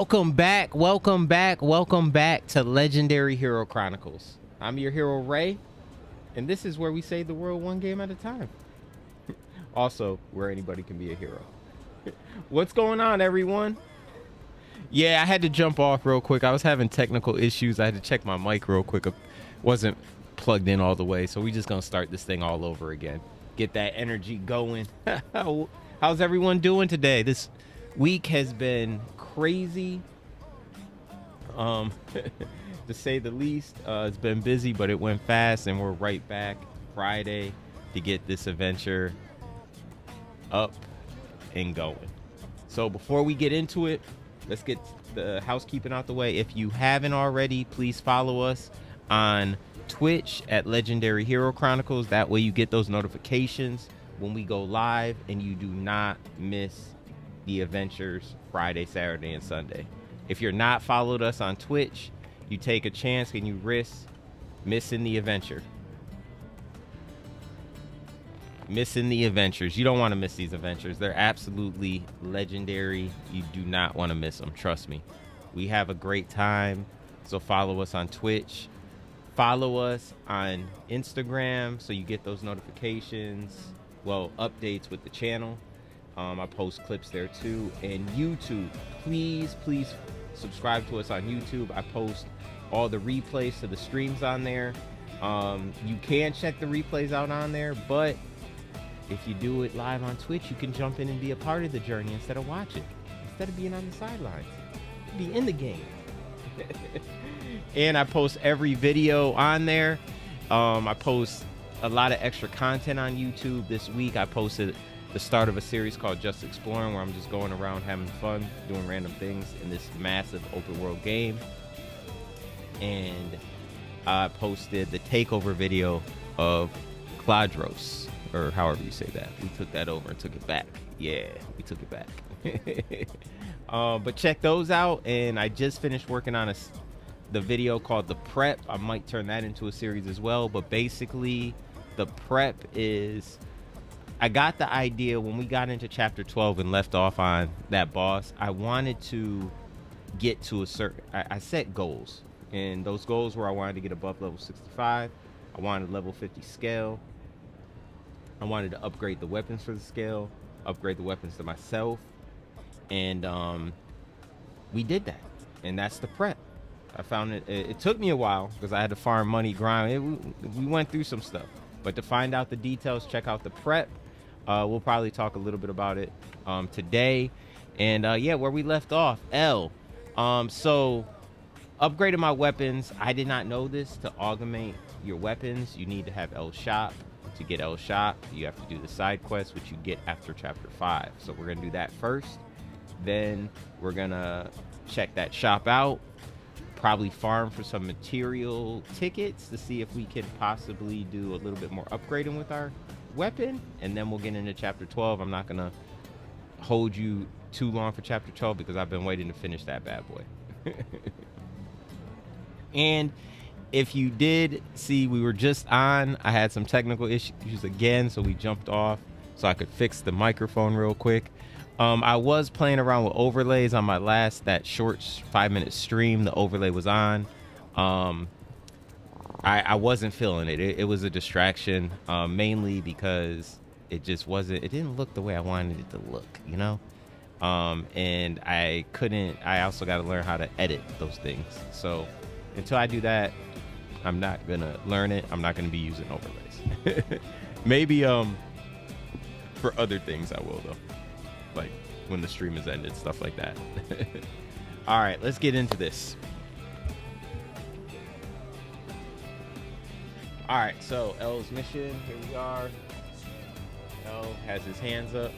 welcome back to Legendary Hero Chronicles. I'm your hero, Ray, and this is where we save the world one game at a time. Also, where anybody can be a hero. What's going on, everyone? Yeah, I had to jump off real quick. I was having technical issues. I had to check my mic real quick. It wasn't plugged in all the way, so we just gonna start this thing all over again. Get that energy going. How's everyone doing today? This week has been crazy. To say the least. It's been busy, but it went fast, and we're right back Friday to get this adventure up and going. So before we get into it, let's get the housekeeping out the way. If you haven't already, please follow us on Twitch at Legendary Hero Chronicles. That way you get those notifications when we go live, and you do not miss the adventures Friday, Saturday, and Sunday. If you're not followed us on Twitch, you take a chance and you risk missing the adventure. Missing the adventures. You don't want to miss these adventures. They're absolutely legendary. You do not want to miss them. Trust me. We have a great time. So follow us on Twitch. Follow us on Instagram so you get those notifications. Well, updates with the channel. I post clips there too. And YouTube, please subscribe to us on YouTube. I post all the replays to the streams on there. You can check the replays out on there, but if you do it live on Twitch, you can jump in and be a part of the journey instead of watching, instead of being on the sidelines. Be in the game. And I post every video on there. I post a lot of extra content on YouTube. This week I posted the start of a series called Just Exploring, where I'm just going around having fun, doing random things in this massive open world game. And I posted the takeover video of Cladros, or however you say that. We took that over and took it back. Yeah, we took it back. But check those out. And I just finished working on the video called The Prep. I might turn that into a series as well. But basically, The Prep is... I got the idea when we got into chapter 12 and left off on that boss. I wanted to get to a certain... I set goals. And those goals were I wanted to get above level 65. I wanted level 50 scale. I wanted to upgrade the weapons for the scale. Upgrade the weapons to myself. And we did that. And that's the prep. I found it took me a while because I had to farm money, grind. We went through some stuff. But to find out the details, check out the prep. We'll probably talk a little bit about it today. And yeah, where we left off, L. So upgraded my weapons. I did not know this. To augment your weapons, you need to have L shop. To get L shop, you have to do the side quest, which you get after chapter 5. So we're gonna do that first. Then we're gonna check that shop out. Probably farm for some material tickets to see if we can possibly do a little bit more upgrading with our weapon, and then we'll get into chapter 12. I'm not gonna hold you too long for chapter 12 because I've been waiting to finish that bad boy. And if you did see, we were just on, I had some technical issues again, so we jumped off so I could fix the microphone real quick. I was playing around with overlays on my that short 5-minute stream. The overlay was on. I wasn't feeling it. It was a distraction, mainly because it didn't look the way I wanted it to look, you know? And I also got to learn how to edit those things. So until I do that, I'm not going to learn it. I'm not going to be using overlays. Maybe for other things I will, though. Like when the stream is ended, stuff like that. All right, let's get into this. All right, so L's mission, here we are. L has his hands up.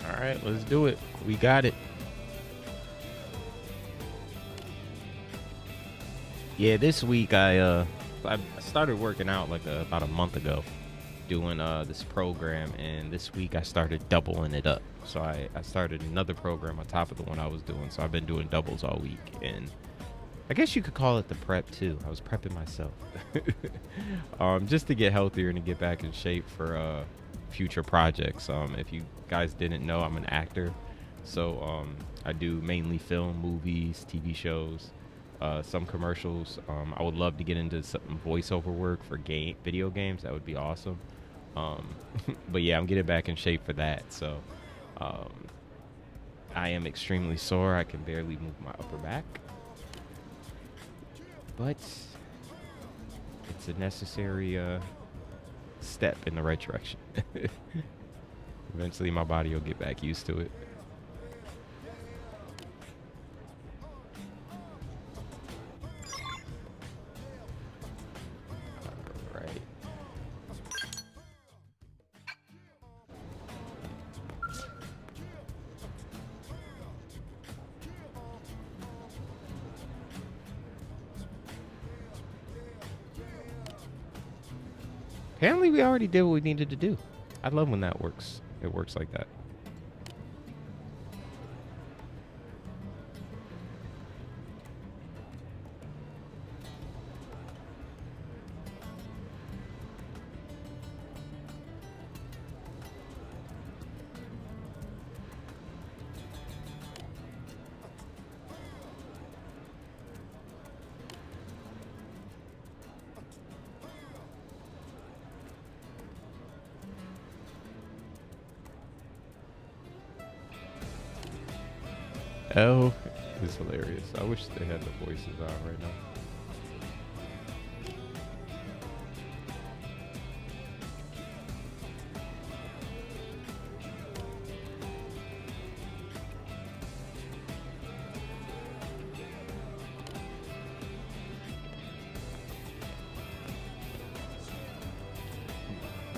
All right, let's do it. We got it. Yeah, this week I started working out like about a month ago, doing this program, and this week I started doubling it up. So I started another program on top of the one I was doing. So I've been doing doubles all week, and I guess you could call it the prep too. I was prepping myself, just to get healthier and to get back in shape for future projects. If you guys didn't know, I'm an actor, so I do mainly film, movies, TV shows, some commercials. I would love to get into some voiceover work for video games. That would be awesome. But yeah, I'm getting back in shape for that. So um, I am extremely sore. I can barely move my upper back, but it's a necessary step in the right direction. Eventually, my body will get back used to it. All right. Apparently, we already did what we needed to do. I love when that works. It works like that. L is hilarious. I wish they had the voices on right now.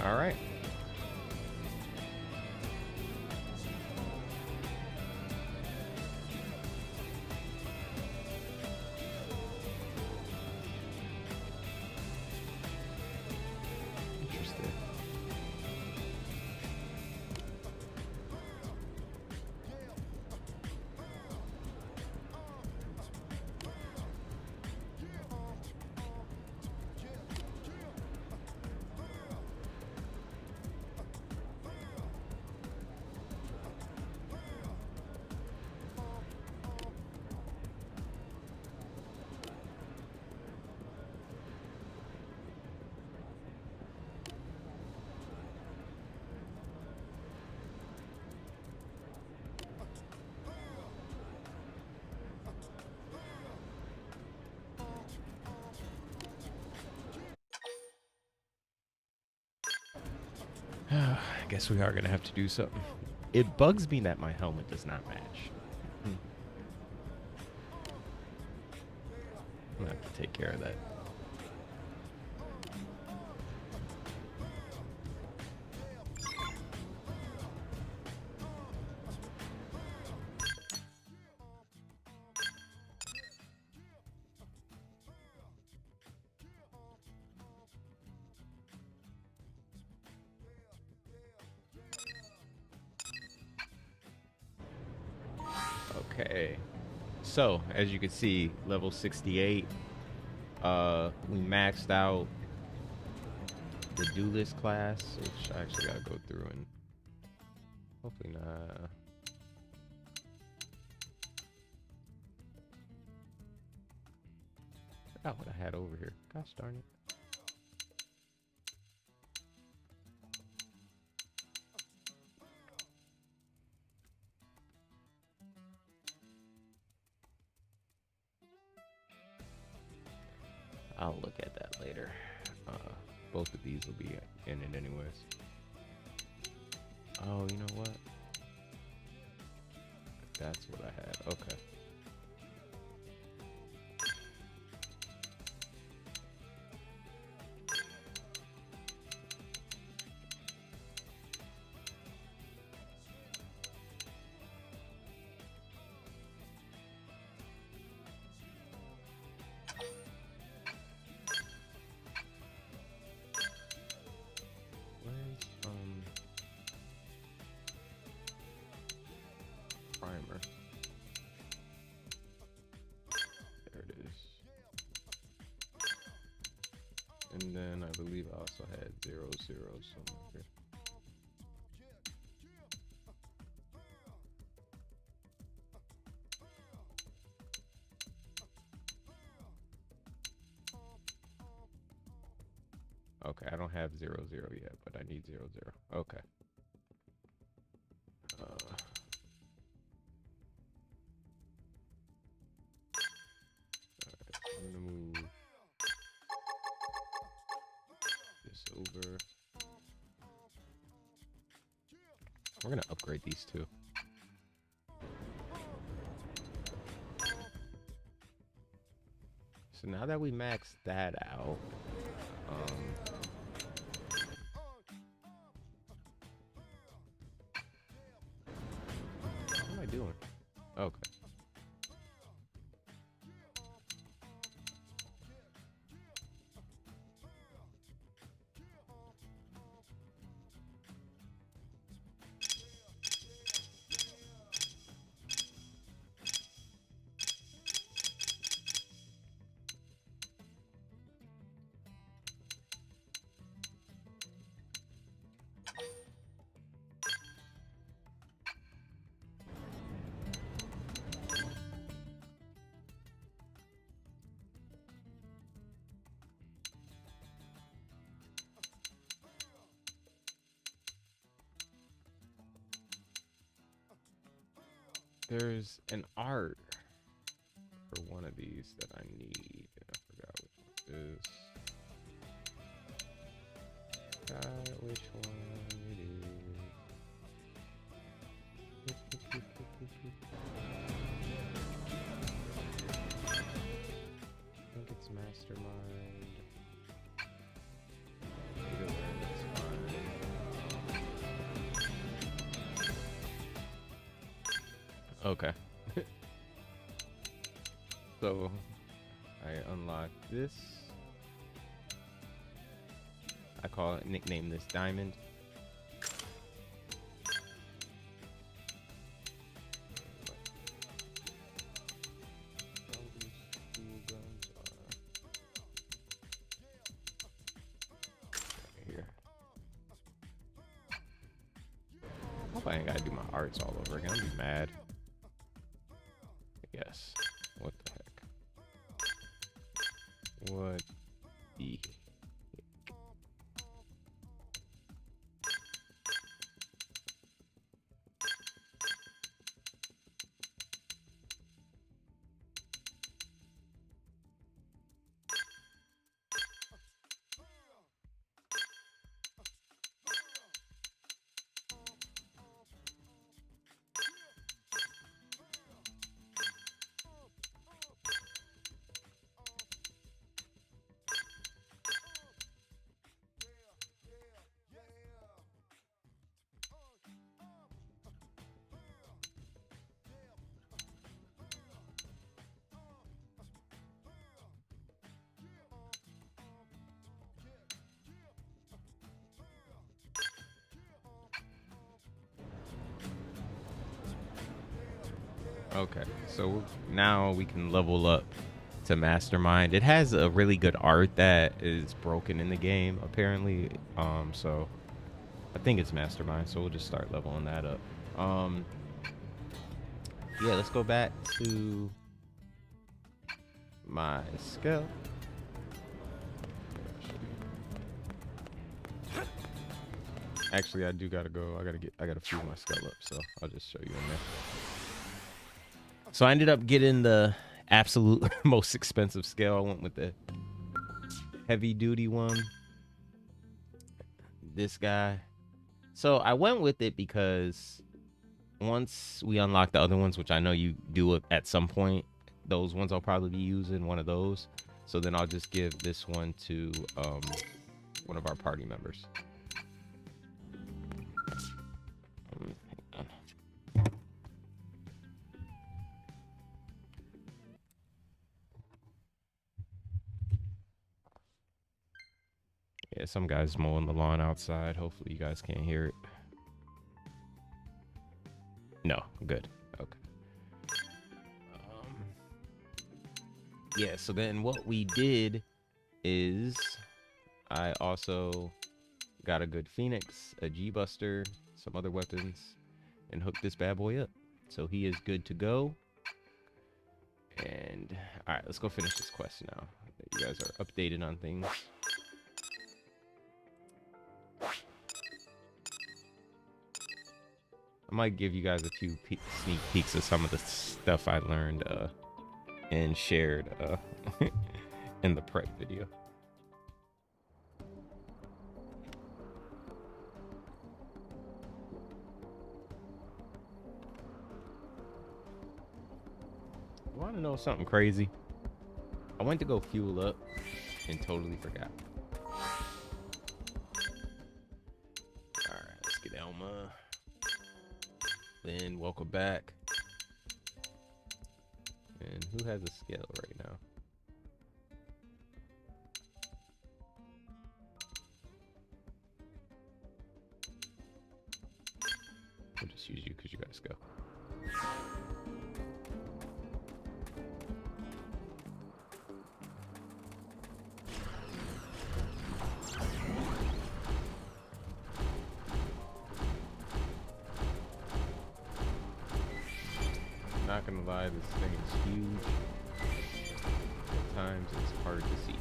All right. Interesting. I guess we are gonna have to do something. It bugs me that my helmet does not match. I'm gonna have to take care of that. Okay. So, as you can see, level 68. We maxed out the duelist class, which I actually gotta go through and hopefully not. I forgot what I had over here. Gosh darn it. I'll look at that later. Both of these will be in it anyways. Oh, you know what? That's what I had. Okay. also had 0, 0 somewhere here. Okay, I don't have 0, 0 yet, but I need 0, 0. Okay. Alright, I'm gonna move this over. We're gonna upgrade these two. So now that we maxed that out, what am I doing? Okay. There's an art for one of these that I need. I forgot which one it is. Forgot which one it is. I think it's Mastermind. Either way, it's fine. Okay. So I unlock this. I nickname this Diamond. Here. Hope I ain't gotta do my arts all over again. I'll be mad. Yes. What the heck? What the heck? Okay, so now we can level up to Mastermind. It has a really good art that is broken in the game, apparently. So I think it's Mastermind, so we'll just start leveling that up. Yeah, let's go back to my skill. Actually, I do gotta go. I gotta fuel my skull up, so I'll just show you in there. So I ended up getting the absolute most expensive scale. I went with the heavy duty one. This guy. So I went with it because once we unlock the other ones, which I know you do at some point, those ones I'll probably be using one of those. So then I'll just give this one to one of our party members. Yeah, some guy's mowing the lawn outside. Hopefully you guys can't hear it. No, good. Okay. Yeah, so then what we did is I also got a good Phoenix, a G-Buster, some other weapons, and hooked this bad boy up. So he is good to go. And all right, let's go finish this quest now. You guys are updated on things. I might give you guys a few sneak peeks of some of the stuff I learned and shared in the prep video. You want to know something crazy? I went to go fuel up and totally forgot. Alright, let's get Elma. Then welcome back. And who has a skill right now? We'll just use you because you guys go. Not gonna lie, this thing is huge. At times it's hard to see.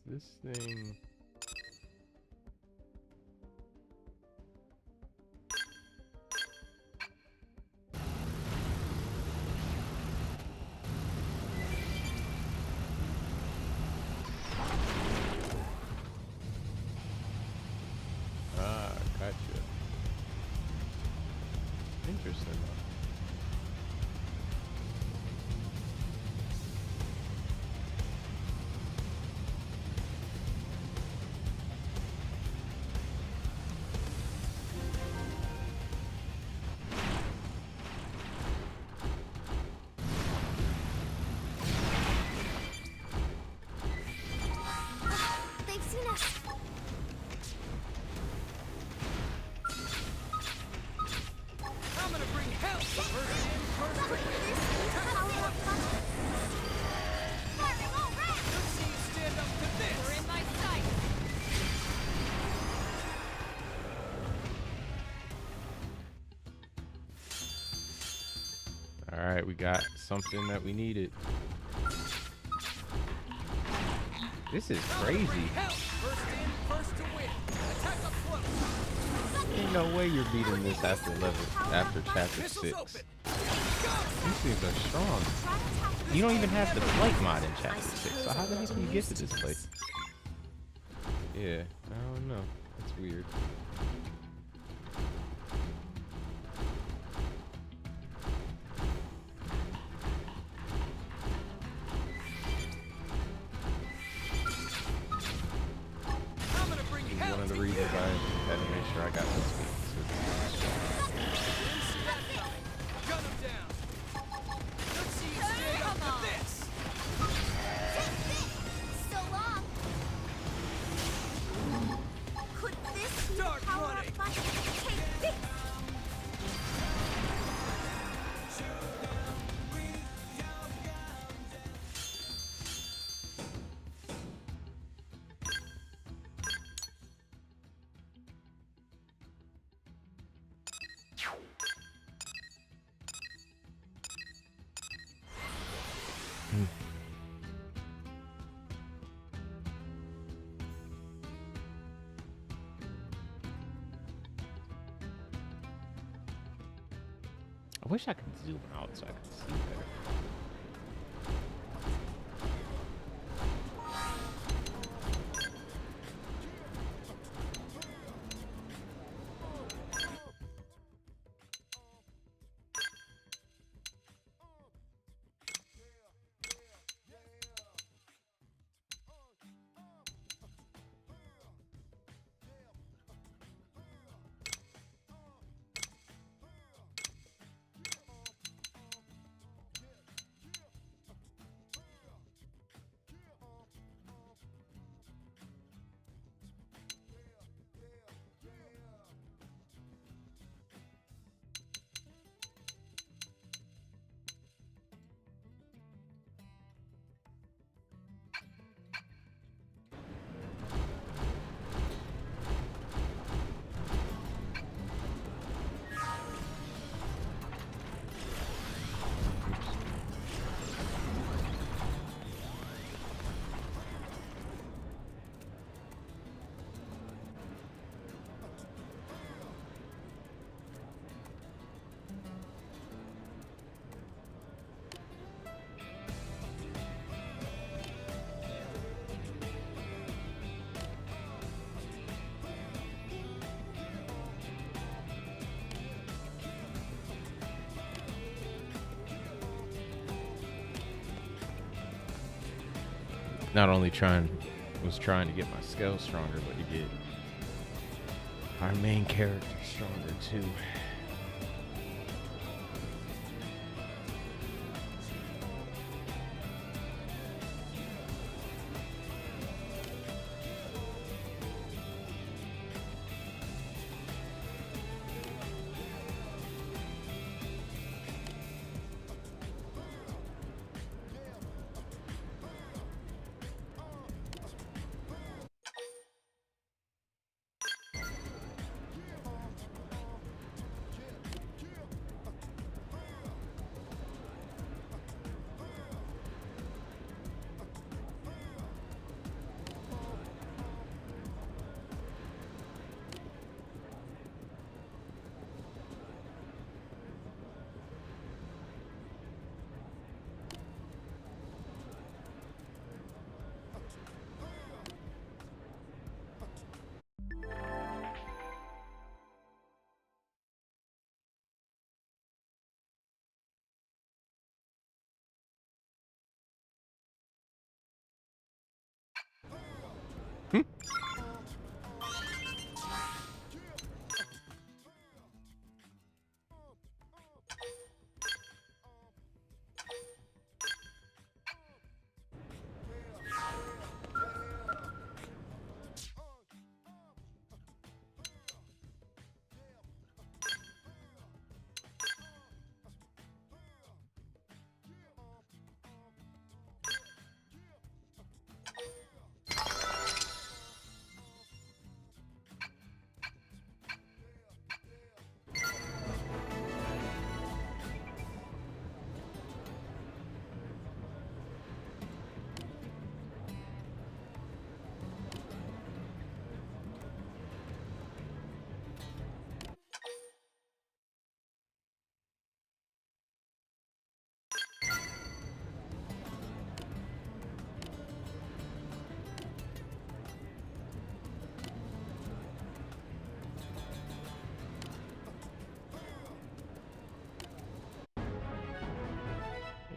This thing... Ah, gotcha. Interesting. All right, we got something that we needed. This is crazy. Ain't no way you're beating this after chapter 6. These things are strong. You don't even have the flight mod in chapter 6. So how the heck can you get to this place? Yeah, I don't know. That's weird. One of the reasons I had to make sure I got this speed. I wish I could zoom out so I could see better. Not only was trying to get my skills stronger, but to get our main character stronger too.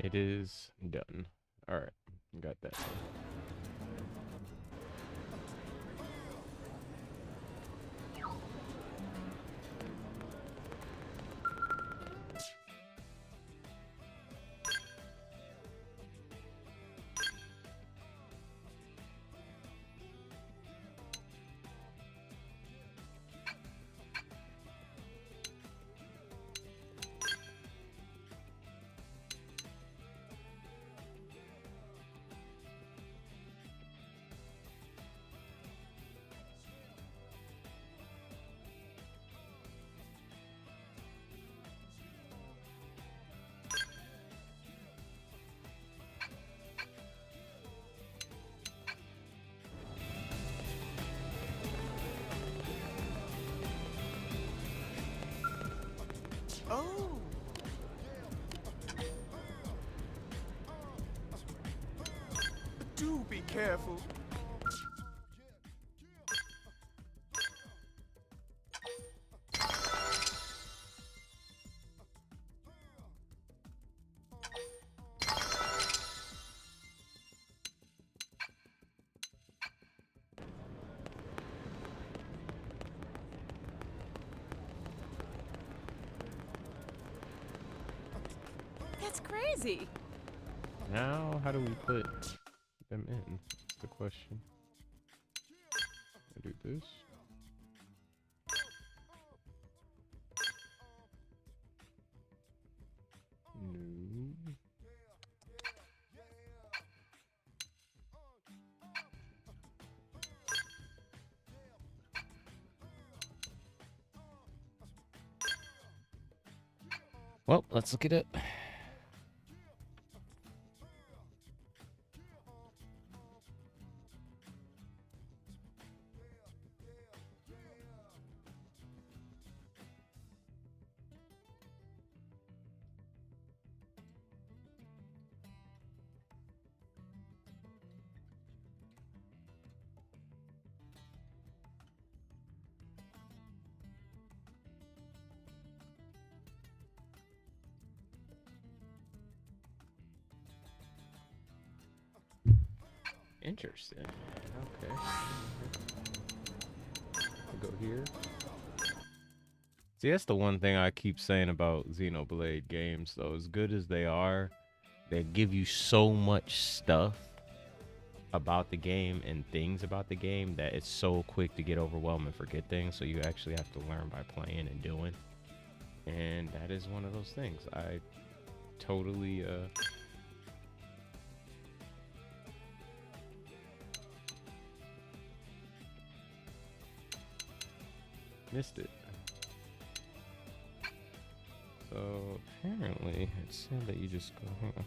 It is done. All right, got that. Oh, do be careful. That's crazy. Now, how do we put them in? That's the question. I do this. No. Well, let's look it up. Interesting. Okay. I'll go here. See, that's the one thing I keep saying about XenoBlade games, though. As good as they give you so much stuff about the game and things about the game that it's so quick to get overwhelmed and forget things. So you actually have to learn by playing and doing. And that is one of those things. I totally missed it. So apparently it said that you just go, hang on.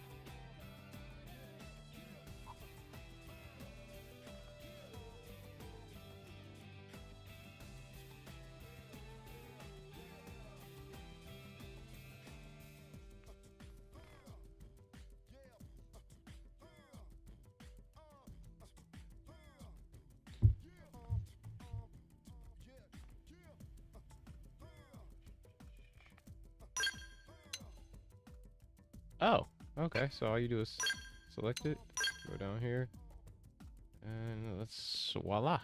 Oh, okay. So all you do is select it, go down here, and let's voila.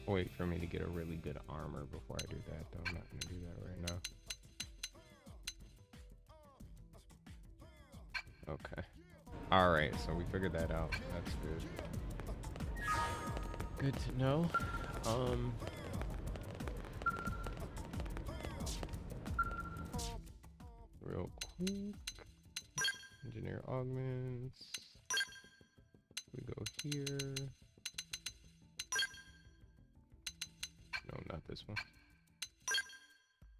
wait for me to get a really good armor before I do that, though. I'm not gonna do that right now. Okay. All right, so we figured that out. That's good. Good to know. Real quick. Engineer augments. We go here. No, not this one.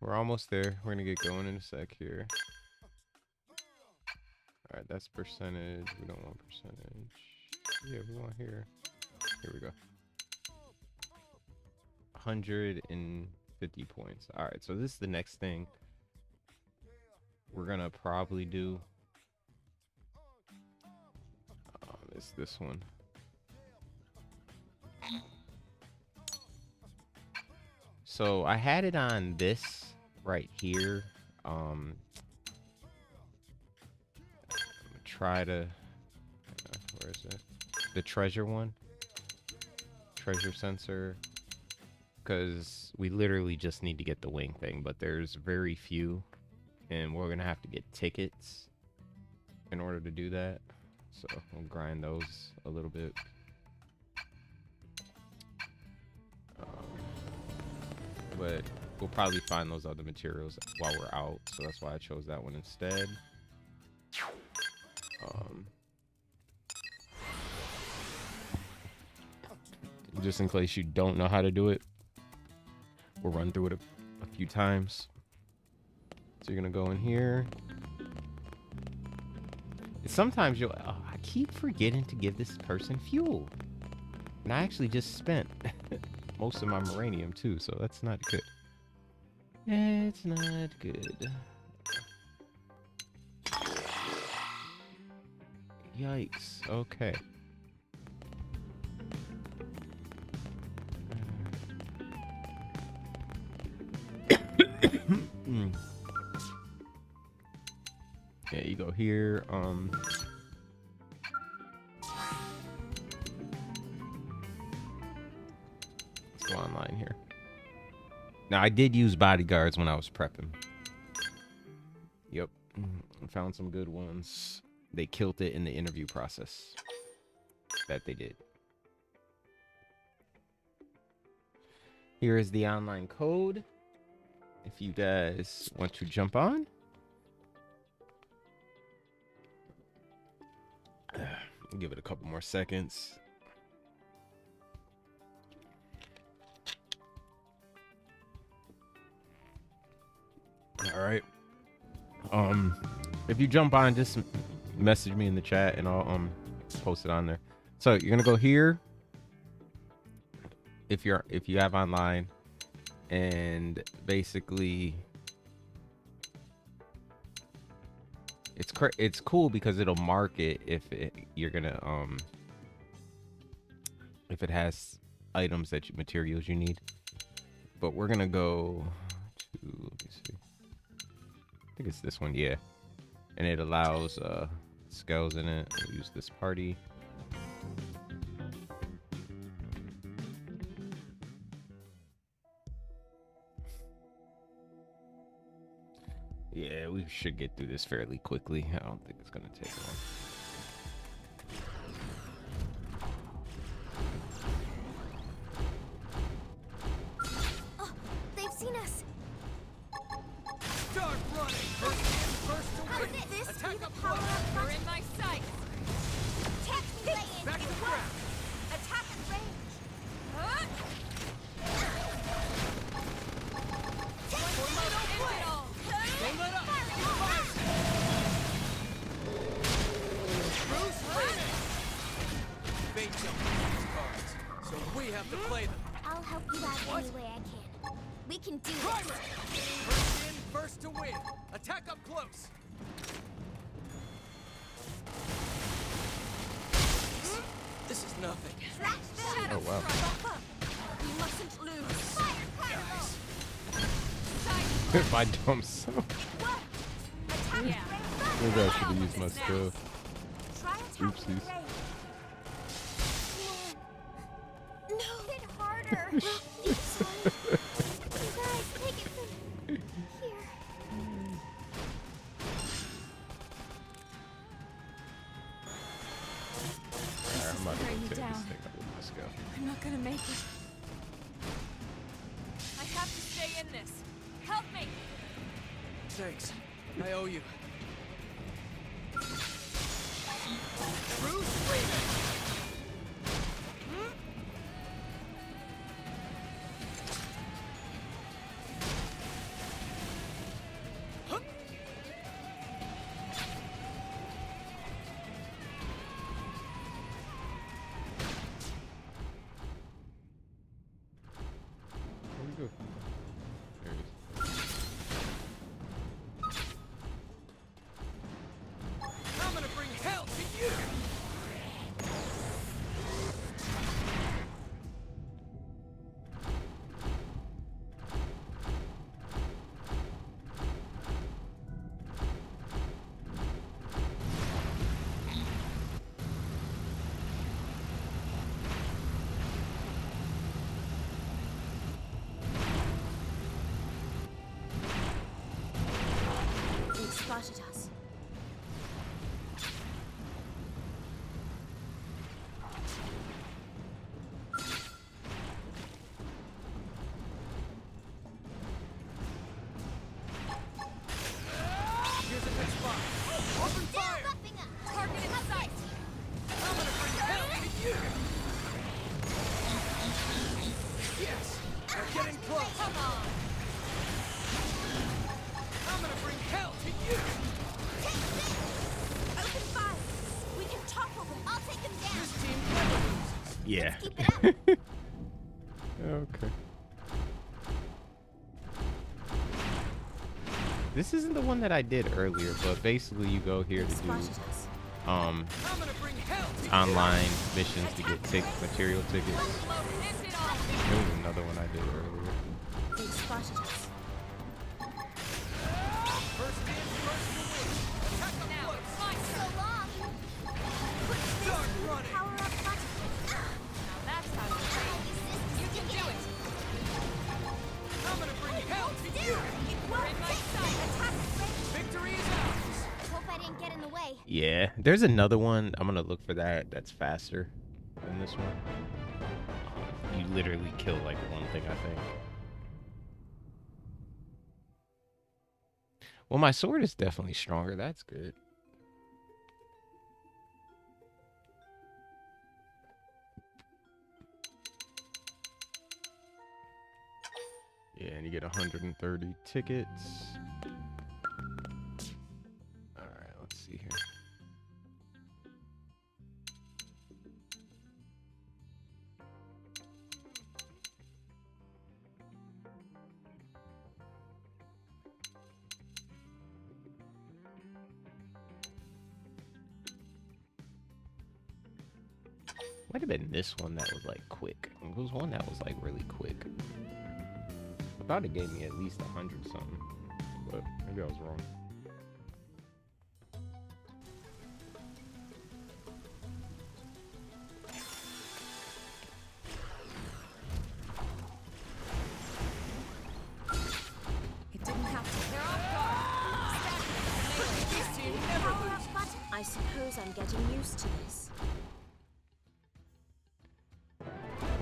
We're almost there. We're gonna get going in a sec here. All right, that's percentage. We don't want percentage. Yeah, we want here. Here we go. 150 points. All right, so this is the next thing we're gonna probably do. It's this one. So I had it on this right here. I'm gonna try to where is it? The treasure one. Treasure sensor. Because we literally just need to get the wing thing, but there's very few, and we're gonna have to get tickets in order to do that. So we'll grind those a little bit. But we'll probably find those other materials while we're out, so that's why I chose that one instead. Just in case you don't know how to do it, we'll run through it a few times. So you're gonna go in here. Sometimes you'll, oh, I keep forgetting to give this person fuel. And I actually just spent most of my uranium too, so that's not good. It's not good. Yikes. Okay. Yeah, you go here. Let's go online here. Now, I did use bodyguards when I was prepping. Yep. I found some good ones. They killed it in the interview process. That they did. Here is the online code. If you guys want to jump on. Give it a couple more seconds. All right. If you jump on, just message me in the chat and I'll post it on there. So you're gonna go here if you have online, and basically it's cool because it'll mark it if you're gonna if it has items materials you need. But we're gonna go to, let me see, I think it's this one, yeah, and it allows scales in it. We'll use this party. Yeah, we should get through this fairly quickly. I don't think it's gonna take long. Oh, they've seen us. Start running! First in, first to How win! did this Attack be the up power close! of You're in my sight. Text me lane. Back to the ground! Attack at range. Huh? Text me Don't let up! Bruce Raven! Fate jumped these cards, so we have to play them. I'll help you out any way I can. We can do Primer! this. First in, first to win! Attack up close! This is nothing. Oh wow. We mustn't lose. Fire carnival. My dumb self. Attack Yeah. at range. Maybe I should have used my stuff. Try attacking Oopsies. at range. No, hit harder. quicker. You guys, take it from here. Alright, I'm about to go wearing me tear this down. thing up. Let's go. I'm not gonna make it. I have to stay in this. Help me! Thanks. I owe you. Bruce Freeman! Where'd he go? There he is. I'm gonna bring hell to you! They've spotted us. Here's a good spot. Open fire! Buffing up. Target in sight! I'm gonna bring hell to you! Yes! We're getting close! Come on! I'm gonna bring hell to you! Take this. Open fire. We can topple them. I'll take them down. This team never loses. Yeah. Keep it up. Okay. This isn't the one that I did earlier, but basically you go here to do Spotted us. I'm gonna bring hell to you! online missions to get material tickets. Load is it all? There was another one I did earlier. They've spotted us. First in, first to win. Attack them Now close. it's my So turn. long. Quick, Start running. power up button. Now that's how you train. You can do it. I'm gonna bring hell to you! We're in my sight. Attack range. Victory is ours! Hope I didn't get in the way. Yeah, there's another one. I'm gonna look for that. That's faster than this one. You literally kill like one thing, I think. Well, my sword is definitely stronger. That's good. Yeah, and you get 130 tickets. All right, let's see here. Might have been this one that was like quick. It was one that was like really quick. I thought it gave me at least 100 something, but maybe I was wrong. It didn't have to. They're off guard. This team never Power loses! up button. I suppose I'm getting used to this.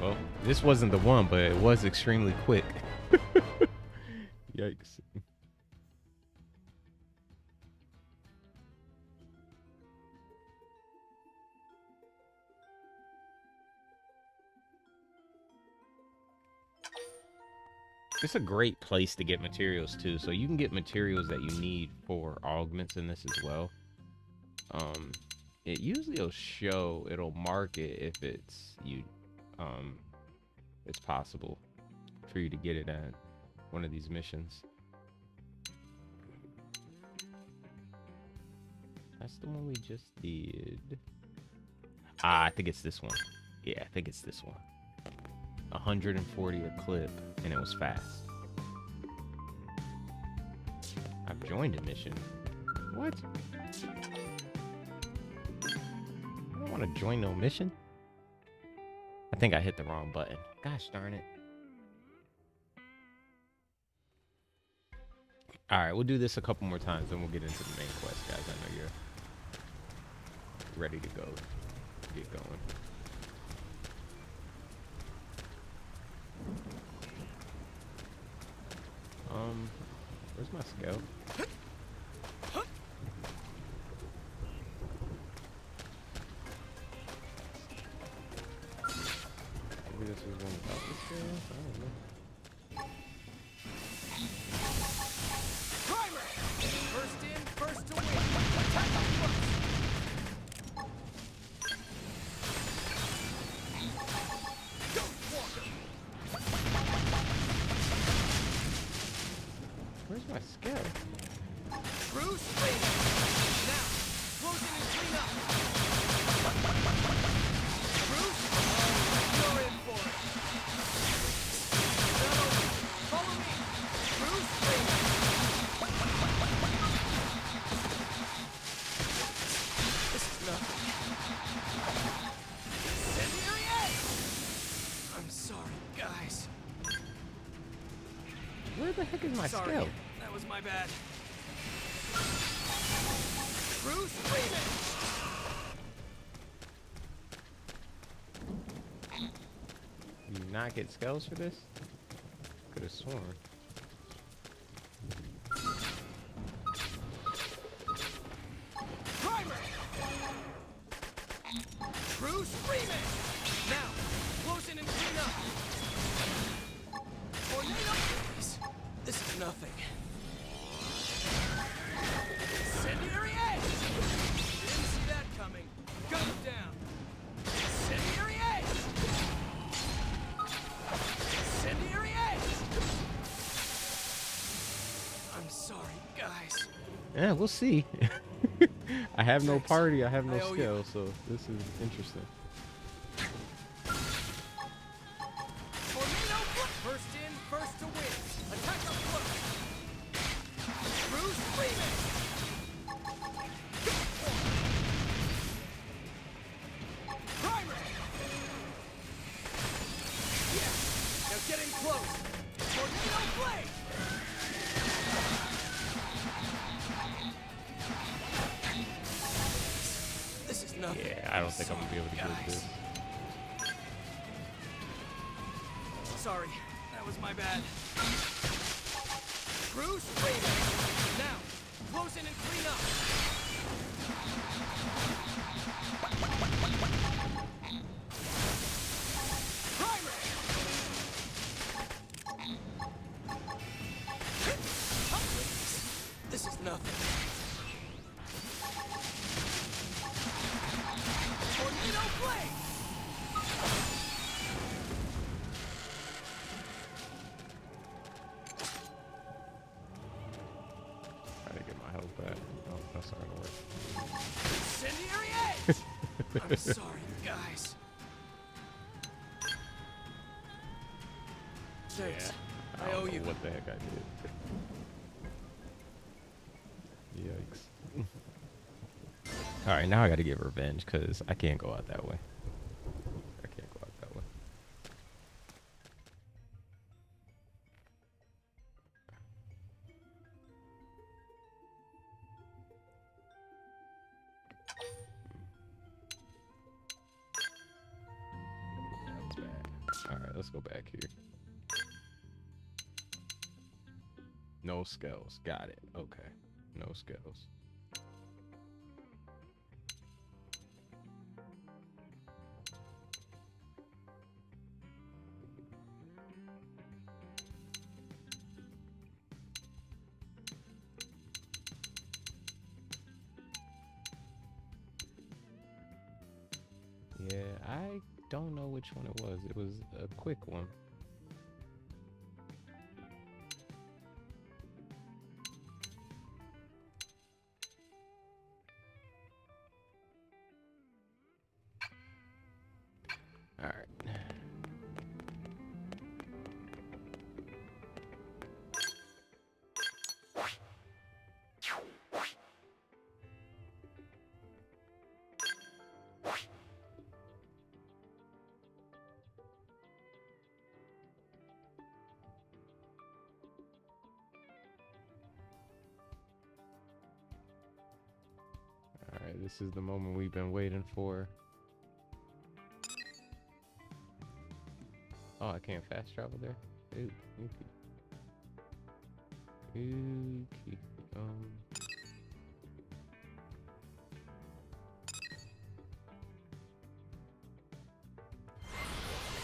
Well, this wasn't the one, but it was extremely quick. Yikes. It's a great place to get materials too. So you can get materials that you need for augments in this as well. It usually will show, it'll mark it if it's it's possible for you to get it at one of these missions. That's the one we just did. I think it's this one. Yeah, I think it's this one. 140 a clip, and it was fast. I've joined a mission. What? I don't want to join no mission. I think I hit the wrong button. Gosh darn it. All right, we'll do this a couple more times, then we'll get into the main quest, guys. I know you're ready to go. Get going. Where's my scale? Maybe this is one without the scale? I don't know. Primer! First in, first to win. Attack up first. Ghost Walker! Where's my scale? Bruce Lee! Now, close in and clean up. Bruce, you're in for it. No, follow me. Bruce Lee! This is nothing. Incendiary Ace! I'm sorry, guys. Where the heck is my Sorry, scale? that was my bad. Bruce Freeman! You not get scales for this? Could have sworn. Primer! Bruce Freeman! Now, close in and clean up. Tornado freeze! This is nothing. Incendiary Ace! Didn't see that coming. Gun him down. Incendiary Ace! Incendiary Ace! I'm sorry, guys. Yeah, we'll see. I have no Thanks. party, I have no I owe you. skill, so this is interesting. Tornado flip. First in, first to win. Attack up close. Bruce Freeman. Primer. Yeah. Now get in close. Tornado blade. This is nothing. Yeah, I don't think I'm gonna be able to get this. Sorry, that was my bad. Bruce Freeman. Now, close in and clean up. Primer. This is nothing. Tornado blade. Try to get my health back. Oh, that's not gonna work. Incendiary Ace! I'm sorry, guys. Thanks. I I don't owe know you. what the heck I did. Yikes. Alright, now I gotta get revenge, because I can't go out that way. I can't go out that way. That's bad. Alright, let's go back here. No scales. Got it. Okay. No scales. Yeah, I don't know which one it was. It was a quick one. All right. This is the moment we've been waiting for. Oh, I can't fast travel there? Ooh, okay. Okay.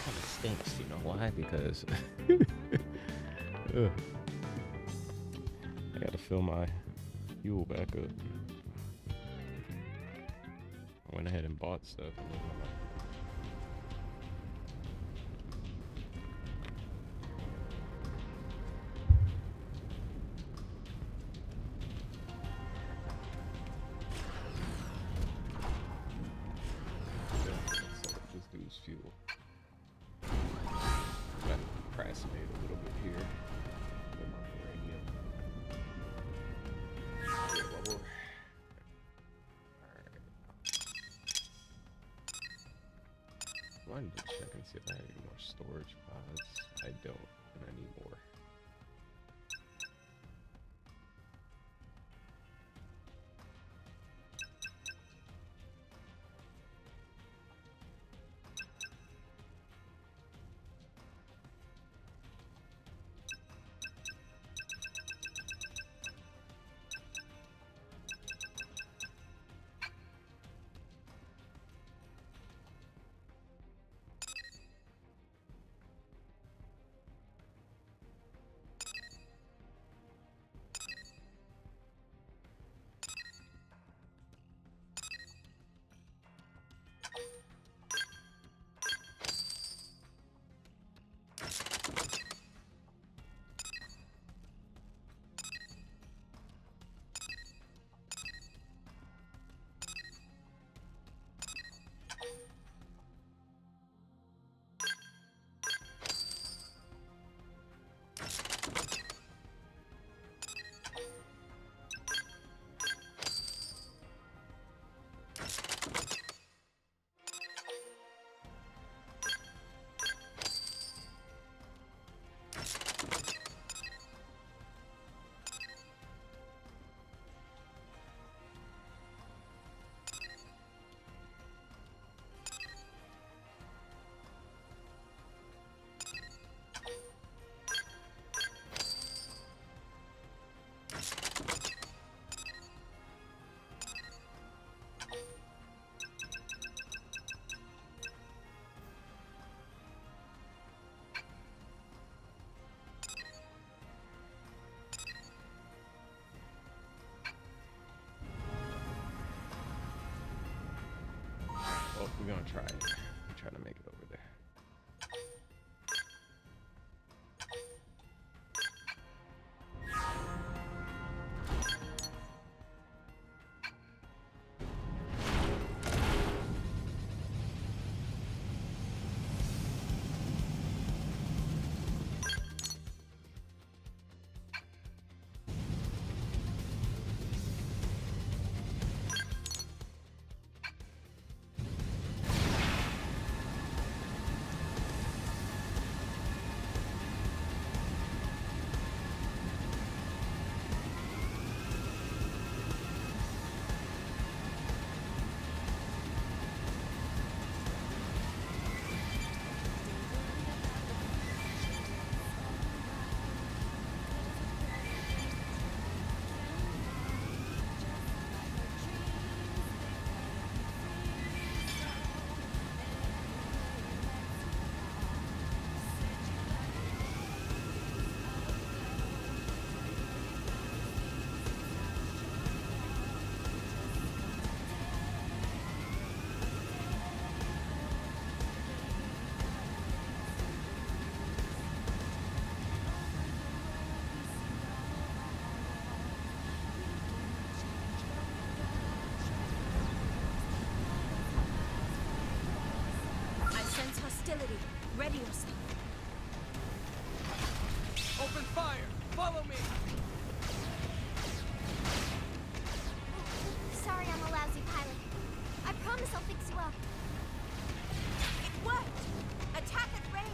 Kind of stinks, you know why? Because ugh. I gotta fill my fuel back up. I went ahead and bought stuff. This dude's fuel. Gotta procrastinate a little bit here. Put my uranium. I wanted to check and see if I had any more storage pods. I don't, and I need more. Oh, we're gonna try it. I'm trying to make it over there. Hostility. Ready yourself. Open fire! Follow me! Sorry I'm a lousy pilot. I promise I'll fix you up. It worked! Attack at range!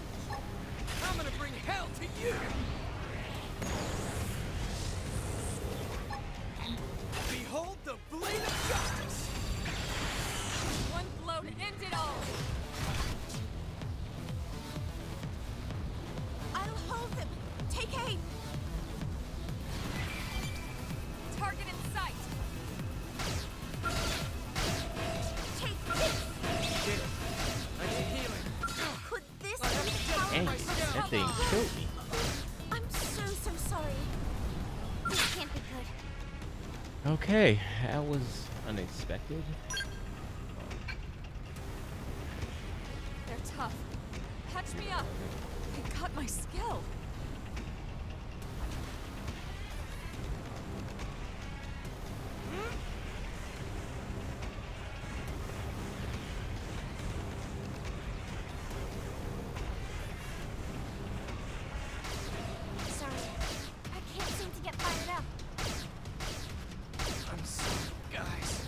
I'm gonna bring hell to you! Behold the blade of justice! Dang, my skill. that thing killed me. I'm so sorry. This can't be good. Okay, that was unexpected. They're tough. Catch me up. They cut my skill. Sorry. I can't seem to get fired up. I'm sorry, guys.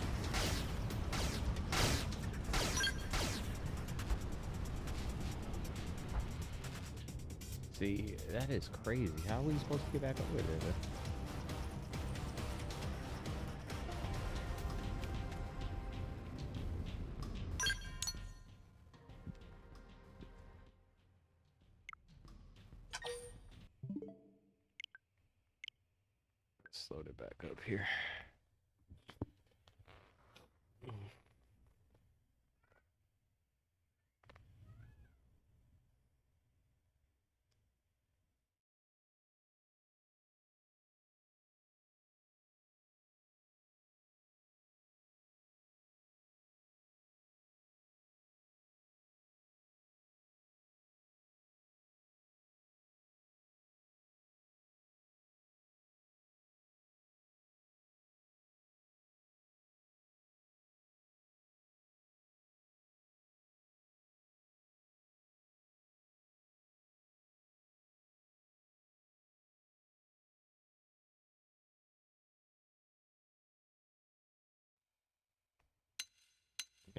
See, that is crazy. How are we supposed to get back over there? Though? Let's load it back up here.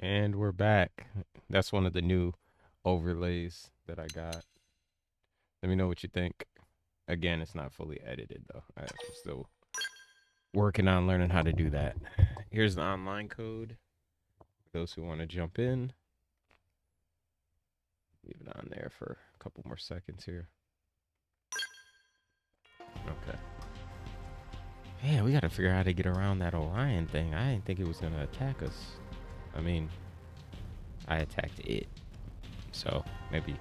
And we're back. That's one of the new overlays that I got. Let me know what you think. Again, it's not fully edited though. I'm still working on learning how to do that. Here's the online code for those who want to jump in. Leave it on there for a couple more seconds here. Okay. Man, we got to figure out how to get around that Orion thing. I didn't think it was going to attack us. I mean, I attacked it. So maybe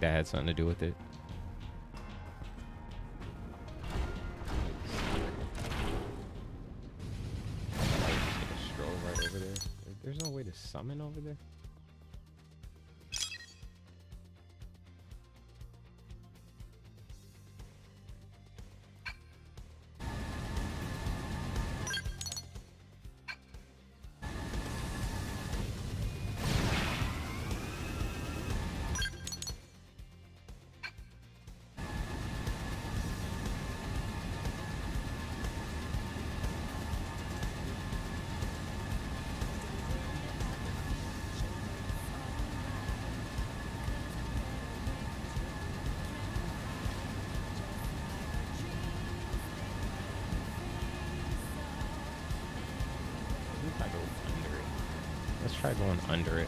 that had something to do with it. Stroll right over there. There's no way to summon over there. Let's try going under it.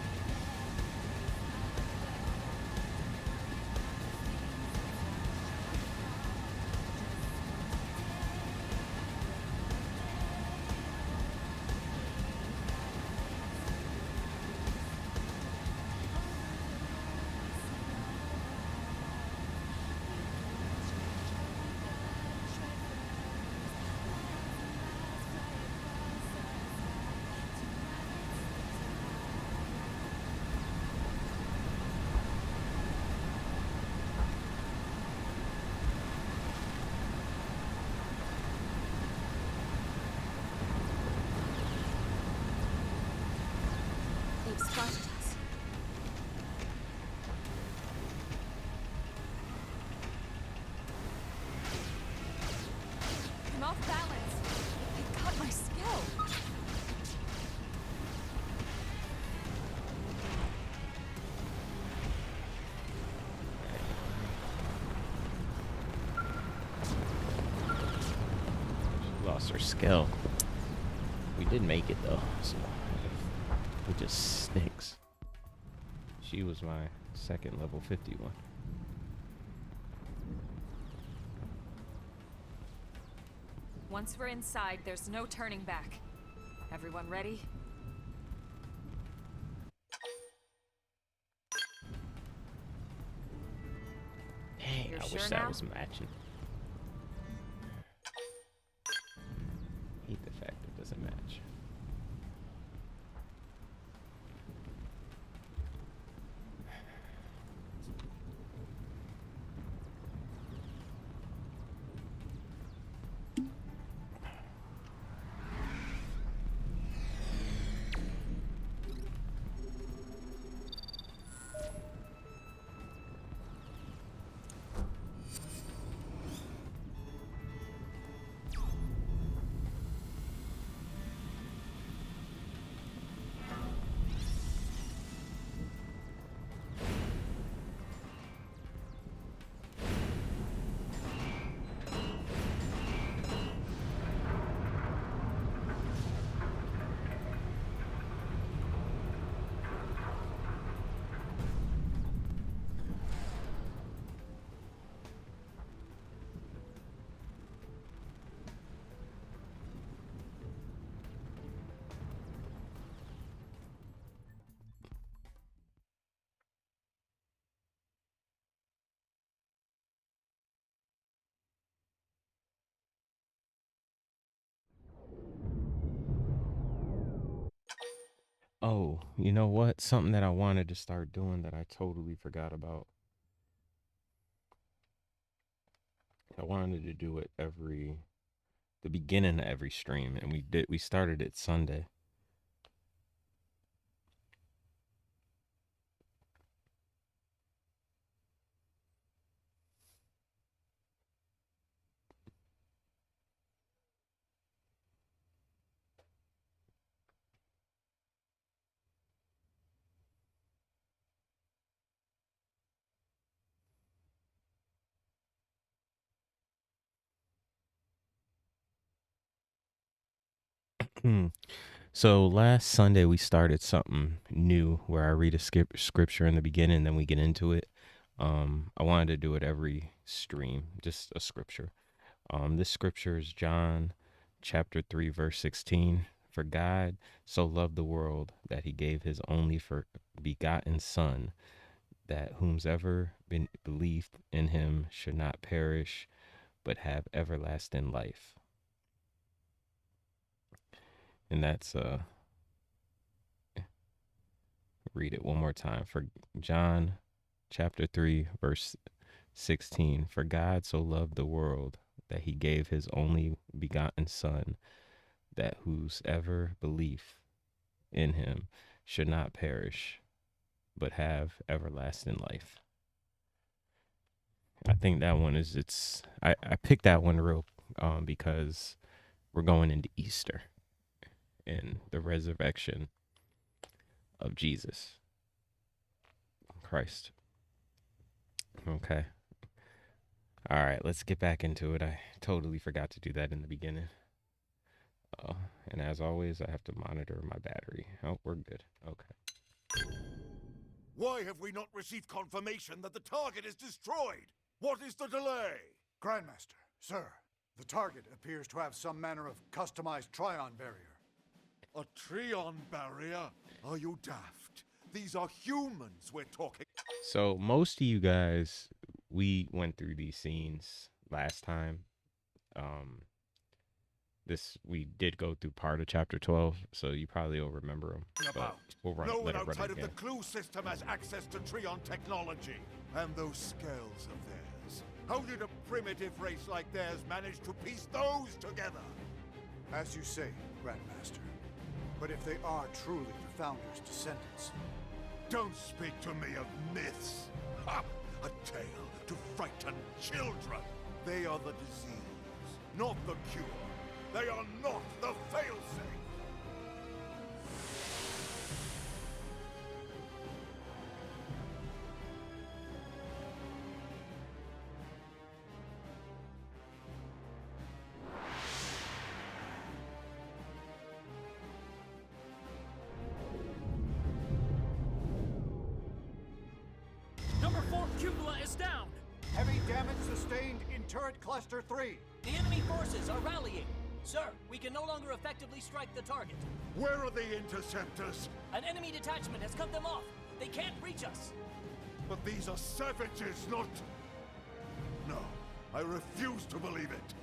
They've spotted us. I'm off balance. They cut my skill. She lost her skill. We did make it though, so we just stinks. She was my second level 51. Once we're inside, there's no turning back. Everyone ready? You're I sure wish now? that was matching. Hate the fact it doesn't match. Oh, you know what? Something that I wanted to start doing that I totally forgot about. I wanted to do it the beginning of every stream, and we started it Sunday. So last Sunday we started something new where I read a scripture in the beginning, then we get into it. I wanted to do it every stream, just a scripture. This scripture is John chapter 3, verse 16. For God so loved the world that he gave his only begotten Son, that whomsoever believed in him should not perish, but have everlasting life. And that's read it one more time. For John chapter 3, verse 16. For God so loved the world that he gave his only begotten Son, that whosoever believeth in him should not perish, but have everlasting life. I think that one is I picked that one because we're going into Easter and the resurrection of Jesus Christ. Okay. All right, let's get back into it. I totally forgot to do that in the beginning. And as always, I have to monitor my battery. Oh, we're good. Okay. Why have we not received confirmation that the target is destroyed? What is the delay? Grandmaster, sir, the target appears to have some manner of customized Trion barrier. A Trion barrier? Are you daft? These are humans we're talking. So most of you guys, we went through these scenes last time. We did go through part of chapter 12, so you probably will remember them. But we'll no one let it run outside of again. the clue system has access to Trion technology. And those scales of theirs. How did a primitive race like theirs manage to piece those together? As you say, Grandmaster. But if they are truly the Founder's descendants... Don't speak to me of myths. Ha! A tale to frighten children. They are the disease, not the cure. They are not the failsafe. Number 4 cupola is down. Heavy damage sustained in turret cluster 3. The enemy forces are rallying. Sir, we can no longer effectively strike the target. Where are the interceptors? An enemy detachment has cut them off. They can't reach us. But these are savages, not... No, I refuse to believe it.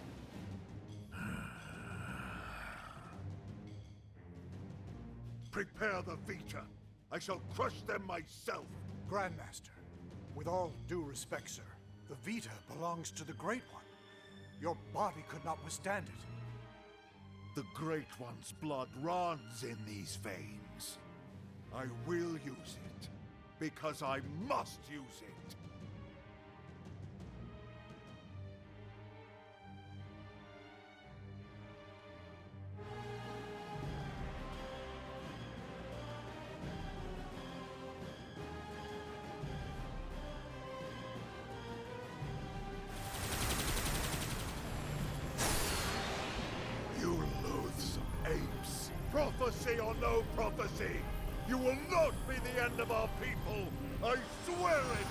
Prepare the Vita. I shall crush them myself. Grandmaster, with all due respect, sir, the Vita belongs to the Great One. Your body could not withstand it. The Great One's blood runs in these veins. I will use it, because I must use it. You loathsome apes! Prophecy or no prophecy, you will not be the end of our people! I swear it!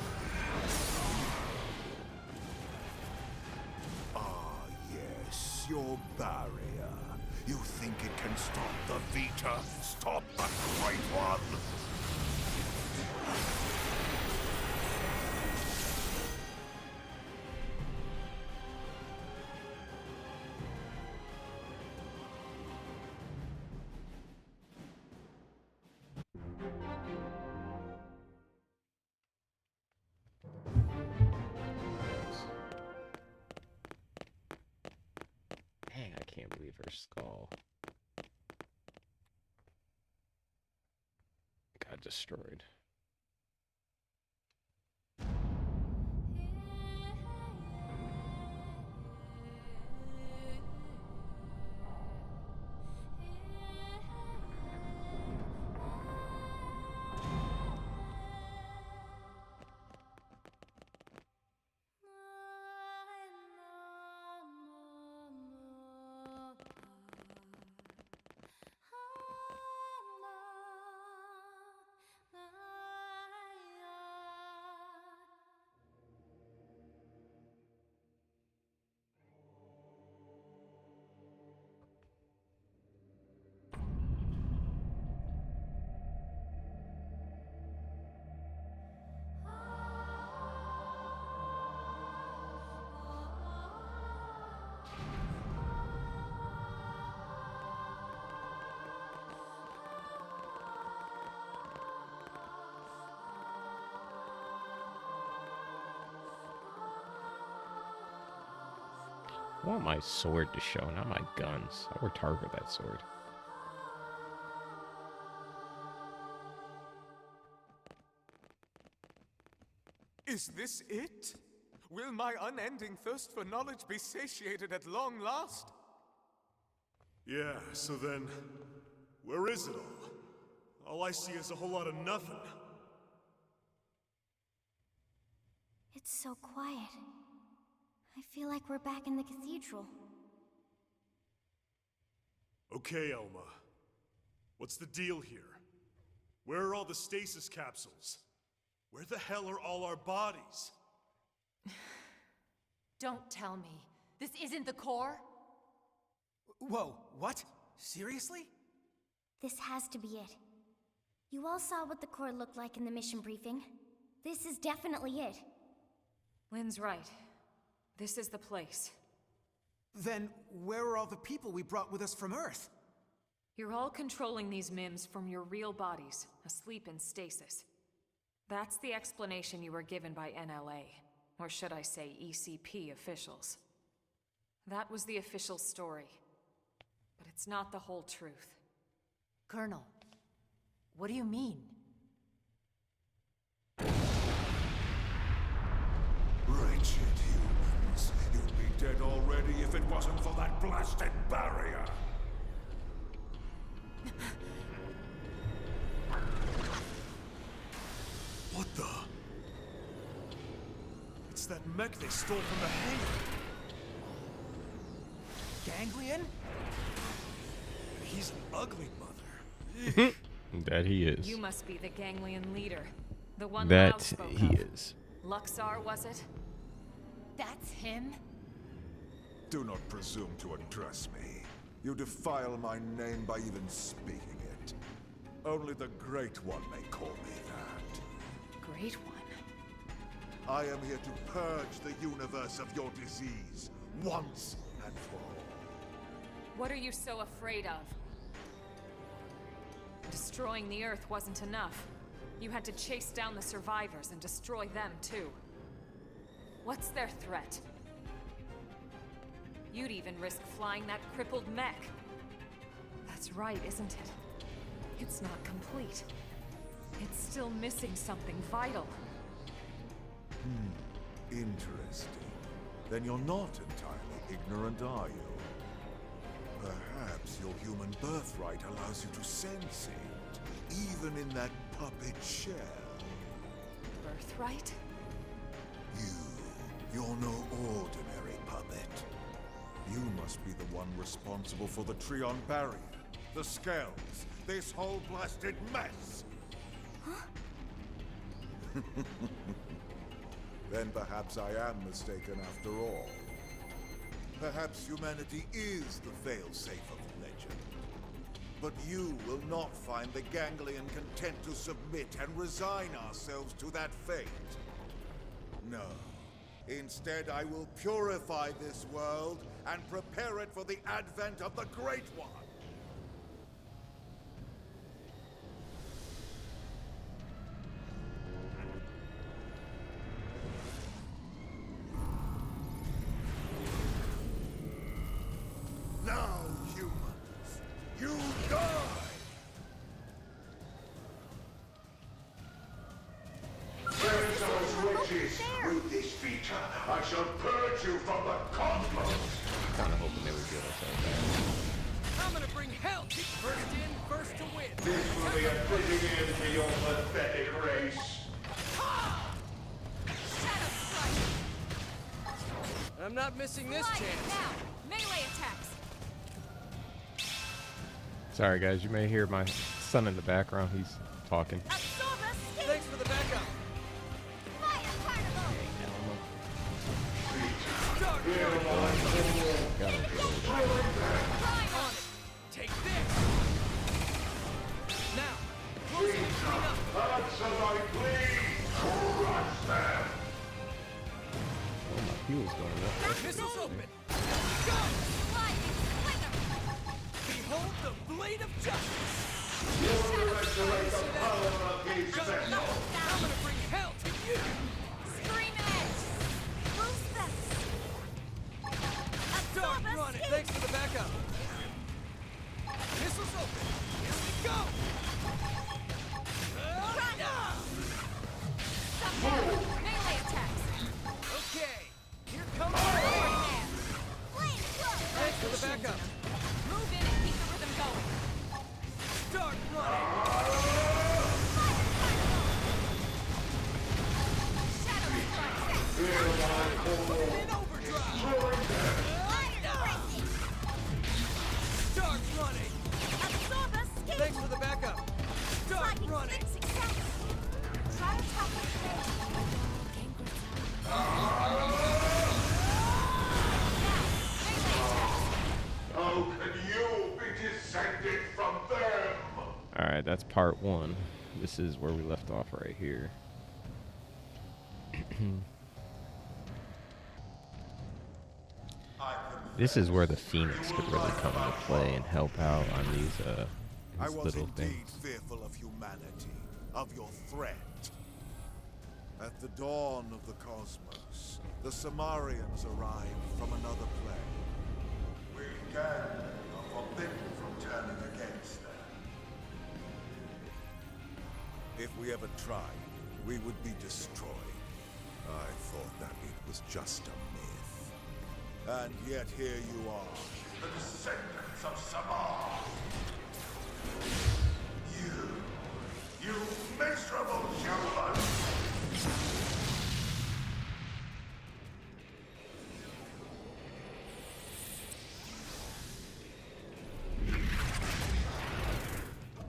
Ah, yes, your barrier. You think it can stop the Vita? Stop the Great One? Dang, I can't believe her skull got destroyed. I want my sword to show, not my guns. I worked hard for that sword. Is this it? Will my unending thirst for knowledge be satiated at long last? Yeah, so then, where is it all? All I see is a whole lot of nothing. It's so quiet. I feel like we're back in the cathedral. Okay, Elma. What's the deal here? Where are all the stasis capsules? Where the hell are all our bodies? Don't tell me. This isn't the core? Whoa, what? Seriously? This has to be it. You all saw what the core looked like in the mission briefing. This is definitely it. Lynn's right. This is the place. Then where are all the people we brought with us from Earth? You're all controlling these MIMs from your real bodies, asleep in stasis. That's the explanation you were given by NLA, or should I say ECP officials. That was the official story. But it's not the whole truth. Colonel, what do you mean? Wretched humans, you'd be dead already if it wasn't for that blasted barrier. What the? It's that mech they stole from the hangar. Ganglion? He's an ugly mother. That he is. You must be the Ganglion leader. The one That Lau spoke he of. is. Luxar, was it? That's him? Do not presume to address me. You defile my name by even speaking it. Only the Great One may call me that. Great one. I am here to purge the universe of your disease, once and for all. What are you so afraid of? Destroying the Earth wasn't enough. You had to chase down the survivors and destroy them too. What's their threat? You'd even risk flying that crippled mech. That's right, isn't it? It's not complete. It's still missing something vital. Interesting. Then you're not entirely ignorant, are you? Perhaps your human birthright allows you to sense it, even in that puppet shell. Birthright? You're no ordinary puppet. You must be the one responsible for the Trion barrier, the scales, this whole blasted mess! Huh? Then perhaps I am mistaken after all. Perhaps humanity is the failsafe of legend. But you will not find the ganglion content to submit and resign ourselves to that fate. No. Instead, I will purify this world and prepare it for the advent of the Great One. Now, humans, you die! With this feature, I shall purge you from the cosmos! Kinda hoping they would get us out there. I'm gonna bring hell! First in, first to win! This will be a fitting end to your pathetic race. I'm not missing this chance. Now, melee attacks. Sorry guys, you may hear my son in the background. He's talking. Absorb escape. Thanks for the backup. Fire carnival. Start Got him. on it. Take this. Now, close and clean up. Answer my plea! Crush them! Oh, my fuel's going up. Missiles open. Go! Lightning slinger. Behold the blade of justice. You will resurrect the power of these Go. vessels! I'm gonna bring hell to you. Scream edge. Boost this. Dark Absorb run it. escape. Thanks for the backup. Missiles open. Here we go. Stop now. Melee attacks. Okay. Here comes the Flame rain. man. Flame club. Thanks for the backup. Move in and keep the rhythm going. Start running. Shadow strike. In overdrive. Fire racing. Start running. Absorb escape. Thanks for the backup. Start Lightning running. flick success. Try to top of How can you be descended from them? Alright, that's part one. This is where we left off right here. This is where the Phoenix could really come into play and help out on these I was little indeed things. fearful of humanity, of your threat. At the dawn of the cosmos, the Samarians arrived from another plane. We again are forbidden from turning against them. If we ever tried, we would be destroyed. I thought that it was just a myth. And yet here you are, the descendants of Samar. You miserable human!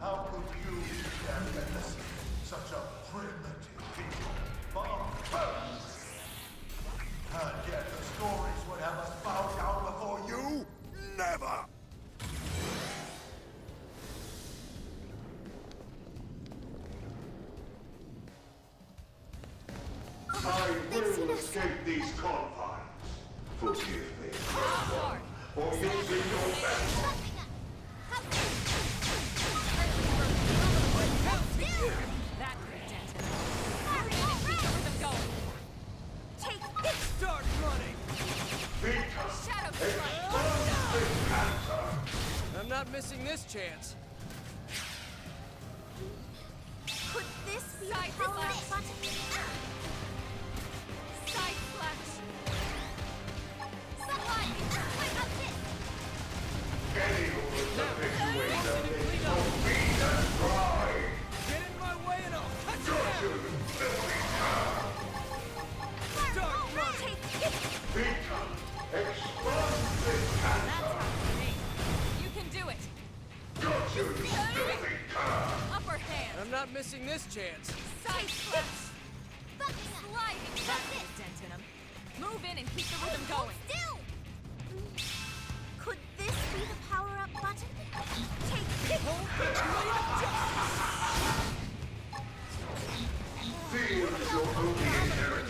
How could you be such a primitive people? Barbarians! And yet the stories would have us bow down before you? Never! I will escape these confines. Forgive me, for using your best. That could have dented him. Hurry and keep the rhythm going. Take this! Start running! Shadow strike. I'm not missing this chance. Could this be Side a power flash. button? Side flash. Slide! Wait up this! Get in my way and I'll cut you down! Start running! Take this! That's how you think. You can do it. Upper hand. I'm not missing this chance. Side flash. Sliding! That could have dented him. Move in and keep the rhythm going. Still! Could this be the power-up button? Take this! Hold the blade of justice!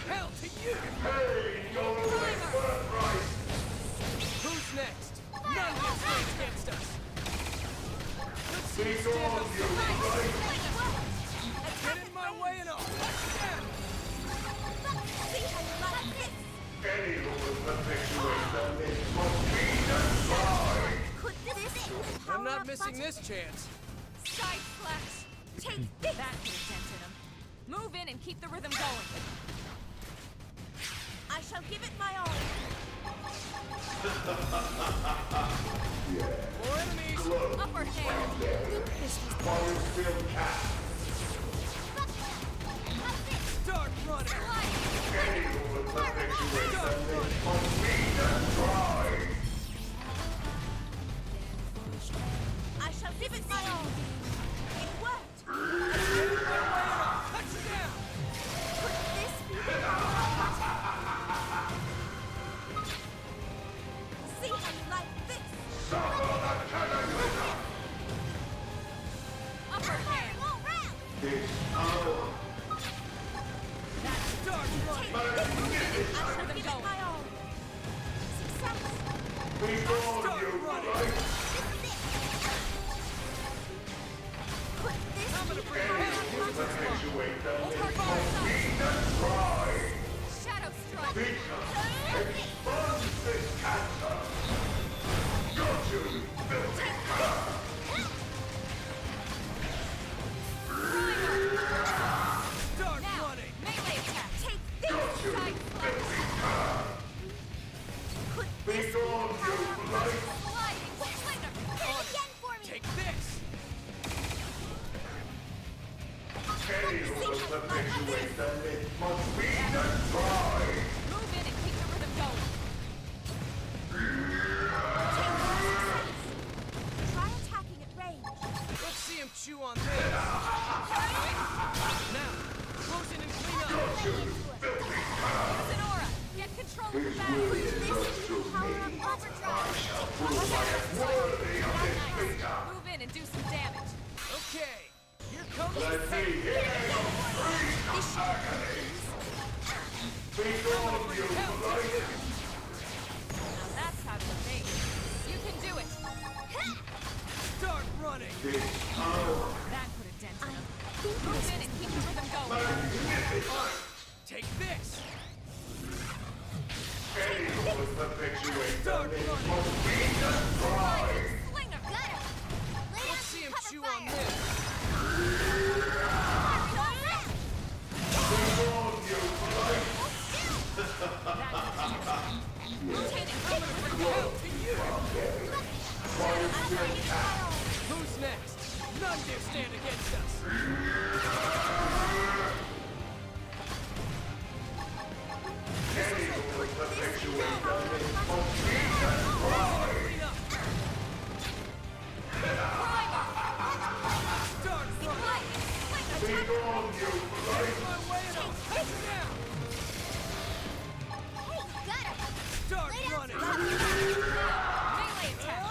Hell to you! Who's next? None can stand against us! Let's see you stand up. Get in my way and I'll cut you down! Could this be the I'm not power-up missing button? this chance. Side flash. Take this! That could have dented him. Move in and keep the rhythm going. I shall give it my all. More enemies! Upper hand. Start running! Slide. Start running! I shall give it my all. It worked. Get in my way and I'll cut you down! Could this be the power-up button? See how you like this? Upper hand. All round. Start running! I shall give it my all. Success. Start running! This is it. Could this I'm be gonna the bring power-up hell to button? Shadow strike. Start Now, running! melee attack. Take this. Side flash. Could this be the power-up button? Sliding slinger. Hit it again for me. Take this! Move in and keep the rhythm going. Try attacking at range. Let's see him chew on this! Now, close in and clean up! Use an aura. Get control of the battle. This is the power-up overdrive. Move in and do some damage. Okay, here comes the Now that's how to evade. You can do it. Start running! That could have dented him. Move in and keep the rhythm going. Take this! Start running! Slinger. Got him. Lay down Let's see him some chew cover on fire. this! Rotating. Hell to you! Who's next? None dare stand against us! Clean up! Start running! Get my way and I'll cut you down! Hey, got him. Start Lay down running! some cover fire. Melee attack.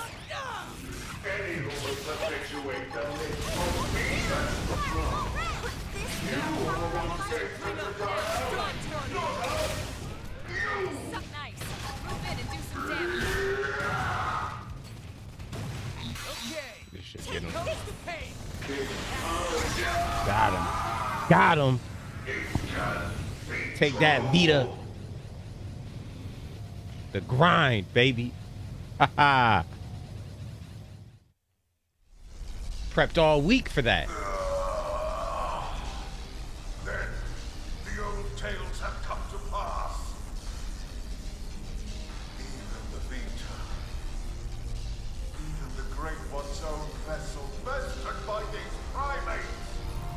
Any who will perpetuate the myth Fire, all Got him. Take that, Vita. The grind, baby. Haha. Prepped all week for that. Then the old tales have come to pass. Even the Vita, even the Great One's own vessel, bested by these primates.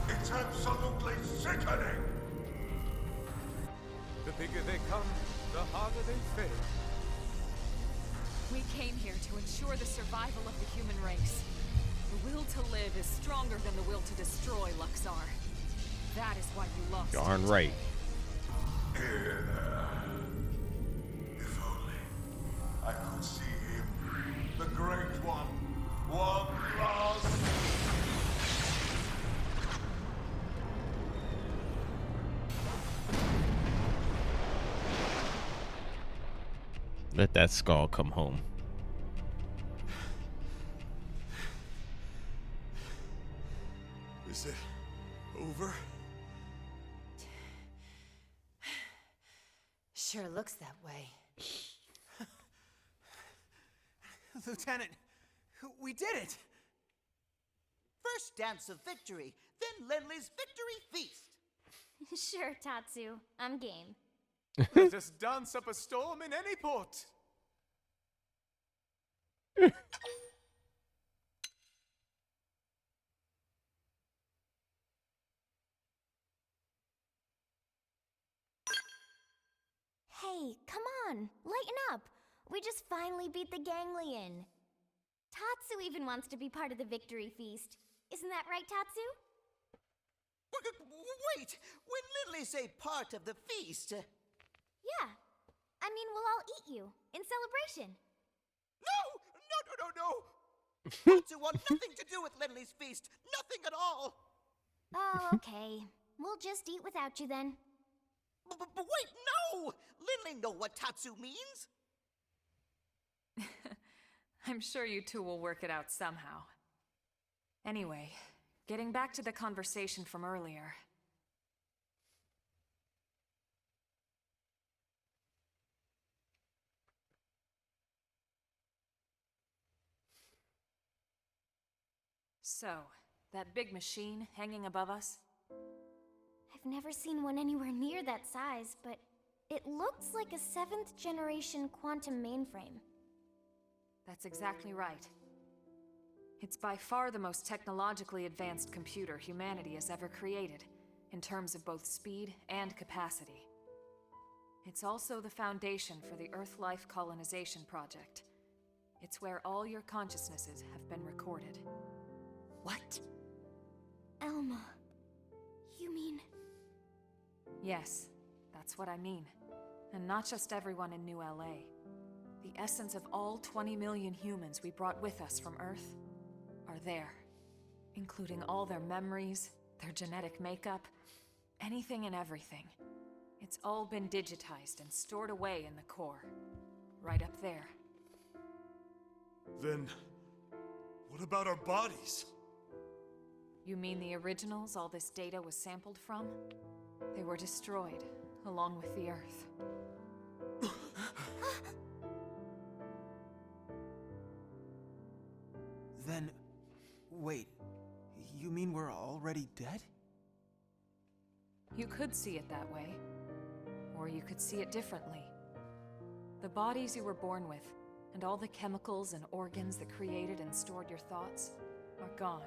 It's absolutely sickening. The bigger they come, the harder they fail. We came here to ensure the survival of the human race. The will to live is stronger than the will to destroy, Luxar. That is why you lost. Darn right. If only I could see him, the Great One, one last. Let that skull come home. Is it over? Sure looks that way. Lieutenant, we did it! First dance of victory, then Lenley's victory feast. Sure, Tatsu. I'm game. Let us dance up a storm in any port. Hey, come on, lighten up. We just finally beat the Ganglion. Tatsu even wants to be part of the victory feast. Isn't that right, Tatsu? Wait! When Lenley say part of the feast... Yeah. I mean, we'll all eat you, in celebration. No! Tatsu want nothing to do with Lenley's feast. Nothing at all. Oh, okay. We'll just eat without you then. But wait, no! Lenley know what Tatsu means. I'm sure you two will work it out somehow. Anyway, getting back to the conversation from earlier. So, that big machine hanging above us? I've never seen one anywhere near that size, but it looks like a 7th generation quantum mainframe. That's exactly right. It's by far the most technologically advanced computer humanity has ever created, in terms of both speed and capacity. It's also the foundation for the Earth Life Colonization Project. It's where all your consciousnesses have been recorded. What? Elma, you mean... Yes, that's what I mean. And not just everyone in New LA. The essence of all 20 million humans we brought with us from Earth are there. Including all their memories, their genetic makeup, anything and everything. It's all been digitized and stored away in the core. Right up there. Then, what about our bodies? You mean the originals all this data was sampled from? They were destroyed, along with the Earth. Then, wait, you mean we're already dead? You could see it that way. Or you could see it differently. The bodies you were born with, and all the chemicals and organs that created and stored your thoughts, are gone.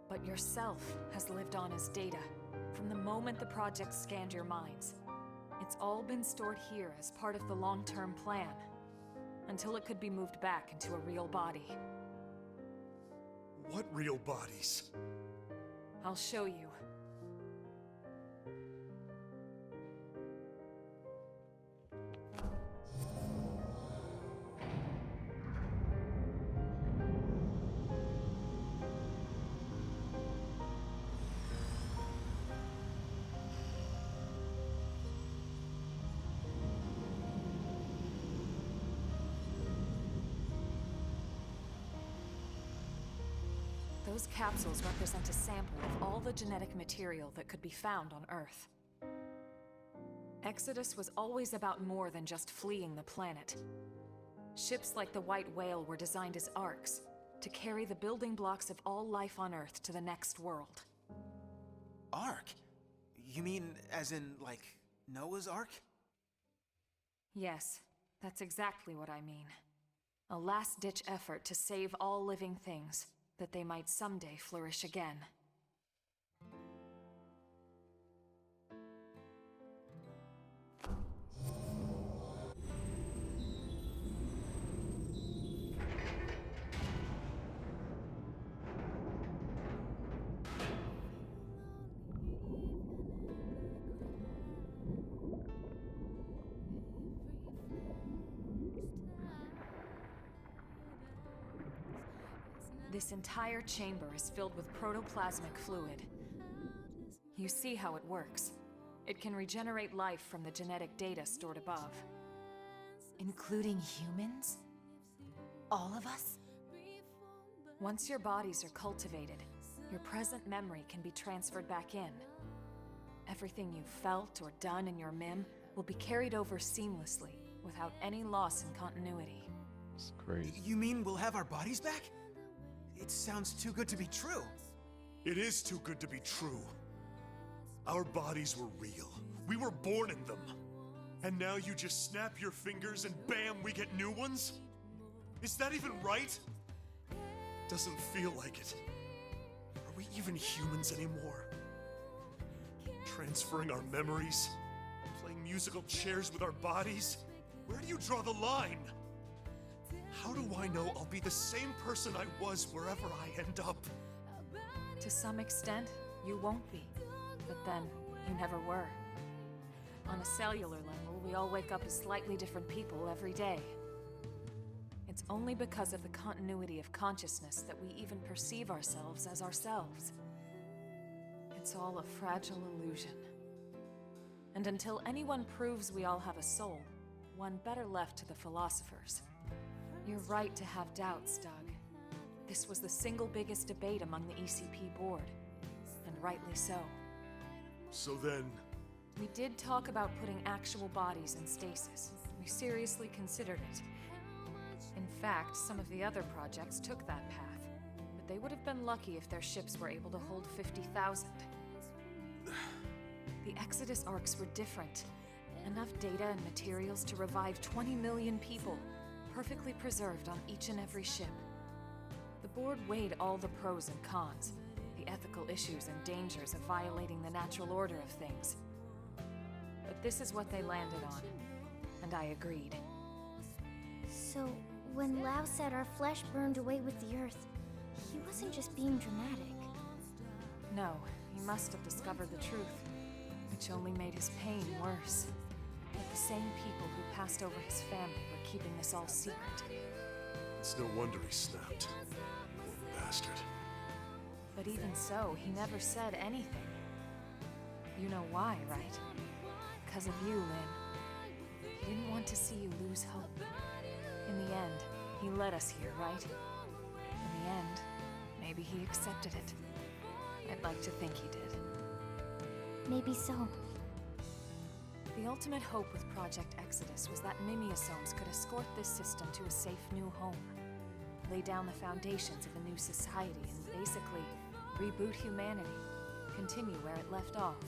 But yourself has lived on as data, from the moment the project scanned your minds. It's all been stored here as part of the long-term plan, until it could be moved back into a real body. What real bodies? I'll show you. Those capsules represent a sample of all the genetic material that could be found on Earth. Exodus was always about more than just fleeing the planet. Ships like the White Whale were designed as arks, to carry the building blocks of all life on Earth to the next world. Ark? You mean as in, like, Noah's Ark? Yes, that's exactly what I mean. A last-ditch effort to save all living things, that they might someday flourish again. This entire chamber is filled with protoplasmic fluid. You see how it works. It can regenerate life from the genetic data stored above. Including humans? All of us? Once your bodies are cultivated, your present memory can be transferred back in. Everything you've felt or done in your MIM will be carried over seamlessly, without any loss in continuity. It's crazy. You mean we'll have our bodies back? It sounds too good to be true. It is too good to be true. Our bodies were real. We were born in them. And now you just snap your fingers and bam, we get new ones? Is that even right? Doesn't feel like it. Are we even humans anymore? Transferring our memories? Playing musical chairs with our bodies? Where do you draw the line? How do I know I'll be the same person I was wherever I end up? To some extent, you won't be. But then, you never were. On a cellular level, we all wake up as slightly different people every day. It's only because of the continuity of consciousness that we even perceive ourselves as ourselves. It's all a fragile illusion. And until anyone proves we all have a soul, one better left to the philosophers. You're right to have doubts, Doug. This was the single biggest debate among the ECP board, and rightly so. So then... We did talk about putting actual bodies in stasis. We seriously considered it. In fact, some of the other projects took that path, but they would have been lucky if their ships were able to hold 50,000. The Exodus arcs were different. Enough data and materials to revive 20 million people, perfectly preserved on each and every ship. The board weighed all the pros and cons, the ethical issues and dangers of violating the natural order of things. But this is what they landed on, and I agreed. So, when Lao said our flesh burned away with the earth, he wasn't just being dramatic. No, he must have discovered the truth, which only made his pain worse. But the same people who passed over his family were keeping this all secret. It's no wonder he snapped. Poor bastard. But even so, he never said anything. You know why, right? Because of you, Lynn. He didn't want to see you lose hope. In the end, he led us here, right? In the end, maybe he accepted it. I'd like to think he did. Maybe so. The ultimate hope with Project Exodus was that Mimiosomes could escort this system to a safe new home, lay down the foundations of a new society, and basically reboot humanity, continue where it left off.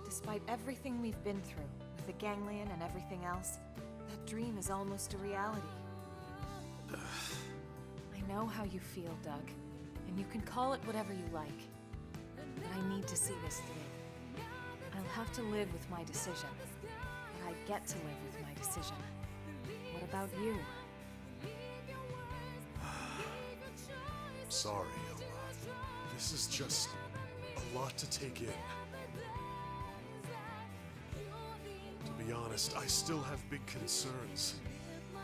Despite everything we've been through, with the ganglion and everything else, that dream is almost a reality. I know how you feel, Doug, and you can call it whatever you like. But I need to see this through. I'll have to live with my decision, but I get to live with my decision. What about you? Sorry, Elma. This is just a lot to take in. To be honest, I still have big concerns.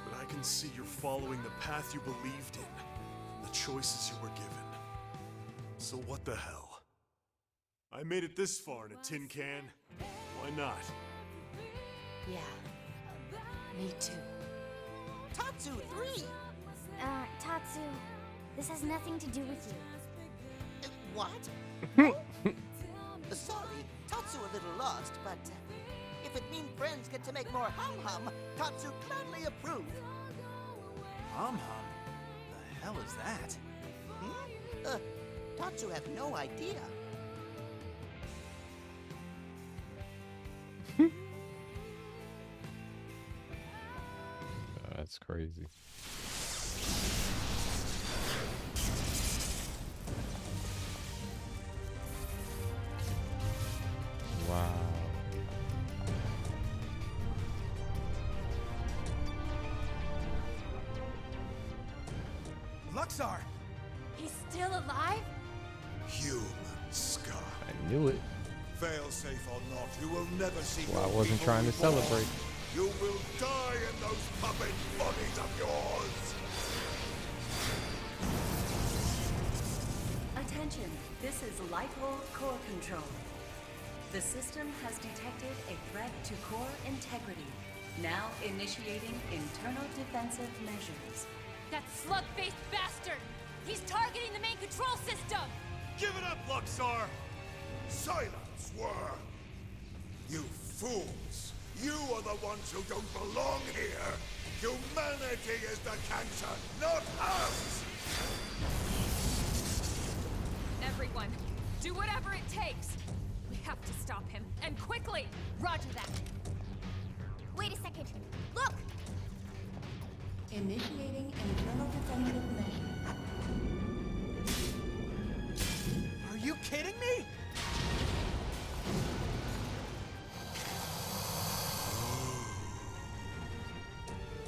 But I can see you're following the path you believed in, the choices you were given. So what the hell? I made it this far in a tin can. Why not? Yeah. Me too. Tatsu 3! Tatsu, this has nothing to do with you. What? Oh? Sorry, Tatsu a little lost, but if it means friends get to make more hum-hum, Tatsu gladly approve. Hum-hum? The hell is that? Tatsu has no idea. That's crazy. Wow. Luxar! He's still alive? Human scum. I knew it. Failsafe or not, you will never see Well, I your wasn't people trying to reborn. celebrate. You will die in those puppet bodies of yours. Attention, this is Lighthold Core Control. The system has detected a threat to core integrity. Now initiating internal defensive measures. That slug-faced bastard! He's targeting the main control system! Give it up, Luxar! Silence, worm! You fools! You are the ones who don't belong here! Humanity is the cancer, not us! Everyone, do whatever it takes! We have to stop him, and quickly! Roger that! Wait a second. Look! Initiating internal defensive measures. Are you kidding me?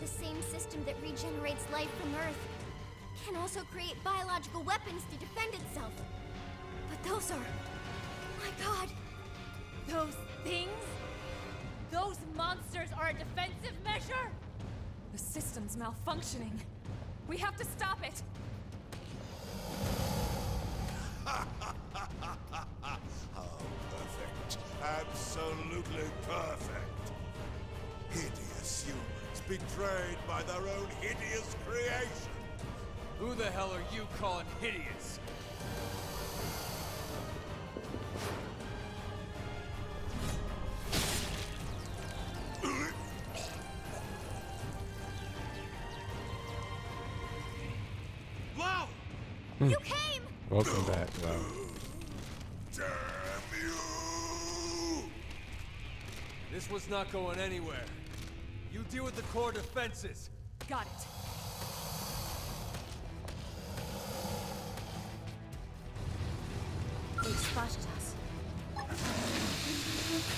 The same system that regenerates life from Earth can also create biological weapons to defend itself. But those are... my god! Those things? Those monsters are a defensive measure? The system's malfunctioning. We have to stop it! Oh, perfect. Absolutely perfect. Hideous humans betrayed by their own hideous creation. Who the hell are you calling hideous? Wow! You came! Welcome back. Wow. Damn you! This was not going anywhere. You deal with the core defenses. Got it. They've spotted us.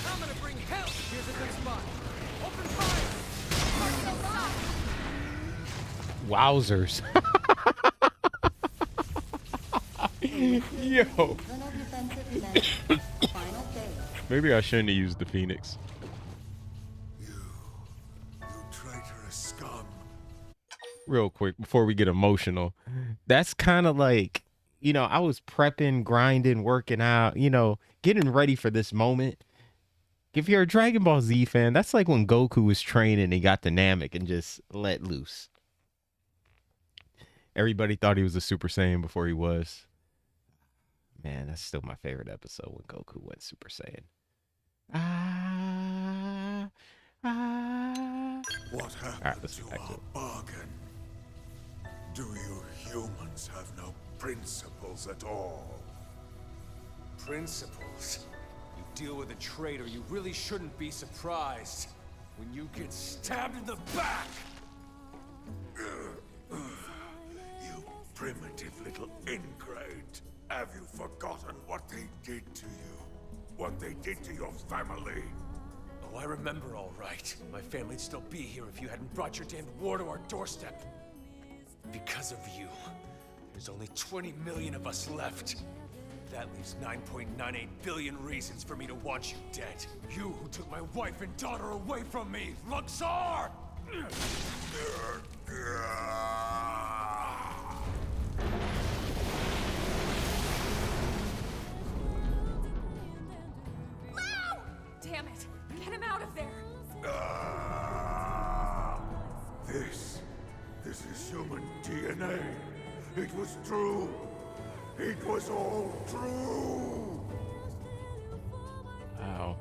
I'm gonna bring hell! Here's a good spot. Open fire! Wowzers. Yo. Internal defensive measures. Final phase. Maybe I shouldn't have used the Phoenix. You traitorous scum. Real quick before we get emotional, that's kind of like, you know, I was prepping, grinding, working out, you know, getting ready for this moment. If you're a Dragon Ball Z fan, that's like when Goku was training, he got the Namek and just let loose. Everybody thought he was a Super Saiyan before he was. Man, that's still my favorite episode when Goku went Super Saiyan. What happened to our bargain? Do you humans have no principles at all? Principles? You deal with a traitor, you really shouldn't be surprised when you get stabbed in the back! You primitive little ingrate. Have you forgotten what they did to you? What they did to your family? Oh, I remember all right. My family'd still be here if you hadn't brought your damned war to our doorstep. Because of you, there's only 20 million of us left. That leaves 9.98 billion reasons for me to want you dead. You who took my wife and daughter away from me, Luxar! Damn it! Get him out of there! This is human DNA. It was true. It was all true! Wow.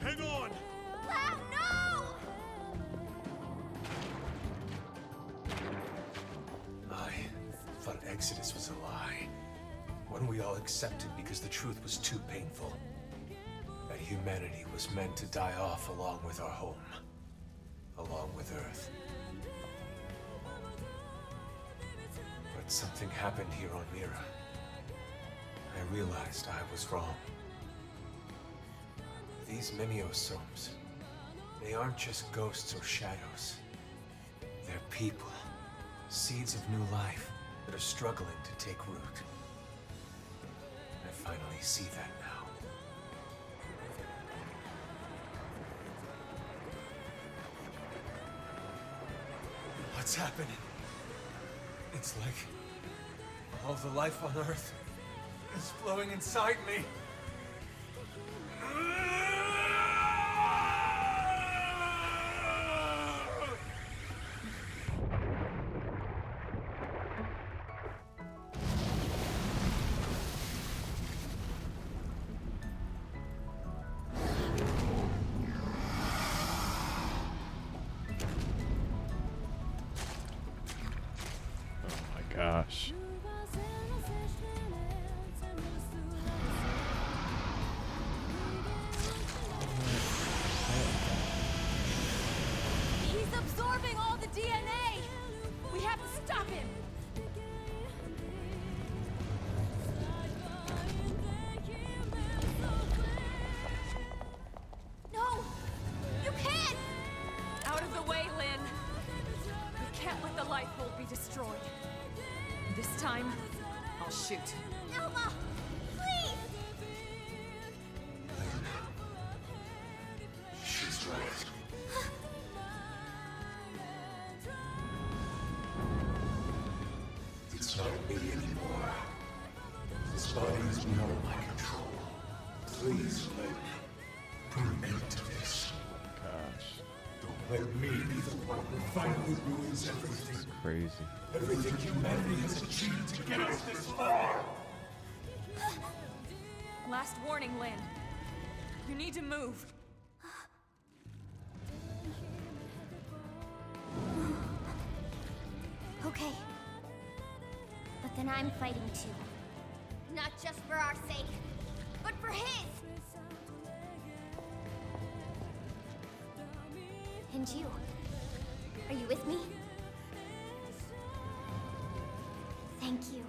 Hang on! Wow, no! I thought Exodus was a lie. One we all accepted because the truth was too painful. That humanity was meant to die off along with our home. Along with Earth. But something happened here on Mira. I realized I was wrong. These mimeosomes, they aren't just ghosts or shadows. They're people. Seeds of new life that are struggling to take root. I finally see that now. What's happening? It's like all the life on Earth is flowing inside me. Gosh. He's absorbing all the DNA! We have to stop him! No! You can't! Out of the way, Lynn! We can't let the life bolt be destroyed. This time, I'll shoot. Elma! Please! She's right. It's not me anymore. This body is beyond my control. Please, Lynn, put an end to this. Gosh. Don't let me be the one who finally ruins everything. Crazy. Everything humanity has achieved to get us this far! Last warning, Lynn. You need to move. Okay. But then I'm fighting too. Not just for our sake, but for his! And you? Are you with me? Thank you.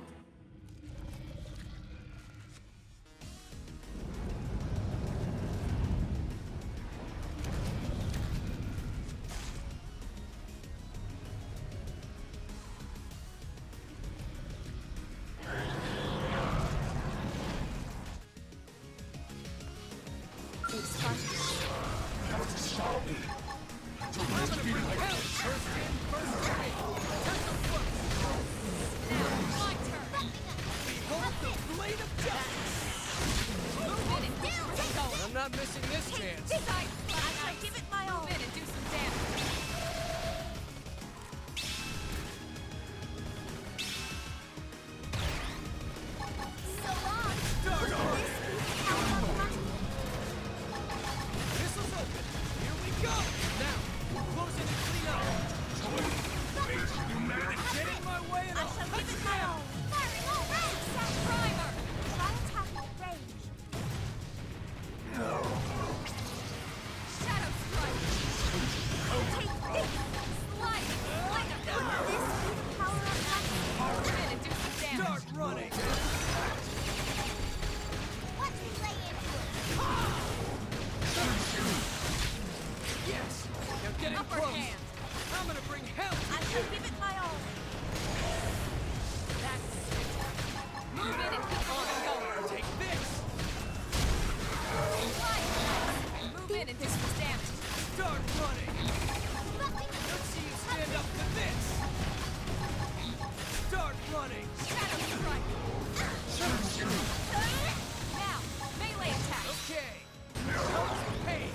I'm not missing this chance. I shall give it my all. Move in and do some damage. So long! Missiles open. Here we go. Now, we'll close in and clean up. Get in my way and I I'll shall cut give you it my down. all! Firing all ranks! Set primer! Try attack at range. Shadow strike. Take this! Slide! Like a put this through the power of my... Move in and do some damage. Start running. Watch me lay into it! Yes. Now get in Upper close. hand. I'm gonna bring hell to I you. shall give it my all! That's it. Move in and keep on going. Take this. Slide. Move in and do some damage. Start running. Let me... Let's see you stand up to this. Start running. Shadow strike. Now, Melee attack. Okay. Hey.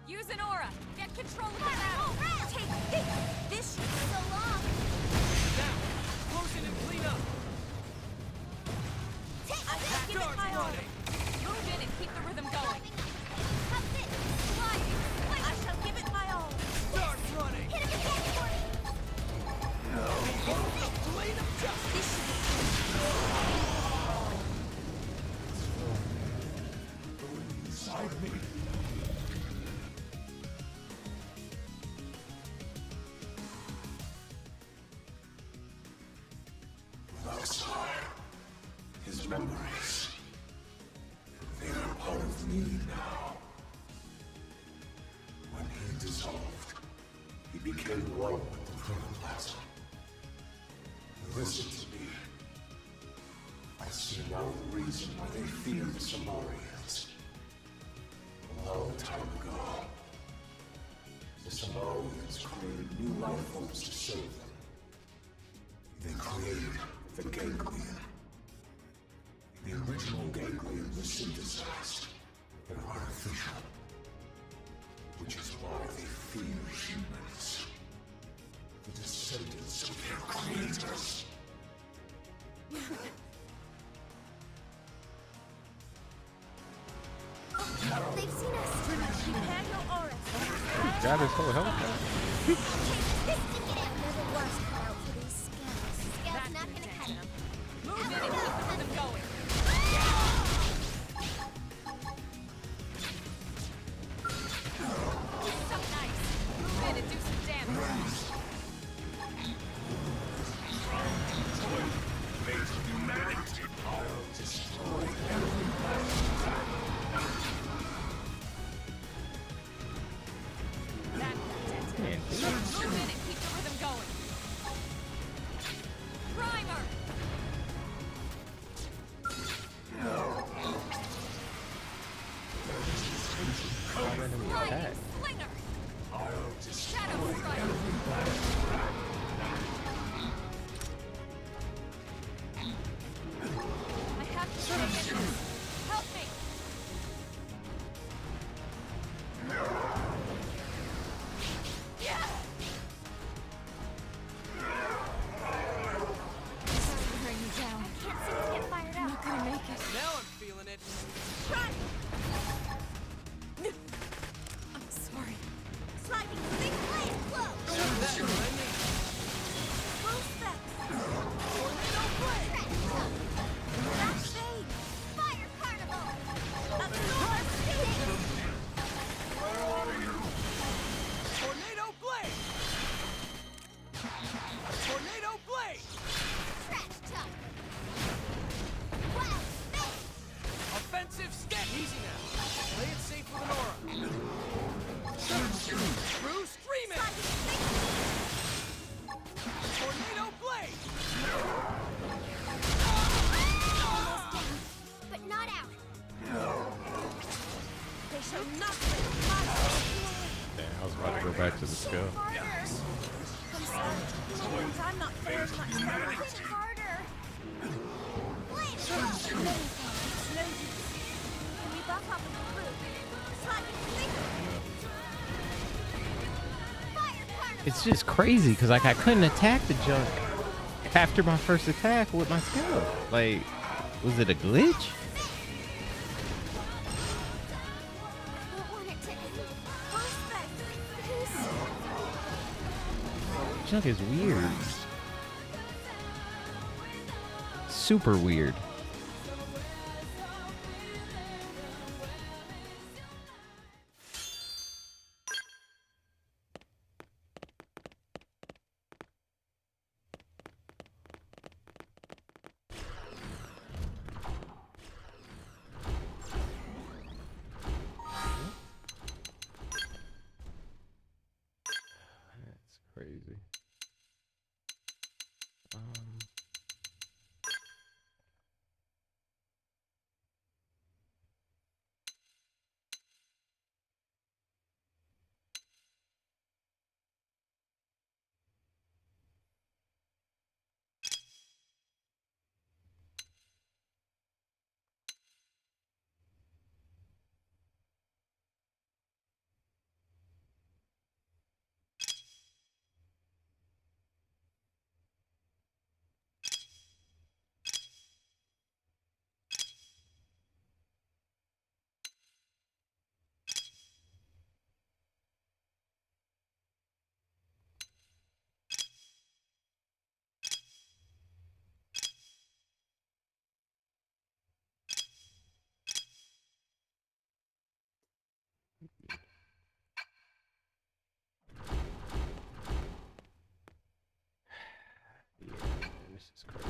Use an aura. Get control of the battle. Take this. This should be so long. Now, close in and clean up. Give it my all. Move in and keep the rhythm going. Have this. Flying. I shall give it my all. Start running. Hit him again for me. The blade of justice. This should be Inside me. Outside. His memories. They are part of me now. When he dissolved, he became one with the protoplasm. Listen to me. I see now the reason why they fear the Samarians. A long time ago, the Samarians created new life forms to serve them. They created the ganglion. The original ganglion was synthesized and artificial, which is why they fear humans. The descendants of their creators. They've seen us. Prepare your auras. Got his whole helicopter. This to get out. Never was cut out for these scales. Scales not gonna cut it. Move in and keep the rhythm going. So nice. Move in and do some damage. Move in and keep the rhythm going. Primer. Flying slinger. Shadow strike. I have to stay in this. Help me. Yeah. Sorry to bring you down. I can't seem to get fired I'm up. not gonna make it. Now I'm feeling it. Run! I'm sorry. Sliding big blade blow. That's what I need. Full specs. Tornado blade. Back fade. Fire carnival. Absorb speed. Tornado blade. Tornado blade. Trash talk. Wow, space. Offensive step. Easy now. Play it safe with an aura. True screaming. Tornado blade. Almost down, but not out. They shall not let my Damn, I was about to go back to the skull. I'm sorry. I'm not fair as much time. Hit harder. Blade blow. It's no use. Can we buff off of the roof? Sliding finger. Fire carnival. It's just crazy because like I couldn't attack the junk after my first attack with my skill. Like, was it a glitch? Don't want it to end. Full specs. Junk is weird. Super weird. That's crazy. Yeah, man, this is crazy.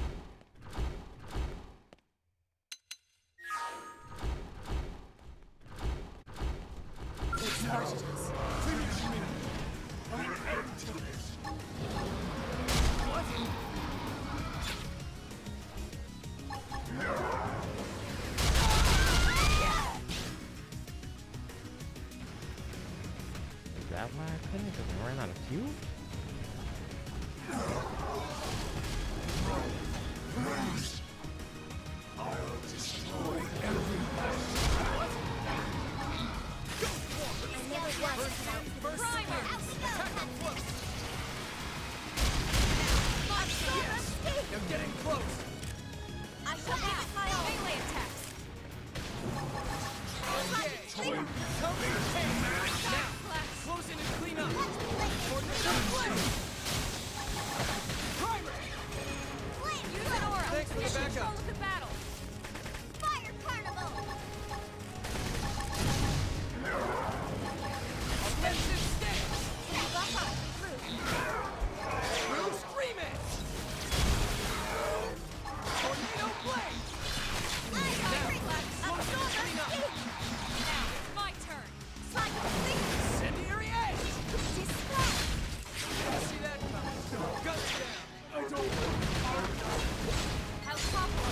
Is that why I couldn't? Because I ran out of fuel? I'll destroy every They're getting close. I shall keep it my own. Melee attacks. Okay. Come in. Now, close in and clean up. Use an aura. Thanks for the Take backup. control of the battle. Fire Carnival! Offensive stance. Buff up, through. True screaming. Tornado blade. Now, clean up. Now, it's my turn. Incendiary edge. See that coming. Guns down. I don't How's Papa?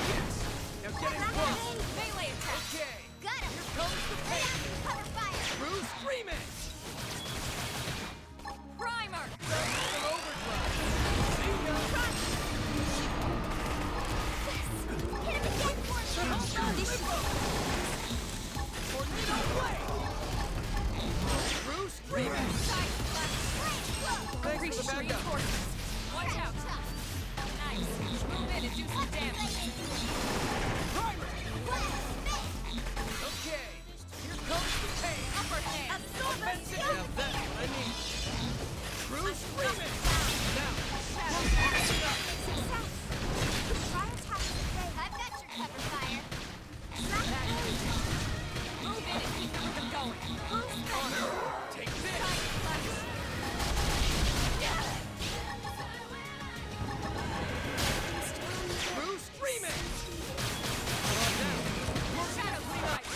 Yes. They're getting close. Melee attack. Okay. Got him! Here comes the pain. Cover fire! True screaming. Primer. Double overdrive. See ya. Hit him again for me! Tornado blade. True screaming. Thanks for the backup. Reinforcements. Watch out. Nice. Move in and do some damage. Primer. Okay. Here comes the pain. Upper hand. Offensive. Now that's what I need. True screaming. Now, close up. Success! Try attacking the grave. I've got your cover fire. Move in and keep the rhythm going. Take this. True screaming. On down. Shadow strike.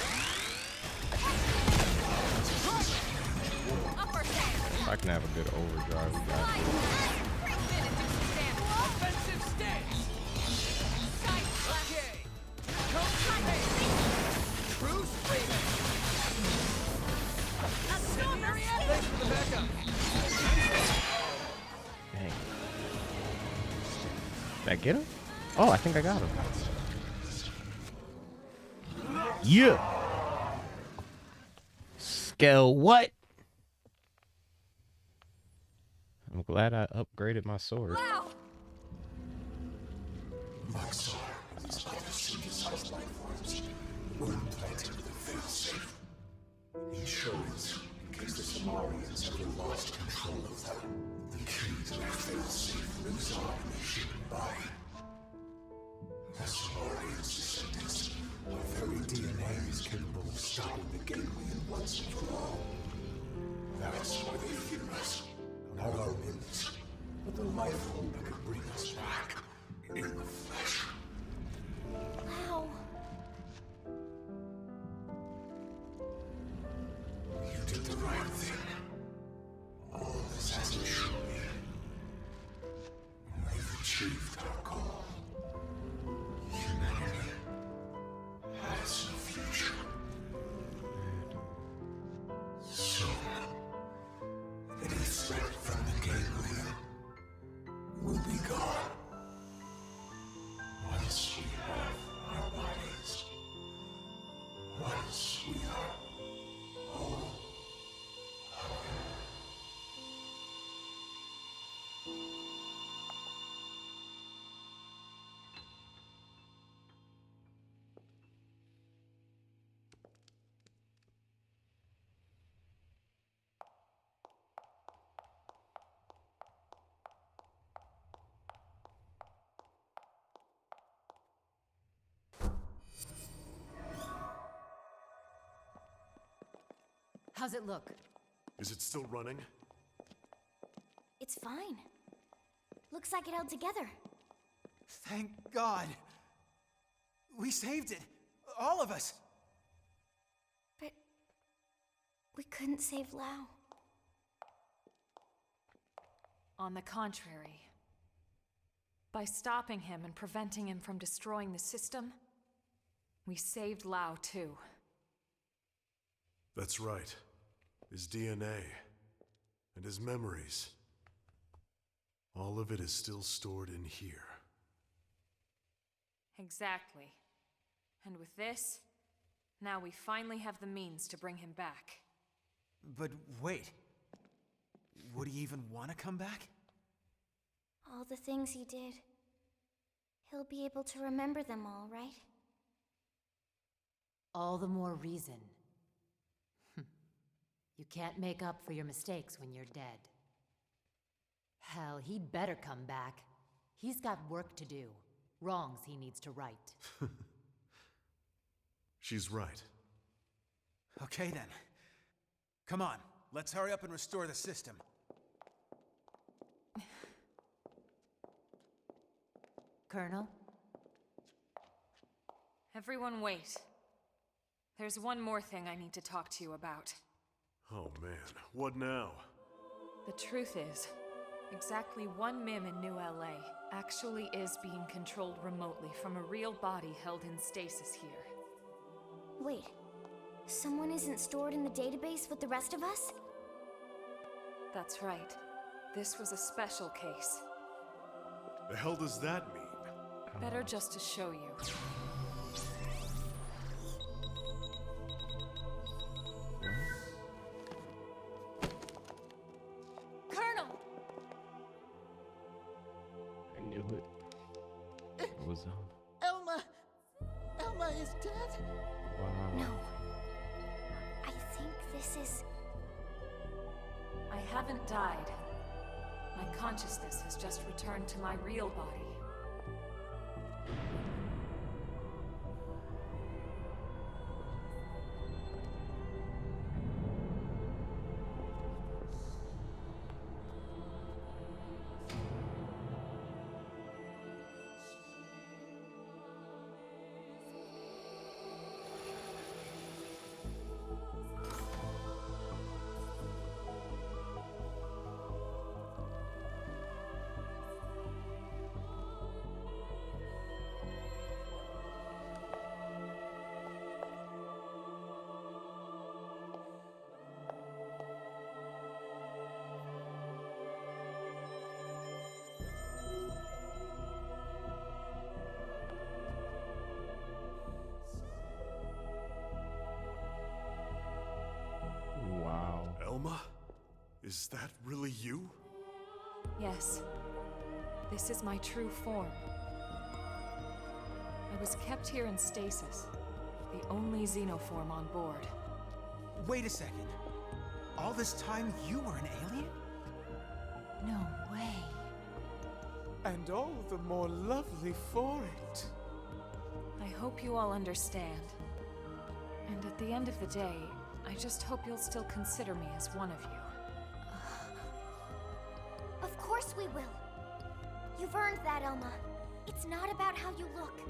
Upper hand. If I can have a good overdrive, we got Slide. Move in and do some damage. Offensive stance. Side slash. Okay. Here comes the pain. True screaming. Incendiary edge. Thanks for the backup. Dang. Did I get him? Oh, I think I got him. Yeah. Scale what? I'm glad I upgraded my sword. Wow. My sword is other synthesized life forms were implanted with a failsafe. Insurance, in case the Samarians ever lost control of them. The key to their failsafe lives on in the human body. The Samarians' descendants, our very DNA is capable of stopping the ganglion once and for all. That's why they fear us. Not our limbs, but the life form that could bring us back in the flesh. Wow. You did the right thing. All this has to show me. We've achieved our goal. Humanity has no future. Soon, any threat from the ganglion will be gone. Once we have our bodies, once we are whole. How's it look? Is it still running? It's fine. Looks like it held together. Thank God. We saved it. All of us. But we couldn't save Lau. On the contrary. By stopping him and preventing him from destroying the system, we saved Lau too. That's right. His DNA and his memories. All of it is still stored in here. Exactly. And with this, now we finally have the means to bring him back. But wait. Would he even want to come back? All the things he did. He'll be able to remember them all, right? All the more reason. You can't make up for your mistakes when you're dead. Hell, he'd better come back. He's got work to do. Wrongs he needs to right. She's right. Okay then. Come on, let's hurry up and restore the system. Colonel? Everyone wait. There's one more thing I need to talk to you about. Oh man, what now? The truth is, exactly one MIM in New LA actually is being controlled remotely from a real body held in stasis here. Wait, someone isn't stored in the database with the rest of us? That's right. This was a special case. The hell does that mean? Better just to show you. Colonel! I knew it. It was Elma! Elma is dead? wow. No. I think this is... I haven't died. My consciousness has just returned to my real body. Wow. Elma? Is that really you? Yes. This is my true form. I was kept here in stasis, the only xenoform on board. Wait a second. All this time you were an alien? No way. And all the more lovely for it. I hope you all understand. And at the end of the day, I just hope you'll still consider me as one of you. Of course we will. You've earned that, Elma. It's not about how you look.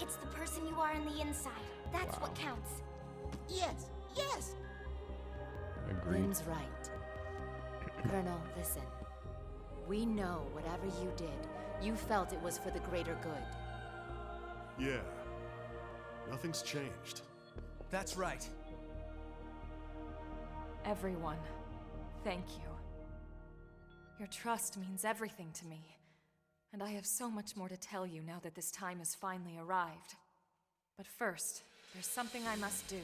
It's the person you are on the inside. That's what counts. Yes, yes! Agreed. Lynn's right. Colonel, listen. We know whatever you did, you felt it was for the greater good. Yeah. Nothing's changed. That's right. Everyone, thank you. Your trust means everything to me, and I have so much more to tell you now that this time has finally arrived. But first, there's something I must do.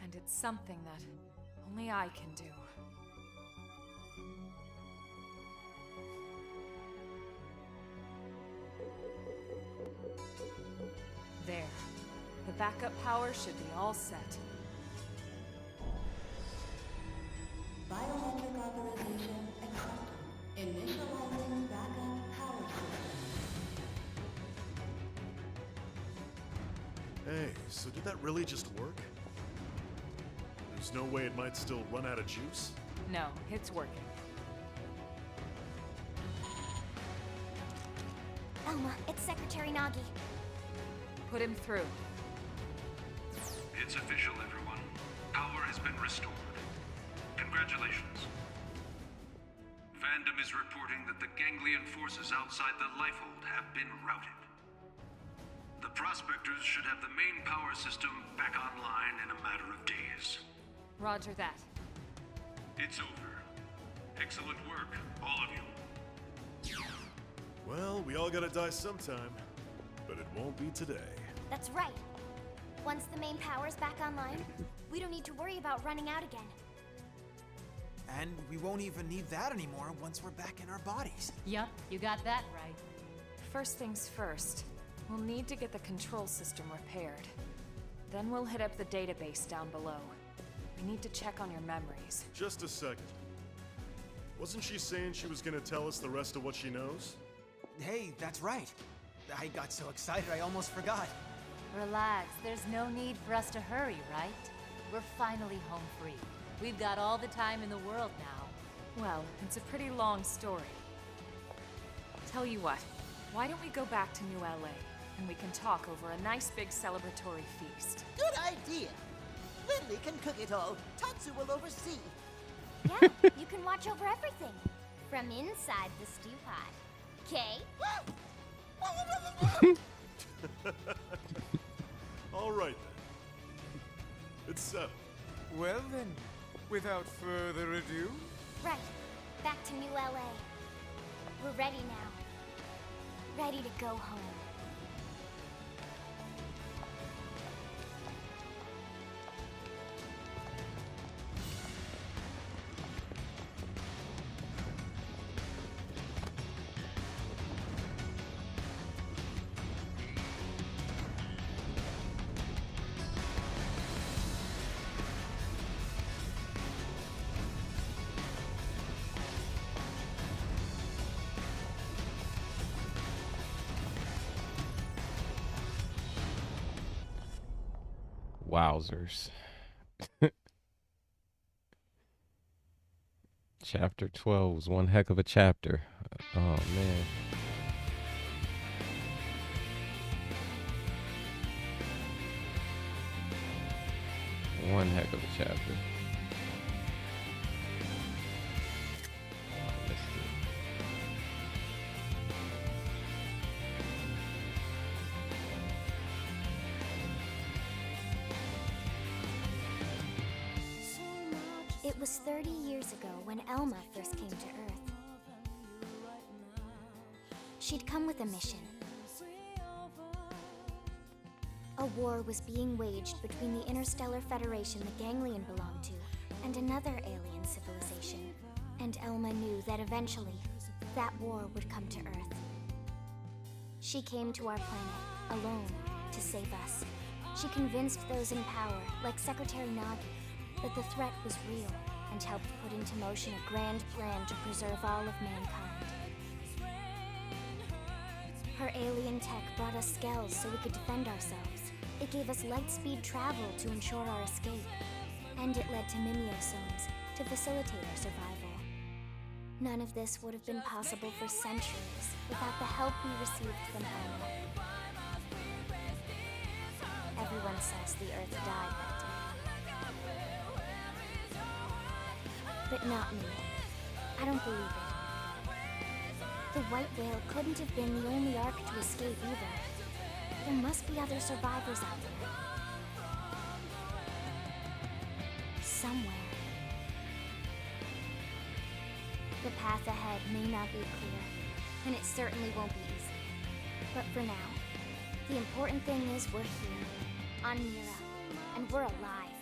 And it's something that only I can do. There. The backup power should be all set. Biometric authorization accepted. Initializing backup power system. Hey, so did that really just work? There's no way it might still run out of juice? No, it's working. Elma, it's Secretary Nagi. Put him through. It's official, everyone. Power has been restored. Congratulations. Fandom is reporting that the ganglion forces outside the Lifehold have been routed. The Prospectors should have the main power system back online in a matter of days. Roger that. It's over. Excellent work, all of you. Well, we all gotta die sometime, but it won't be today. That's right. Once the main power's back online, we don't need to worry about running out again. And we won't even need that anymore once we're back in our bodies. Yup, you got that right. First things first, we'll need to get the control system repaired. Then we'll hit up the database down below. We need to check on your memories. Just a second. Wasn't she saying she was gonna tell us the rest of what she knows? Hey, that's right. I got so excited I almost forgot. Relax, there's no need for us to hurry, right? We're finally home free. We've got all the time in the world now. Well, it's a pretty long story. Tell you what, why don't we go back to New LA, and we can talk over a nice big celebratory feast. Good idea. Lindley can cook it all. Tatsu will oversee. Yeah, you can watch over everything. From inside the stew pot. Okay? All right then. It's settled. Well then, without further ado... Right. Back to New LA. We're ready now. Ready to go home. Wowzers. Chapter 12 was one heck of a chapter. Oh, man. One heck of a chapter. Let's see. It was 30 years ago when Elma first came to Earth. She'd come with a mission. A war was being waged between the Interstellar Federation the Ganglion belonged to and another alien civilization. And Elma knew that eventually, that war would come to Earth. She came to our planet, alone, to save us. She convinced those in power, like Secretary Nagi, that the threat was real, and helped put into motion a grand plan to preserve all of mankind. Her alien tech brought us skells so we could defend ourselves. It gave us light-speed travel to ensure our escape. And it led to mimeosomes to facilitate our survival. None of this would have been possible for centuries without the help we received from Elma. Everyone says the Earth died that day. But not me. I don't believe it. The white whale couldn't have been the only Ark to escape either. There must be other survivors out there. Somewhere. The path ahead may not be clear, and it certainly won't be easy. But for now, the important thing is we're here, on Mira, and we're alive.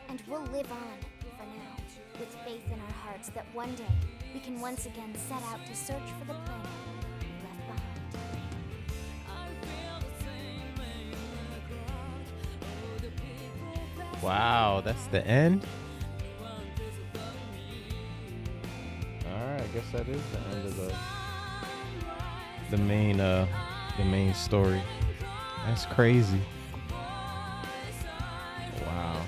And we'll live on, for now, with faith in our hearts that one day we can once again set out to search for the planet we left behind. Wow, that's the end? Alright, I guess that is the end of the main story. That's crazy. Wow.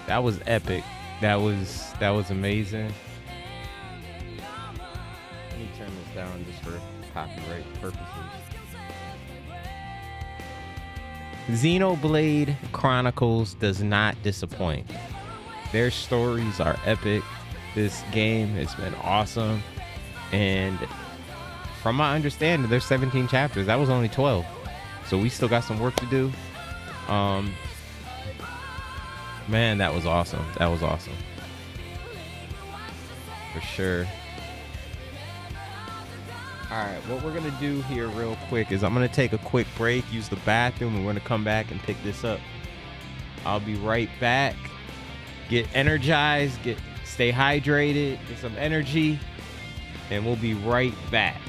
That was epic. That was amazing. Let me turn this down just for copyright purposes. XenoBlade Chronicles does not disappoint. Their stories are epic. This game has been awesome. And from my understanding, there's 17 chapters. That was only 12. So we still got some work to do. Man, that was awesome. That was awesome. For sure. Alright, what we're going to do here real quick is I'm going to take a quick break, use the bathroom, and we're going to come back and pick this up. I'll be right back. Get energized, stay hydrated, get some energy, and we'll be right back.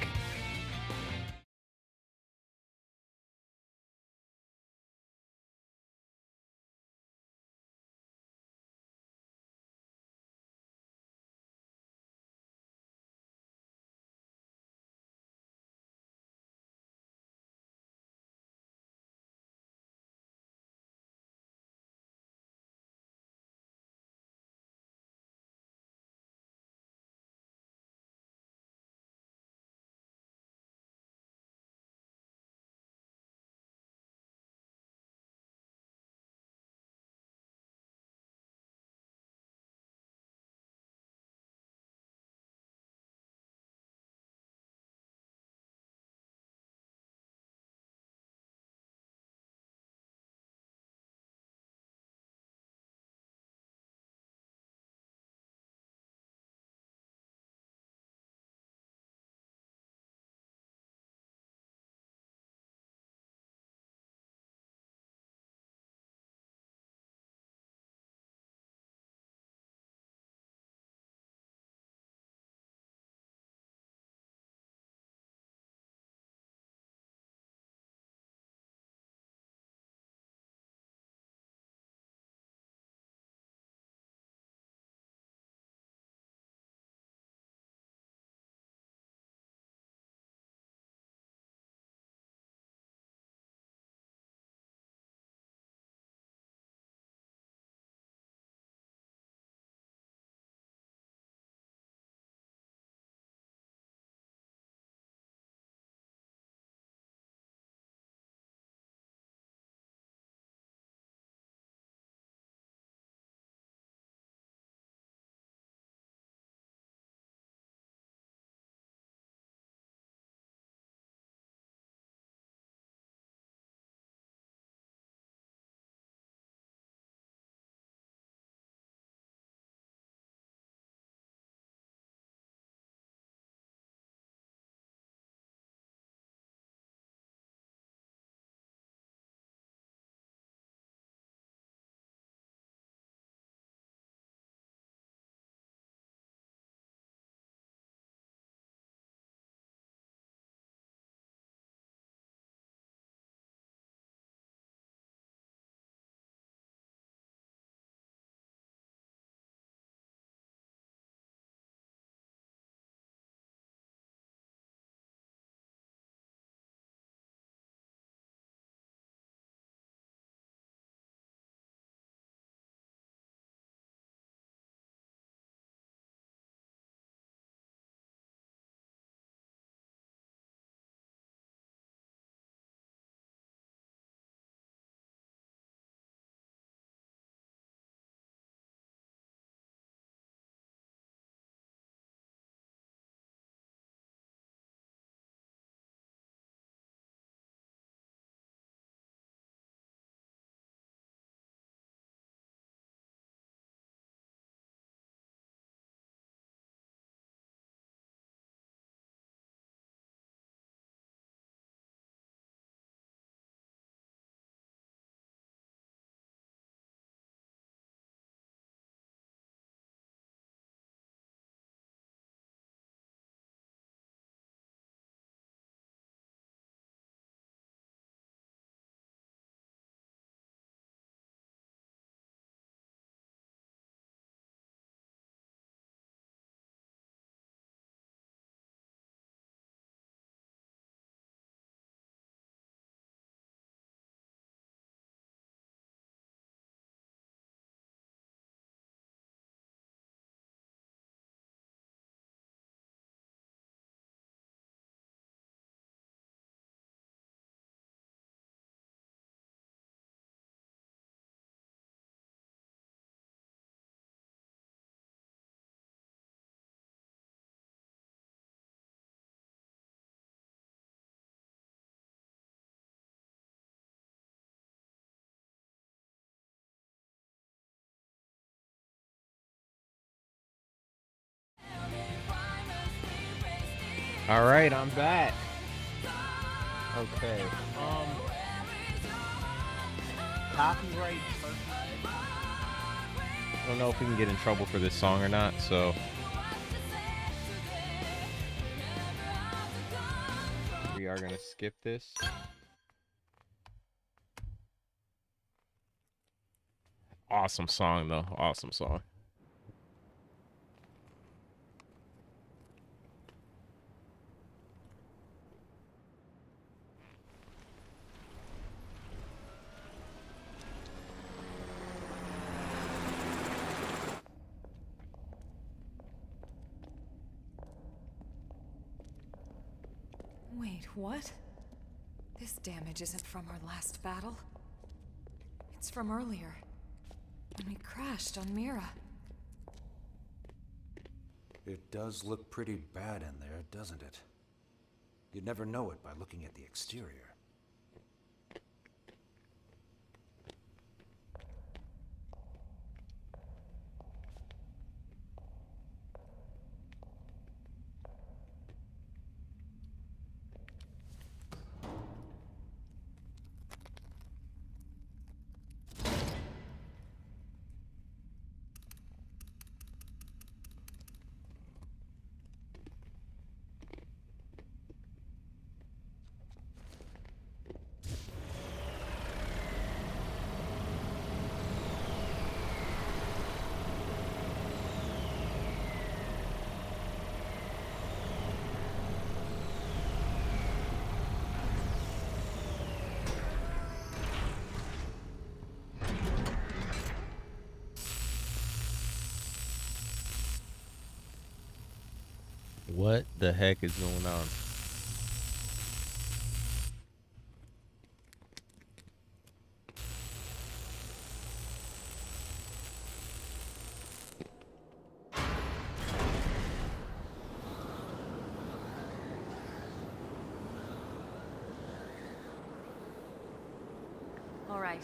All right, I'm back. Okay. Copyright. I don't know if we can get in trouble for this song or not, so we are gonna skip this. Awesome song though. Awesome song. Wait, what? This damage isn't from our last battle. It's from earlier, when we crashed on Mira. It does look pretty bad in there, doesn't it? You'd never know it by looking at the exterior. What the heck is going on? All right.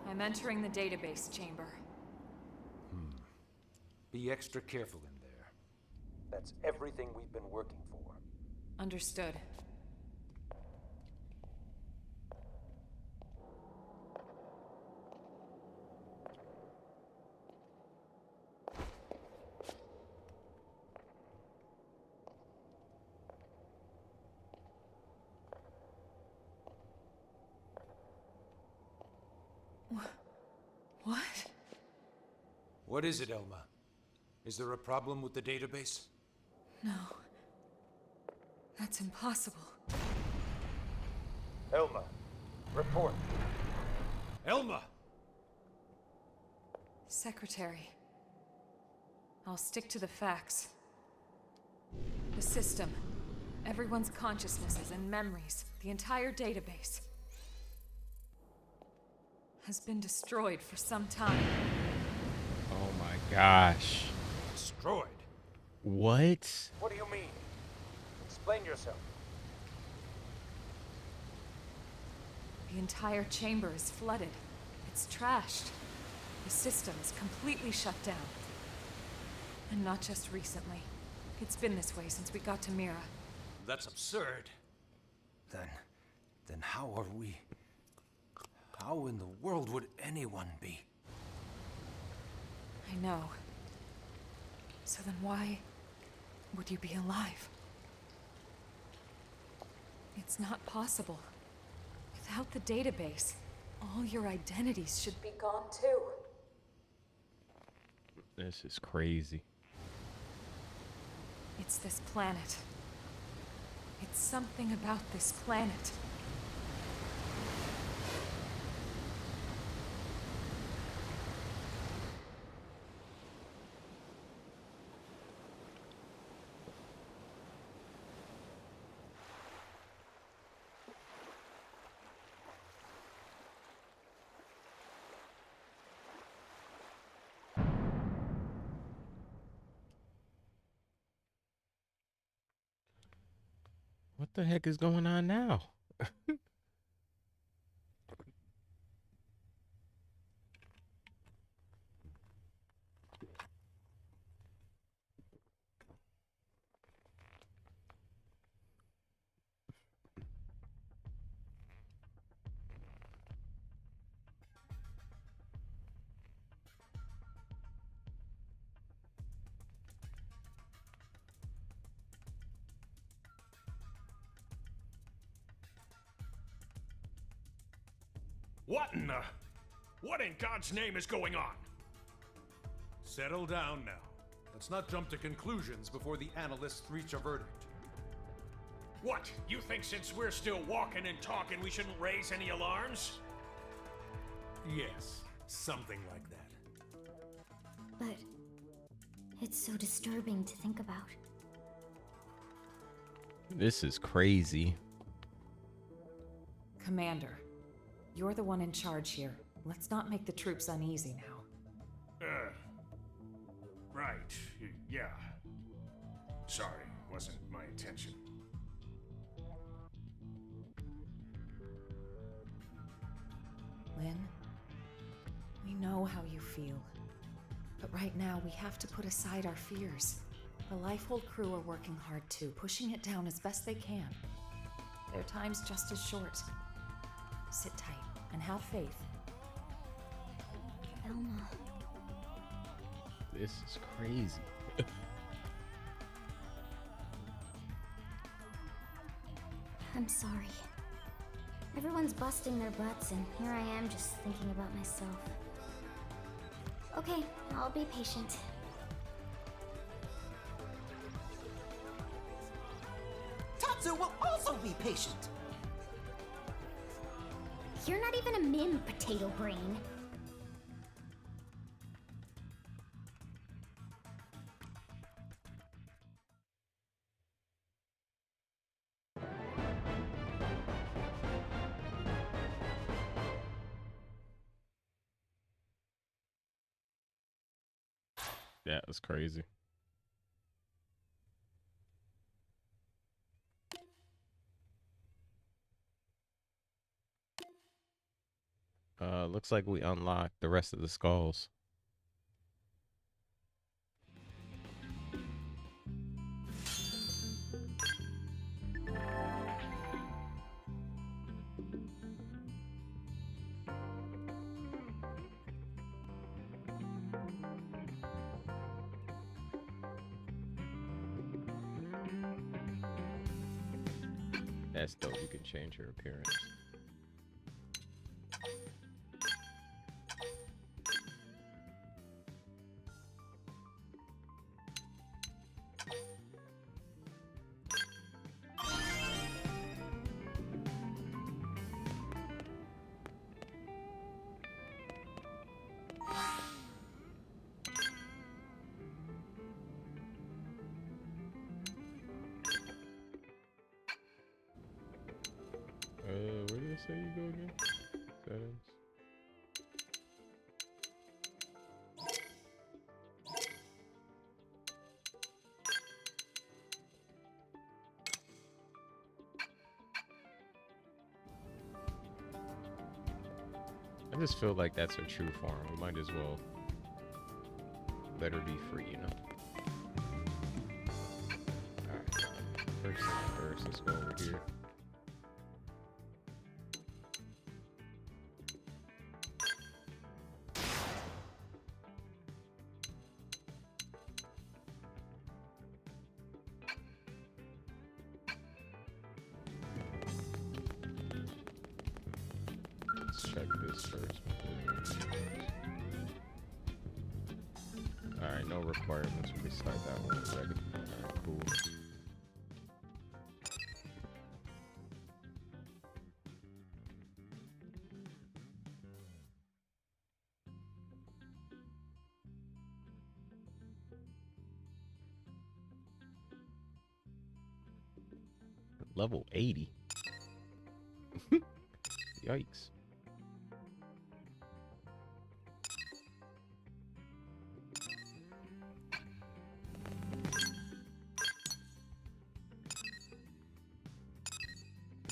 I'm entering the database chamber. Be extra careful in there. That's everything we've been working for. Understood. What? What is it, Elma? Is there a problem with the database? No. That's impossible. Elma, report. Elma! Secretary. I'll stick to the facts. The system. Everyone's consciousnesses and memories. The entire database. Has been destroyed for some time. Oh my gosh. Destroyed? What? What do you mean? Explain yourself. The entire chamber is flooded. It's trashed. The system is completely shut down. And not just recently. It's been this way since we got to Mira. That's absurd. Then how are we... How in the world would anyone be? I know. So then why would you be alive? It's not possible. Without the database, all your identities should be gone too. This is crazy. It's this planet. It's something about this planet. What the heck is going on now? What in the... What in God's name is going on? Settle down now. Let's not jump to conclusions before the analysts reach a verdict. What? You think since we're still walking and talking we shouldn't raise any alarms? Yes, something like that. But it's so disturbing to think about. This is crazy. Commander, you're the one in charge here. Let's not make the troops uneasy now. Right. Yeah. Sorry, wasn't my intention. Lynn, we know how you feel. But right now, we have to put aside our fears. The Lifehold crew are working hard too, pushing it down as best they can. Their time's just as short. Sit tight and have faith. Elma. This is crazy. I'm sorry. Everyone's busting their butts, and here I am just thinking about myself. Okay, I'll be patient. Tatsu will also be patient. You're not even a Mim, potato brain. Yeah, it was crazy. Looks like we unlocked the rest of the skulls. That's dope. You can change your appearance. Where did it say you go again? Settings. I just feel like that's her true form. We might as well let her be free, you know? Alright, first thing first, let's go over here. Let's check this first. Alright, no requirements. We can start that one already. Alright, cool. Level 80. Yikes.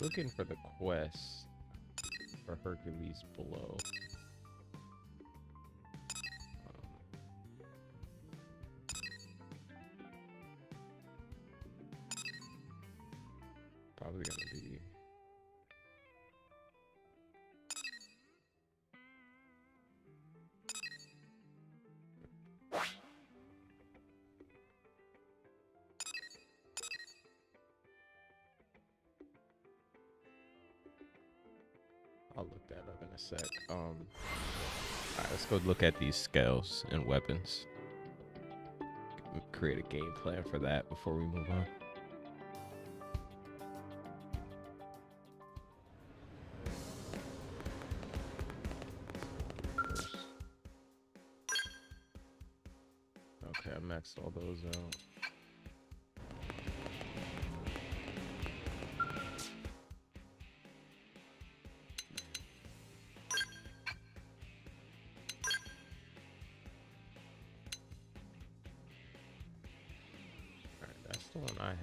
Looking for the quest for Hercules below. Probably gonna be I'll look that up in a sec. All right, let's go look at these scales and weapons. Create a game plan for that before we move on. Okay, I maxed all those out. Alright, that's the one I have.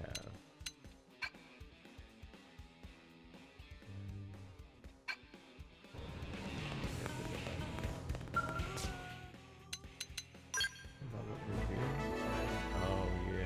Oh, yeah.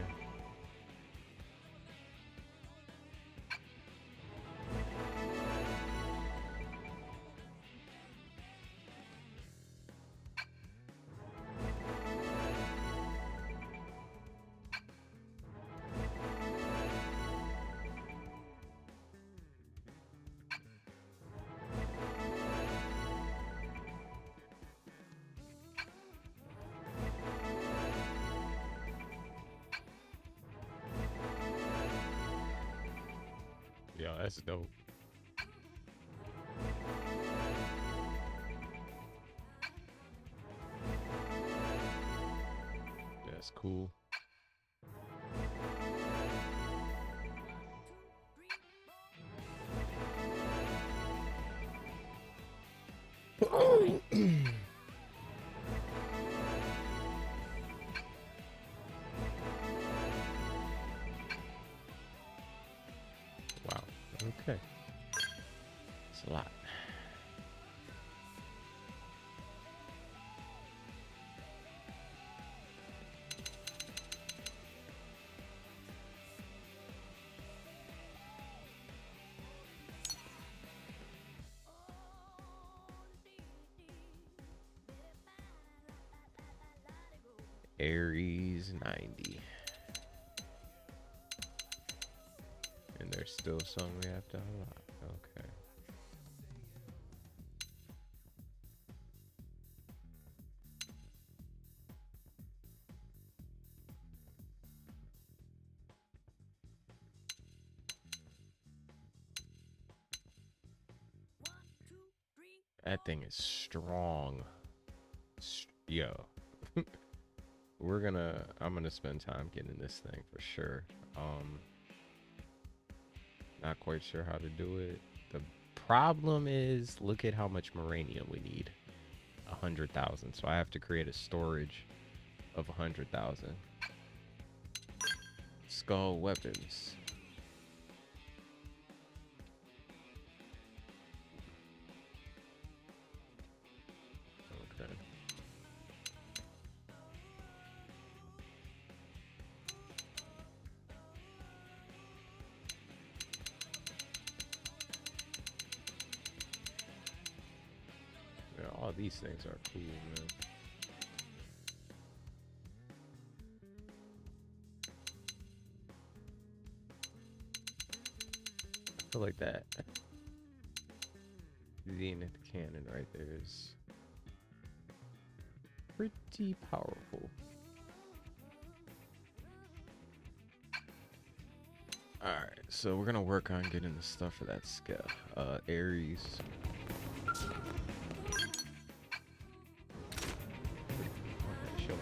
Yo, that's dope. That's cool. Wow. Okay. It's a lot. Ares 90. And there's still some we have to unlock. Okay. That thing is strong. Yo. I'm gonna spend time getting this thing for sure. Not quite sure how to do it. The problem is, look at how much Moranium we need. 100,000. So I have to create a storage of 100,000. Skull weapons. Okay. Yeah, all these things are cool, man. I feel like that Zenith cannon right there is pretty powerful. Alright, so we're gonna work on getting the stuff for that scale. Ares. Okay, show me.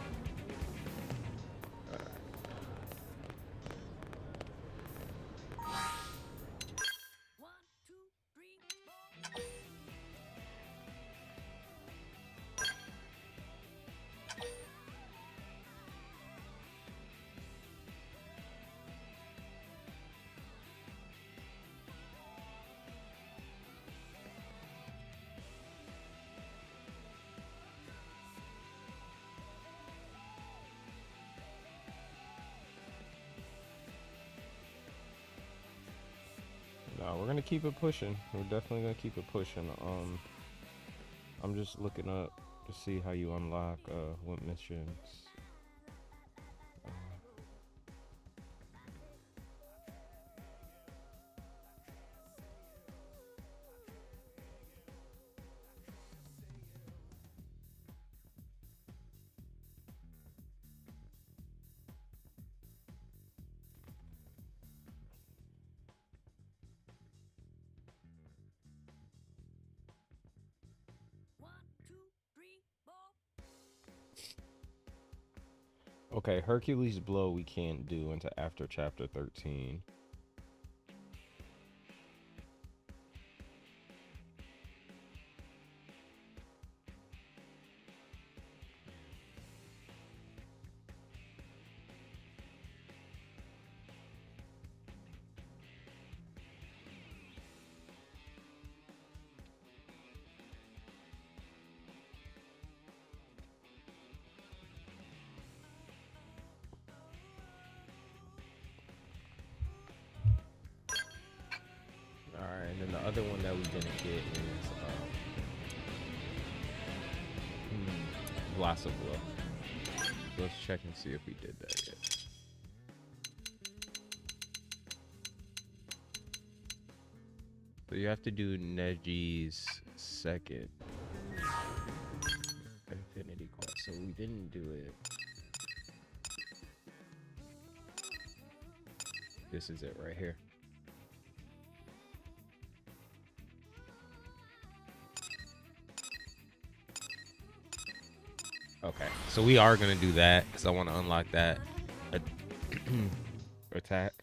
No, we're gonna keep it pushing. We're definitely gonna keep it pushing. I'm just looking up to see how you unlock what missions. Okay, Hercules Blow we can't do until after chapter 13. Alright, and then the other one that we didn't get is Blossom Blow. So let's check and see if we did that yet. So you have to do Neji's second Infinity Quest. So we didn't do it. This is it right here. Okay, so we are gonna do that because I want to unlock that attack.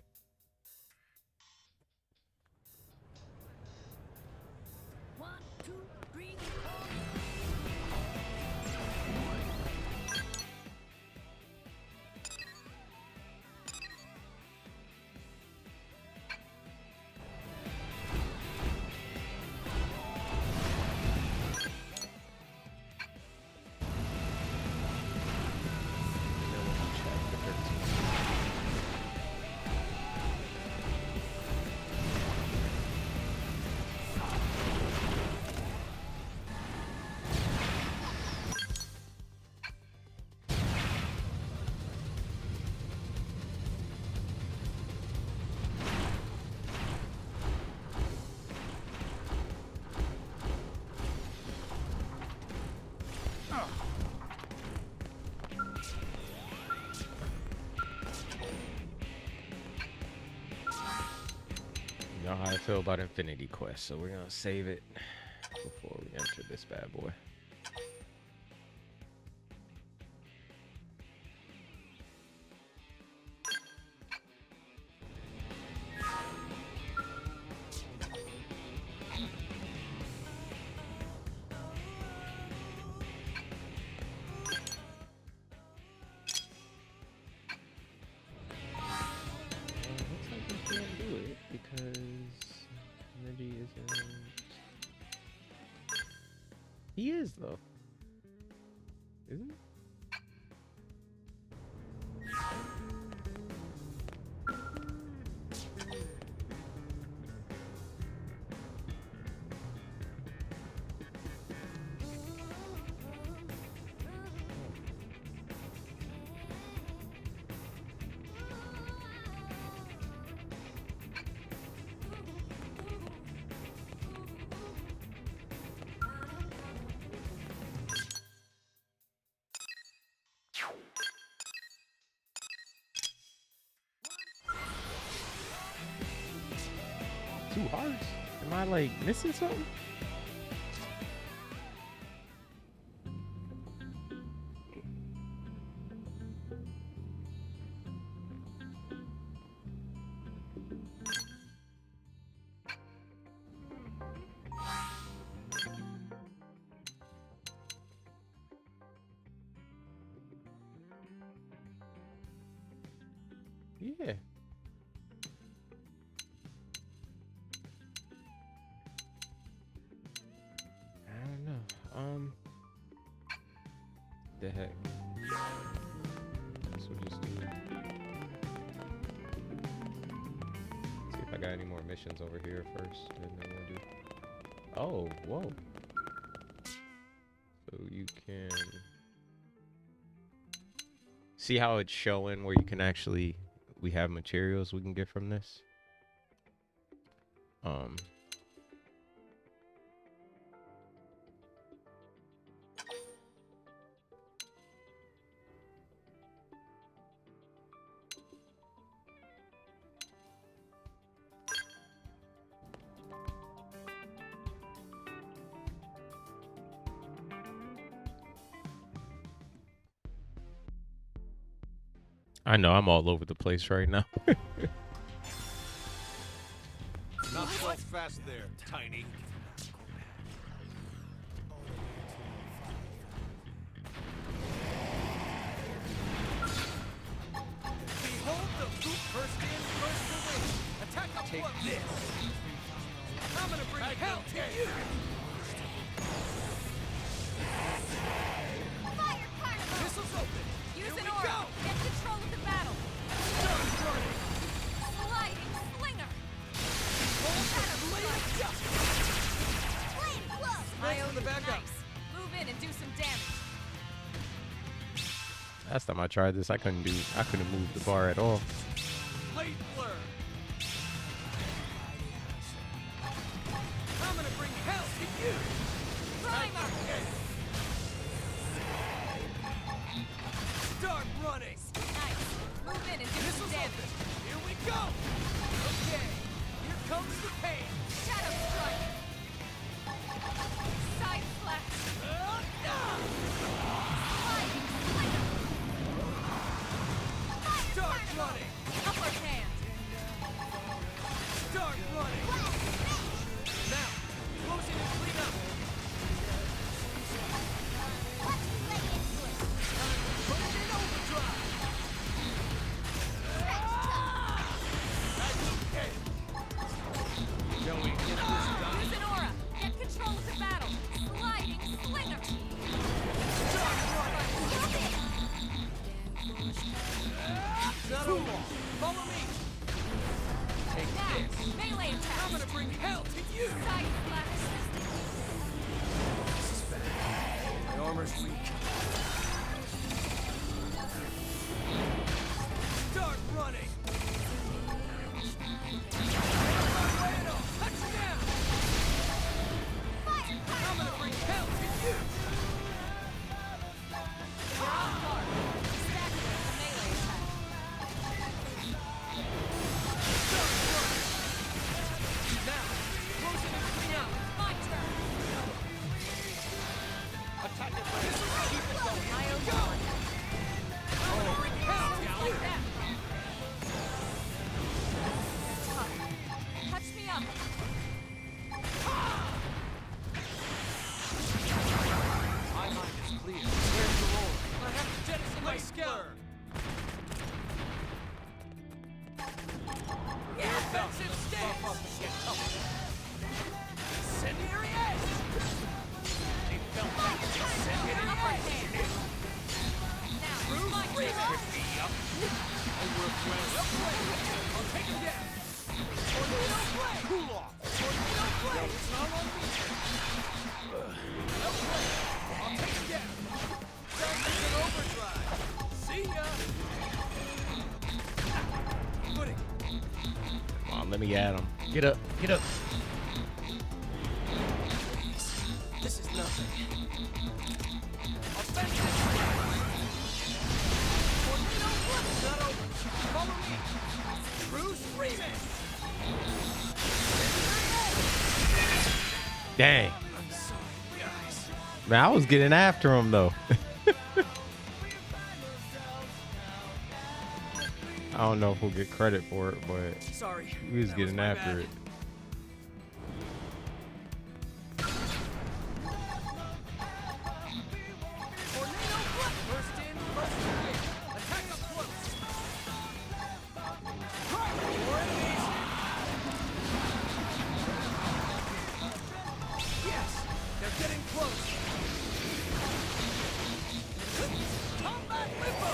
You know how I feel about Infinity Quest, so we're gonna save it before we enter this bad boy. He is though, isn't he? Two hearts? Am I like missing something? Yeah. I don't know. The heck. Guess we'll just do it. See if I got any more missions over here first, and then we'll do. Oh, whoa. So you can see how it's showing where you can actually, we have materials we can get from this. I know I'm all over the place right now. Not so fast there, Tiny. Behold the boot first in, first to win. Attack up Take close. this. I'm gonna bring hell to you. Fire Carnival! Missiles open. Use Here an we aura. go. Get control of the battle. Start running. Sliding slinger. Behold the blade of justice. Blade close. Thanks for the backup. Nice. Move in and do some damage. Last time I tried this, I couldn't move the bar at all. Blade blur. I'm gonna bring hell to you. Primer. Start running. Nice. Move in and do some Missiles damage. open. Here we go. Okay. Here comes the pain. Shadow strike. Side slash. Sliding slinger. Fire Start Carnival. running. Upper hand. Start running. Now, closing and clean up. Let's lay into it. Put it in overdrive. That's okay. Shall we get this done? Use an aura. Get control of the battle. Sliding slinger. Start running. Not over. Follow me. Take Now, this. melee attack. I'm gonna bring hell to you. Side slash. This is bad. My armor's weak. Start running. Touchdown. Fire I'm gonna bring hell to you. You're off guard. Stack it with the melee attack. Start running. Now, close it and clean up. My turn. Attack it by this. Keep it going. I owe Go. I'm gonna bring hell to you. like that. Tough. Touch me up. My mind is clear. Where's the roll? I have to jettison my skill. Offensive stance. Incendiary edge. They felt like incendiary edge. Now, Bruce my Reed. turn. Pick me up. I work well. I'll take him down. Tornado blade. Cool off. Tornado blade. It's not on me. I'll take him down. Sounds like an overdrive. See ya. Footing. Come on, let me at him. Get up, get up. This is nothing. Offensive. Tornado blade. Not over. Follow me. Bruce Freeman. Dang. I'm sorry, guys. Man, I was getting after him though. I don't know if we'll get credit for it, but Sorry. we was That getting my after bad. it. Tornado blade. First in, first to win. Attack up close. More enemies. Yes, they're getting close. Combat limbo.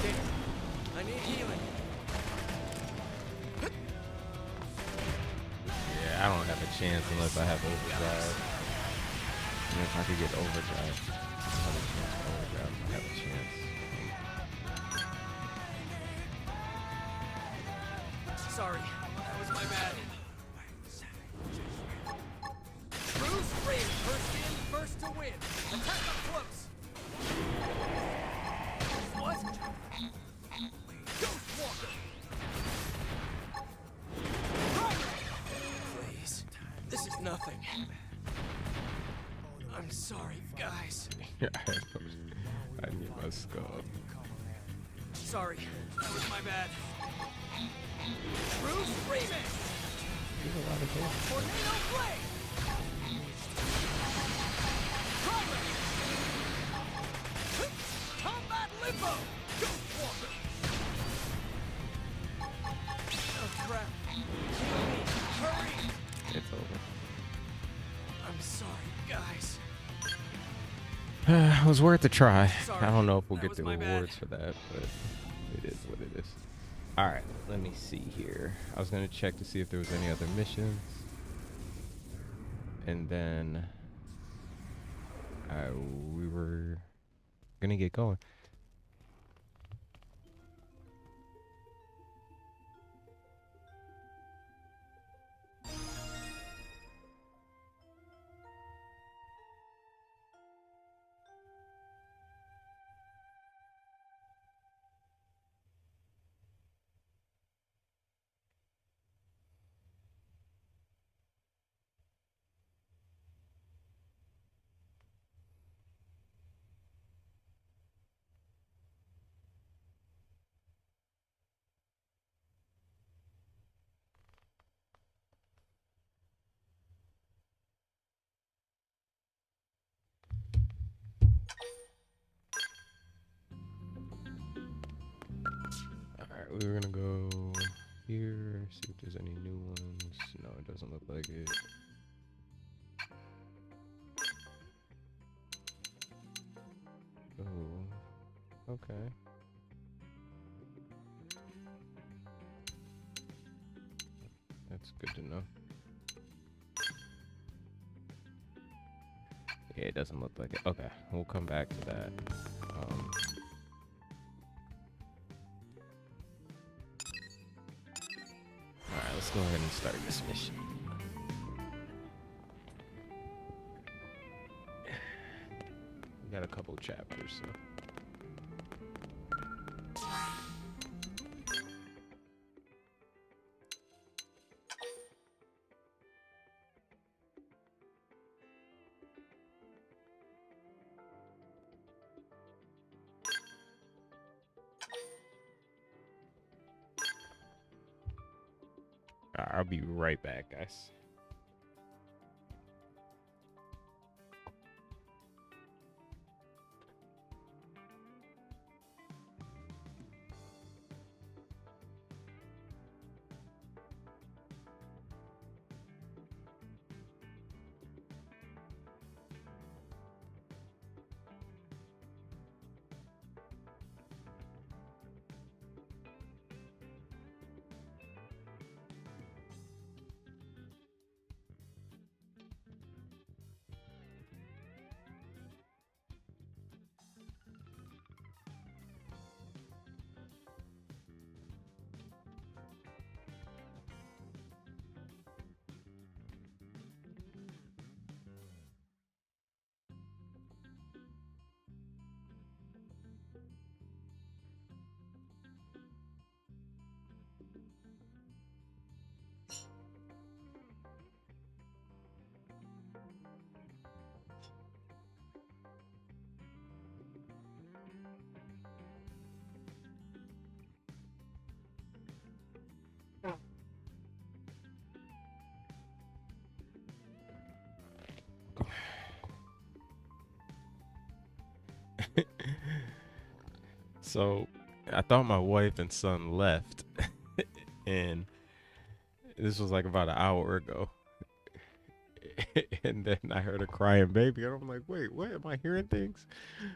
Damn, I need healing. Yeah, I don't have a chance unless I have overdrive. And if I could get overdrive, I have a chance for overdrive. I have a chance. Sorry, that was my bad. Bruce Reed, first in, first to win. Attack up close. What? Ghost Walker. Please, this is nothing. I'm sorry, guys. I need my skull. Sorry, that was my bad. Bruce Remix! There's a lot of things. Tornado Blade! Progress! Combat Limbo! Ghost Walker! Oh crap. Heal me! Hurry! It's over. I'm sorry, guys. It was worth a try. Sorry, I don't know if we'll that get the was my rewards for that, but it is what it is. Alright, let me see here. I was going to check to see if there was any other missions. And then we were going to get going. Alright, we were gonna go here, see if there's any new ones. No, it doesn't look like it. Oh, okay. That's good to know. Yeah, it doesn't look like it. Okay, we'll come back to that. Alright, let's go ahead and start this mission. We got a couple chapters, so. I'll be right back, guys. So I thought my wife and son left and this was like about an hour ago. And then I heard a crying baby and I'm like, wait, what? Am I hearing things?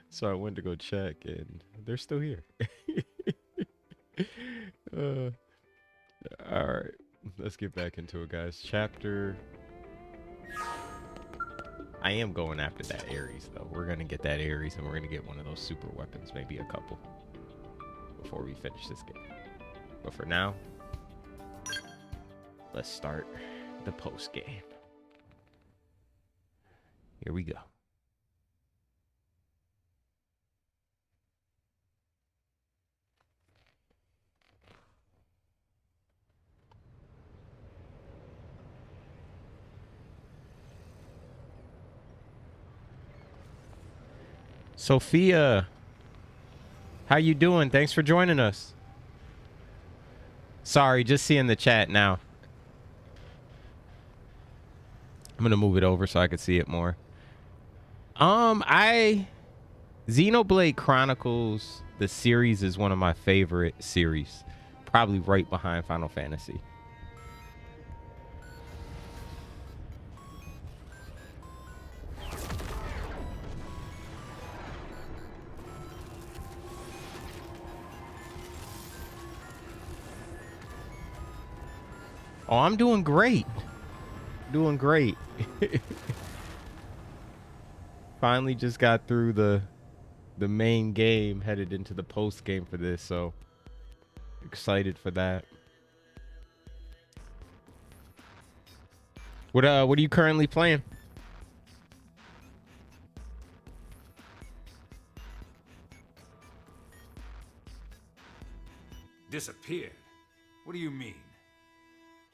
So I went to go check and they're still here. All right, let's get back into it, guys. Chapter. I am going after that Ares, though. We're going to get that Ares, and we're going to get one of those super weapons, maybe a couple, before we finish this game. But for now, let's start the post game. Here we go. Sophia, how you doing? Thanks for joining us. Sorry, just seeing the chat now. I'm gonna move it over so I can see it more. Xenoblade Chronicles, the series, is one of my favorite series. Probably right behind Final Fantasy. Oh, I'm doing great. Doing great. Finally just got through the main game, headed into the post game for this, so excited for that. What are you currently playing? Disappeared? What do you mean?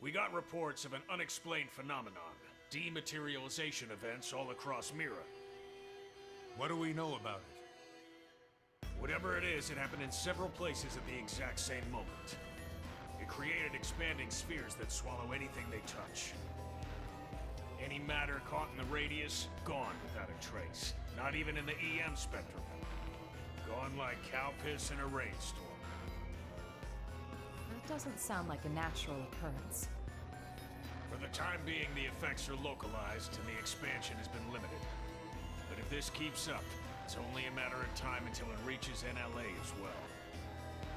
We got reports of an unexplained phenomenon. Dematerialization events all across Mira. What do we know about it? Whatever it is, it happened in several places at the exact same moment. It created expanding spheres that swallow anything they touch. Any matter caught in the radius, gone without a trace. Not even in the EM spectrum. Gone like cow piss in a rainstorm. That doesn't sound like a natural occurrence. For the time being, the effects are localized and the expansion has been limited. But if this keeps up, it's only a matter of time until it reaches NLA as well.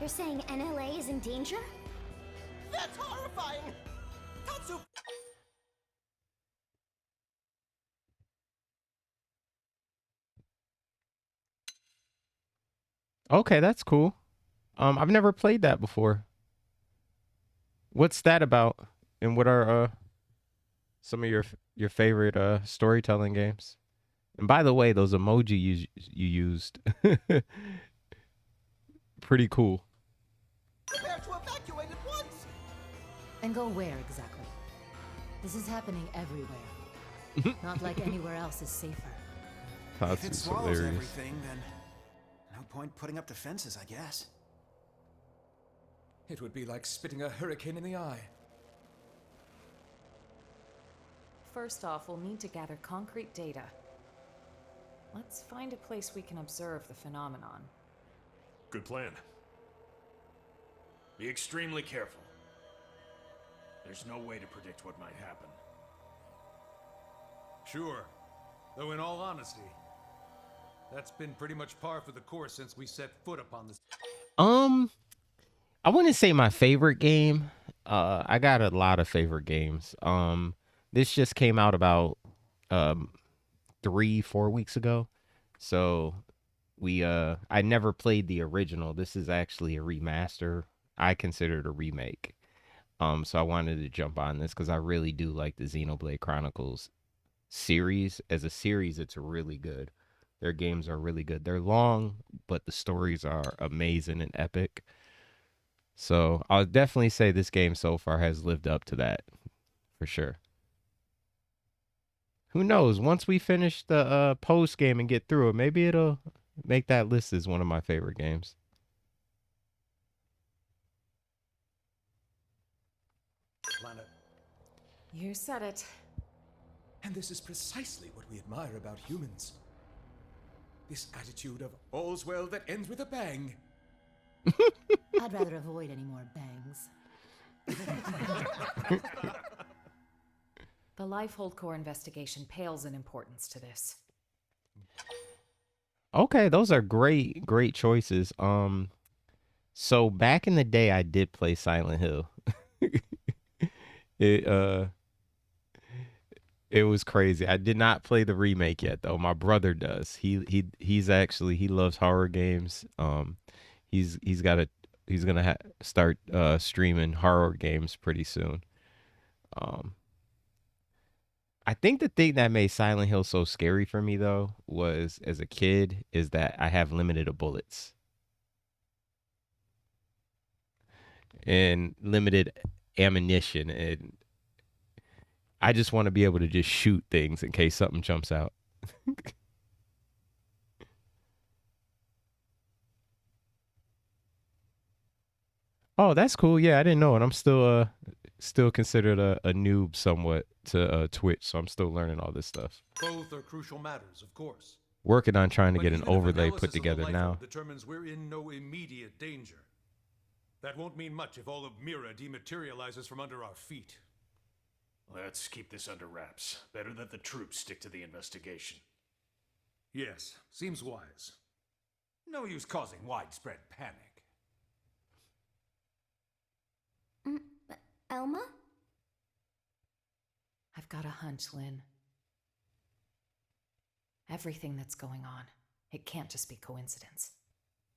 You're saying NLA is in danger? That's horrifying! Tatsu! Okay, that's cool. I've never played that before. What's that about? And what are some of your favorite storytelling games? And by the way, those emoji you used, pretty cool. Prepare to evacuate at once! And go where exactly? This is happening everywhere. Not like anywhere else is safer. If it That's swallows hilarious. everything, then no point putting up defenses, I guess. It would be like spitting a hurricane in the eye. First off, we'll need to gather concrete data. Let's find a place we can observe the phenomenon. Good plan. Be extremely careful. There's no way to predict what might happen. Sure. Though in all honesty, that's been pretty much par for the course since we set foot upon this. I wouldn't say my favorite game. I got a lot of favorite games. This just came out about 3-4 weeks ago. So I never played the original. This is actually a remaster. I consider it a remake. So I wanted to jump on this because I really do like the Xenoblade Chronicles series. As a series, it's really good. Their games are really good. They're long, but the stories are amazing and epic. So I'll definitely say this game so far has lived up to that, for sure. Who knows? Once we finish the post game and get through it, maybe it'll make that list as one of my favorite games. Planet. You said it. And this is precisely what we admire about humans. This attitude of all's well that ends with a bang. I'd rather avoid any more bangs. The Lifehold Core investigation pales in importance to this. Okay, those are great choices. So back in the day, I did play Silent Hill. It was crazy. I did not play the remake yet, though. My brother does. He's actually, he loves horror games. He's gonna start streaming horror games pretty soon. I think the thing that made Silent Hill so scary for me, though, was as a kid, is that I have limited bullets and limited ammunition, and I just want to be able to just shoot things in case something jumps out. Oh, that's cool. Yeah, I didn't know, and I'm still considered a noob somewhat to Twitch, so I'm still learning all this stuff. Both are crucial matters, of course. Working on trying to But get an even if overlay analysis put of the together life now. orb determines we're in no immediate danger. That won't mean much if all of Mira dematerializes from under our feet. Let's keep this under wraps. Better that the troops stick to the investigation. Yes, seems wise. No use causing widespread panic. Elma? I've got a hunch, Lynn. Everything that's going on, it can't just be coincidence.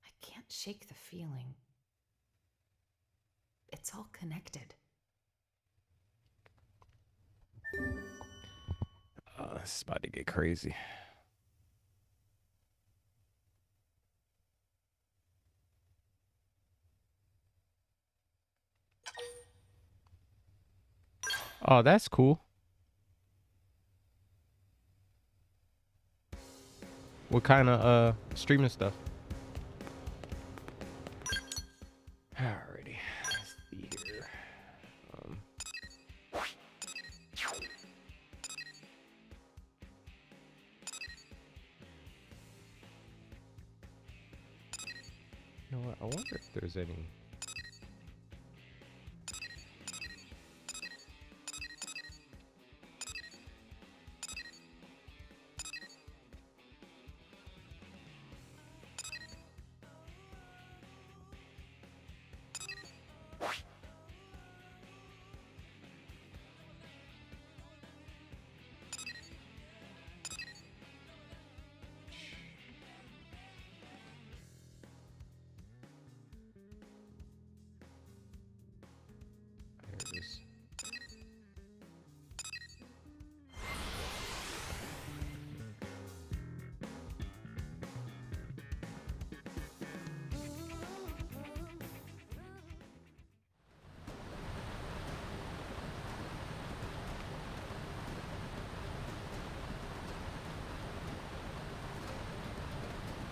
I can't shake the feeling. It's all connected. This is about to get crazy. Oh, that's cool. What kind of streaming stuff? Alrighty, let's see here. You know what? I wonder if there's any.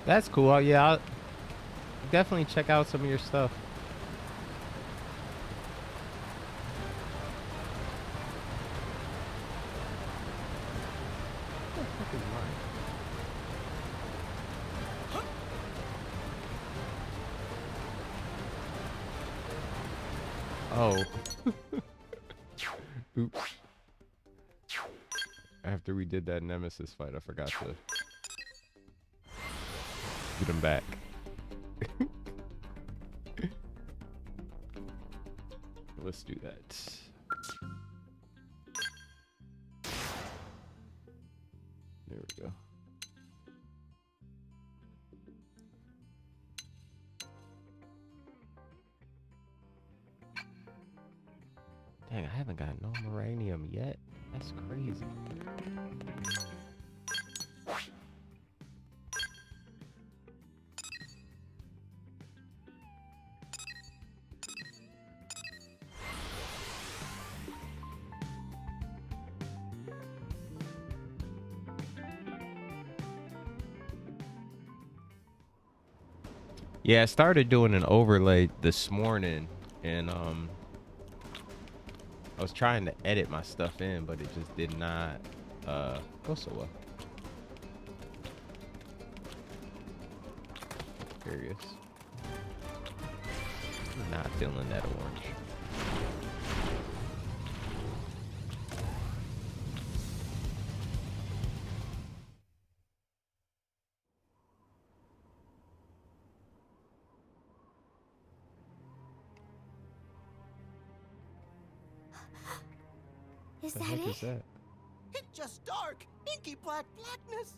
That's cool. Yeah, I'll definitely check out some of your stuff. What the fuck is mine? Oh. Oops. After we did that Nemesis fight, I forgot to get him back. Let's do that. There we go. Dang, I haven't got no Moranium yet. That's crazy. Yeah, I started doing an overlay this morning, and I was trying to edit my stuff in, but it just did not go so well. Curious. Not feeling that orange. Is The that heck it? is that? It's just dark, inky black blackness.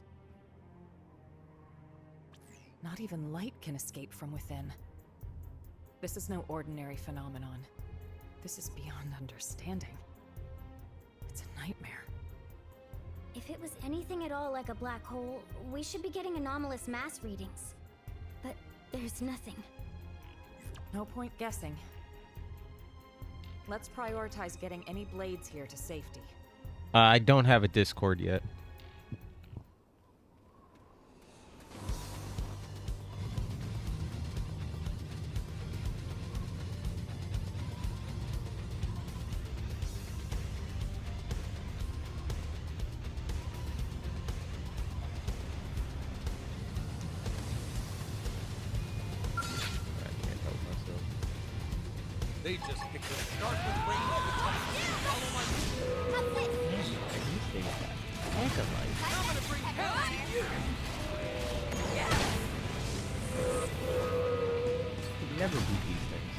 Not even light can escape from within. This is no ordinary phenomenon. This is beyond understanding. It's a nightmare. If it was anything at all like a black hole, we should be getting anomalous mass readings. But there's nothing. No point guessing. Let's prioritize getting any blades here to safety. I don't have a Discord yet. They just picked a start with range at the top. Follow my lead. These things got heck of life. I'm gonna bring hell to you. Could never beat these things.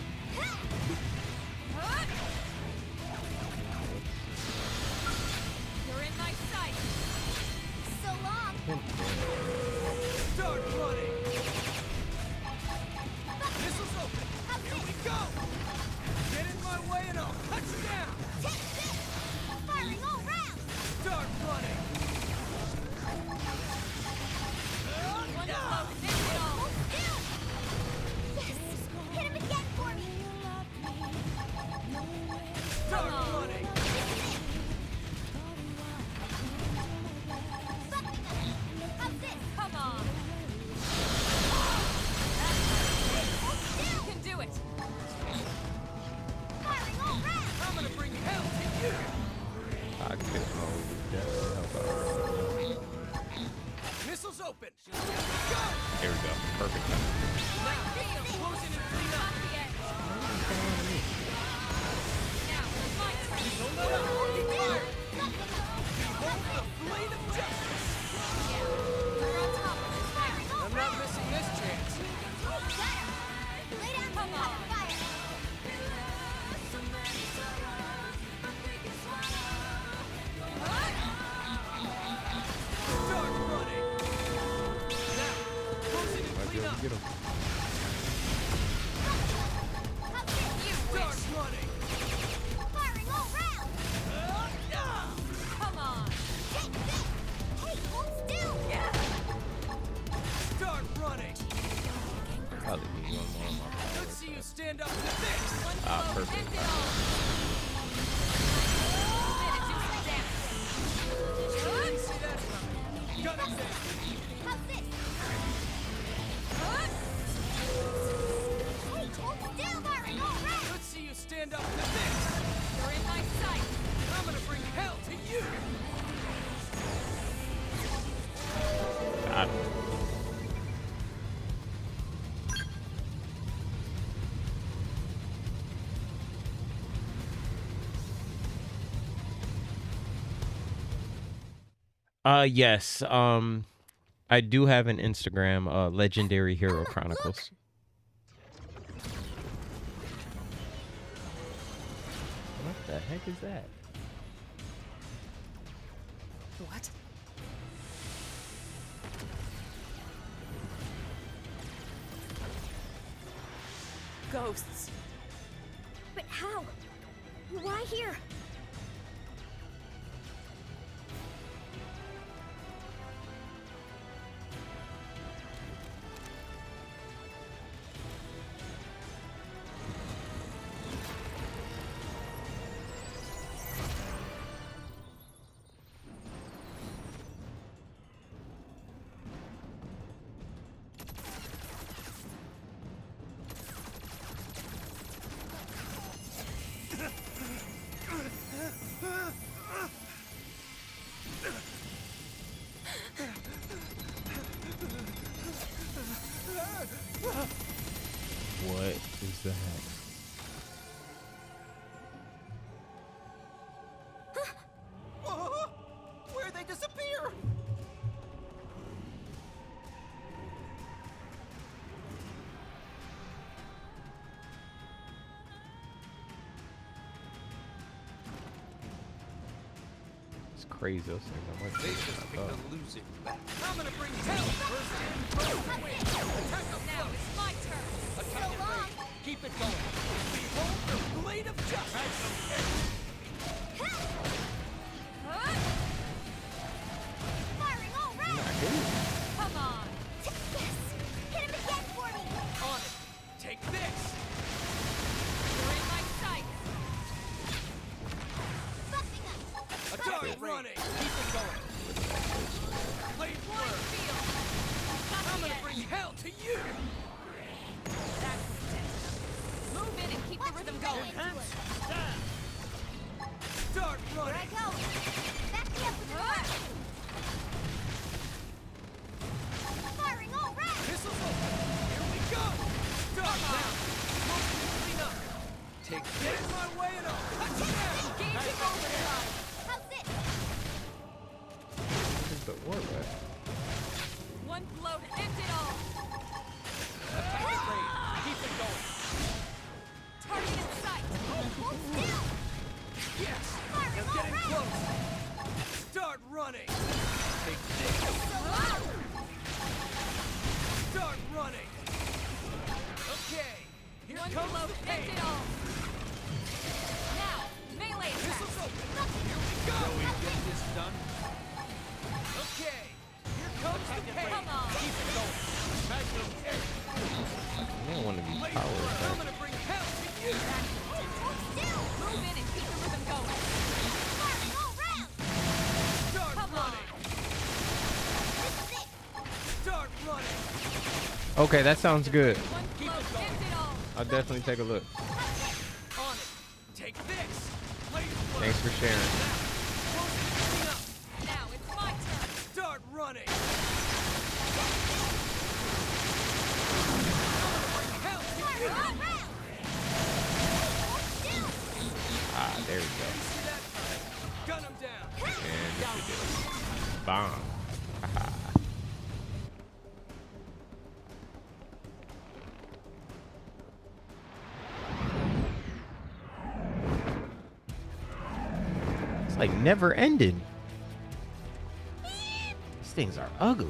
You're in my sight. So long. Start running. Missiles open. Here we go. Get in my way and I'll cut you down. Firing all round. Start running. Yes. Hit him again for me. Start running. How's this? Come on. You can do it. Firing all round. I'm gonna bring hell to you. Cockpit mode would definitely help out. Missiles open. Here we go. Perfect time. Now, close in and clean up. Now, it's my turn. Don't let up. Keep fire. Behold the blade of justice. Yeah, we're on top of this. Firing all I'm not missing this chance. Lay down. Come on. Fire. Start running. Now, close in and clean up. Get him. Start running. Firing all round. Come on. Take this. Hey, hold still. Yeah. Start running. Probably need one more of my Let's see you stand up to this. perfect. End it all. Minute, do some damage. See that? Gun him down. How's this? Hey, hold still. Firing all round. Let's see you stand up to this. You're in my sight. I'm gonna bring hell to you. Got him. Yes. I do have an Instagram, Legendary Hero Chronicles. What the heck is that? What? Ghosts. But how? Why here? What is that? Where'd they disappear? It's crazy. Those things are much They bigger just than I picked thought. a losing battle. I'm gonna bring hell first in, first away. Attack up Now close. it's my turn. Attack at range. Keep it going. Behold the blade of justice. Firing all round. Come on. Take this. Hit him again for me. On it. Take this. You're in my sight. Start running. Keep it going. Blade blur. I'm gonna bring hell to you. That's intense. Move in and keep the rhythm going. Start Here I running. go. Back me up with the rush. the orb at? One blow to end it all. Attack the raid. Keep it going. Target in sight. Hold still! Yes! They're getting close! Start running! Take this! Start running! Okay! Here One comes blow the to pain! end it all. Now, melee attack. Missiles open! Here we go! Shall we get this done? Okay! Here comes the pain! Come on. Keep it going! Magnum air! I don't want to be Blade powered Flare, I'm back. gonna bring hell to you! Hold still! Move in and keep the rhythm going. Firing all round! Start Come on. running! This is it! Start running! Okay, that sounds good. One Keep blow it to going. end it all. I'll definitely take a look. On it! Take this! Blade Flare! Thanks for sharing. Close it, clean up! Now it's my turn. Start running! Hell, you Firing all round! Hold still! Ah, there we go. see that coming? Gun him down! And this is it. Bomb. Haha. It's like never ending. These things are ugly.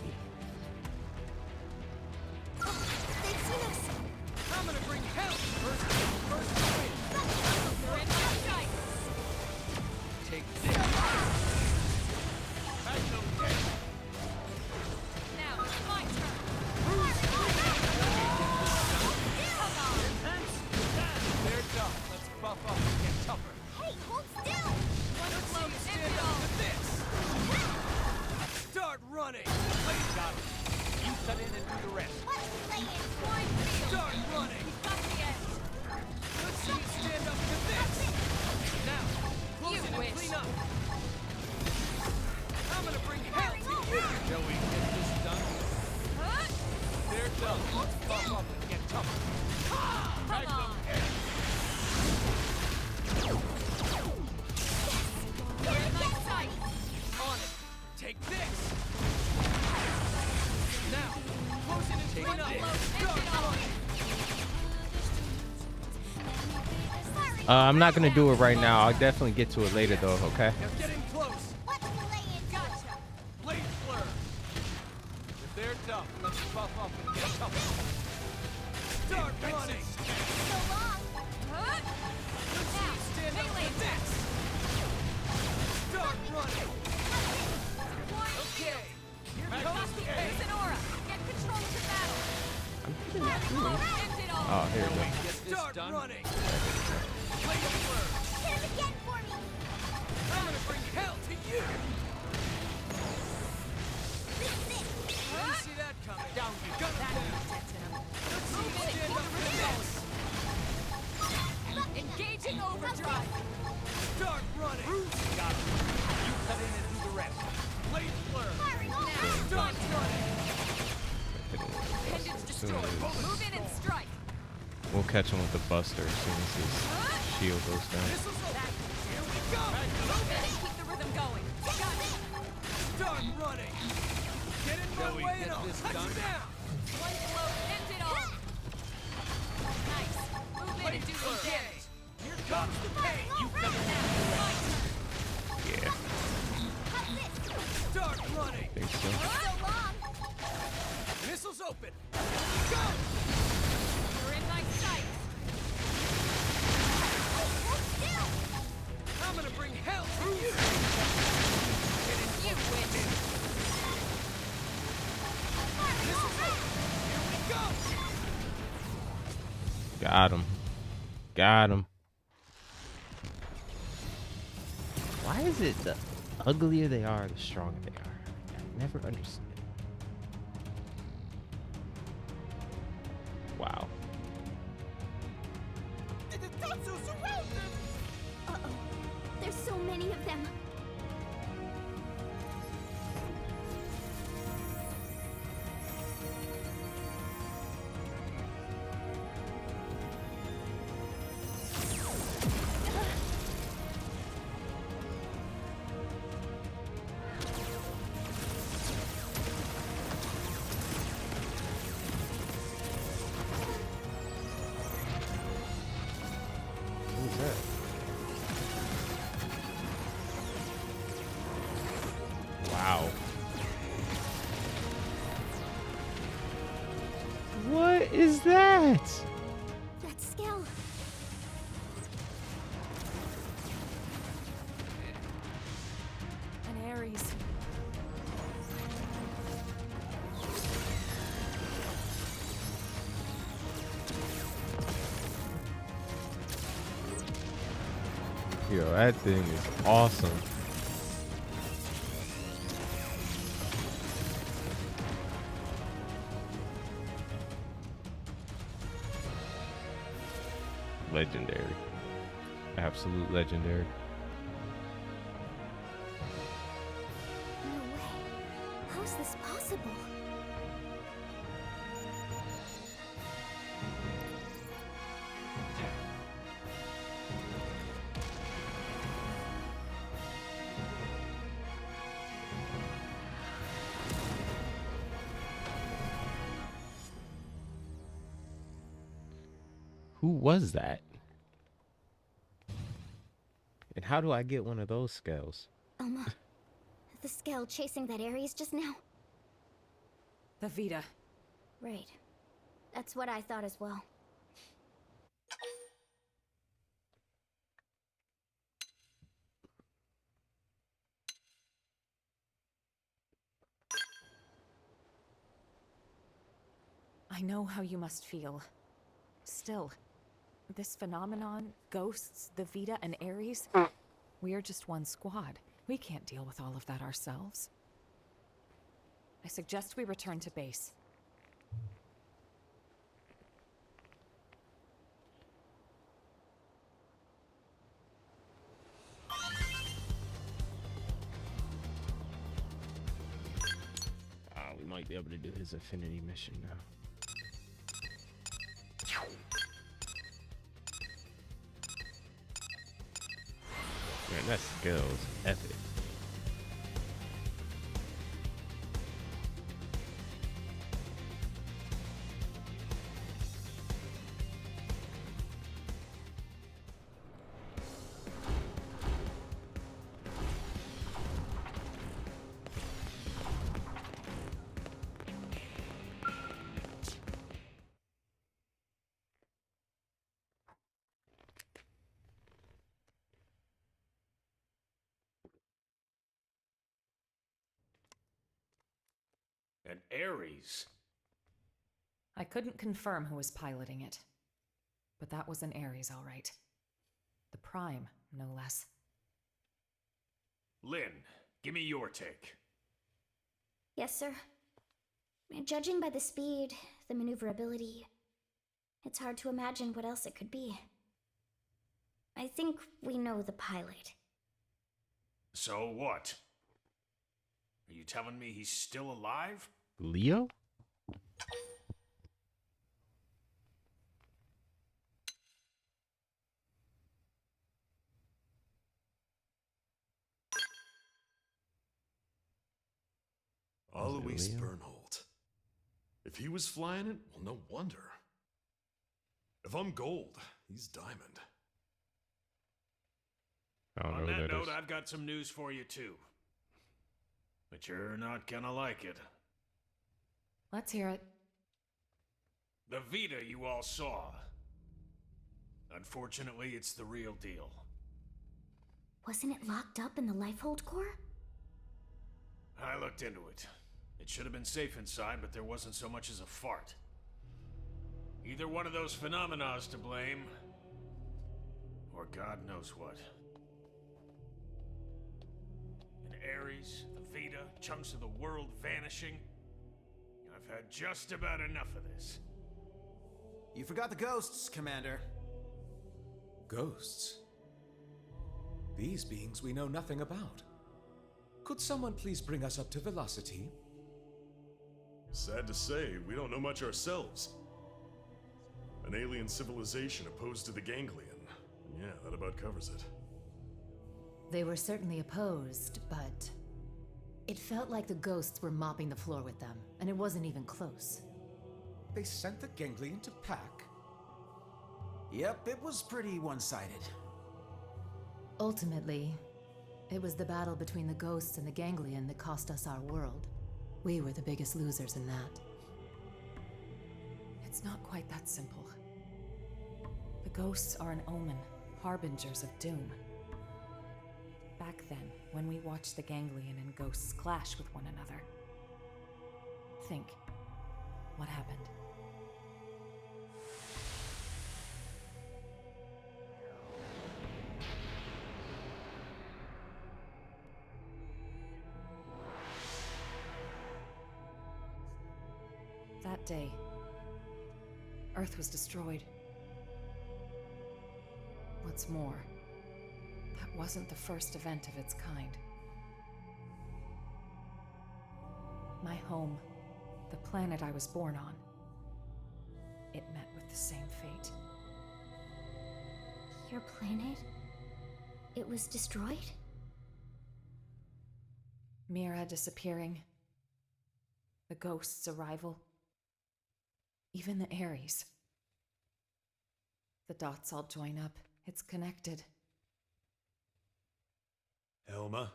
They've seen us! I'm gonna bring hell! First win! You're in my sight. Take this! Magnum air! Now it's my turn. They're done. Let's buff up and get tougher. Hey, hold still! One Let's blow see you to stand end it up all. to this! Start running! Blade got it. You cut in and do the rest. Let's play it! Wide field. Start running! Got the edge. Let's see you stand up to this! Now, close You it and wish. clean up! I'm gonna bring hell to you! Shall we get this done? Huh? They're done. Let's buff up and get tougher. Come on. You're in my sight. On it. Take this. Now, close it and clean up. Start running. I'm not gonna do it right now. I'll definitely get to it later though, okay? They're getting close. Let's play it! Gotcha. Blade Flare. If they're tough, let's buff up and get tougher. Start running. So long! Huh? Let's see you stand up melee to this. Start running. Wide Okay. field. Here Got comes the the pain. ace and aura. Get control of the battle. End it all. Oh, here we go. Get this Start done. running. Blade Flare. Hit him again for me! I'm gonna bring hell to you. This is it! Didn't see that coming. Down you go. Let's see you stand up to this. Engaging overdrive. Start running. Got it. You cut in and do the rest. Blade Flare. Firing all Now, round! Start running. Pendants destroyed. Move in and strike. We'll catch him with the buster as soon as his shield goes down. Missiles open. Here we go. Move in and keep the rhythm going. Got it. Start running. Get in my way and I'll cut you down. One blow, end it all. Nice. Move in and do some Okay. damage. Here comes the pain. You Now, it's my turn. Yeah, Cut this! start running. I think so. So long! Missiles open. Go. You're in my sight. Hold still! I'm gonna bring hell to you. You win. Missiles open. Here we go. Got him. Got him. Why is it the uglier they are, the stronger they are? I never understood. Wow. The Tatsu surrounded! Uh-oh. There's so many of them. What is that? That skill. An Ares. Yo, that thing is awesome. Legendary. Absolute legendary. No way. How's this possible? Who was that? And how do I get one of those scales? Elma, the scale chasing that Ares just now? The Vita. Right. That's what I thought as well. I know how you must feel. Still, this phenomenon, ghosts, the Vita, and Ares, we're just one squad. We can't deal with all of that ourselves. I suggest we return to base. We might be able to do his affinity mission now. Man, that skill's epic. An Ares? I couldn't confirm who was piloting it, but that was an Ares, all right. The Prime, no less. Lynn, give me your take. Yes, sir. Judging by the speed, the maneuverability, it's hard to imagine what else it could be. I think we know the pilot. So what? Are you telling me he's still alive? Leo? Alois Bernhold. If he was flying it, well, no wonder. If I'm gold, he's diamond. I don't know On who that that note, is. I've got some news for you too. But you're not gonna like it. Let's hear it. The Vita you all saw. Unfortunately, it's the real deal. Wasn't it locked up in the Lifehold core? I looked into it. It should have been safe inside, but there wasn't so much as a fart. Either one of those phenomena's to blame, or God knows what. An Ares, the Vita, chunks of the world vanishing. I've had just about enough of this. You forgot the ghosts, Commander. Ghosts? These beings we know nothing about. Could someone please bring us up to velocity? Sad to say, we don't know much ourselves. An alien civilization opposed to the Ganglion. Yeah, that about covers it. They were certainly opposed, but it felt like the ghosts were mopping the floor with them, and it wasn't even close. They sent the Ganglion to pack? Yep, it was pretty one-sided. Ultimately, it was the battle between the ghosts and the Ganglion that cost us our world. We were the biggest losers in that. It's not quite that simple. The ghosts are an omen, harbingers of doom. Back then, when we watched the ganglion and ghosts clash with one another, think, what happened? That day, Earth was destroyed. What's more, that wasn't the first event of its kind. My home, the planet I was born on, it met with the same fate. Your planet? It was destroyed? Mira disappearing, the ghost's arrival, even the Ares. The dots all join up. It's connected. Elma?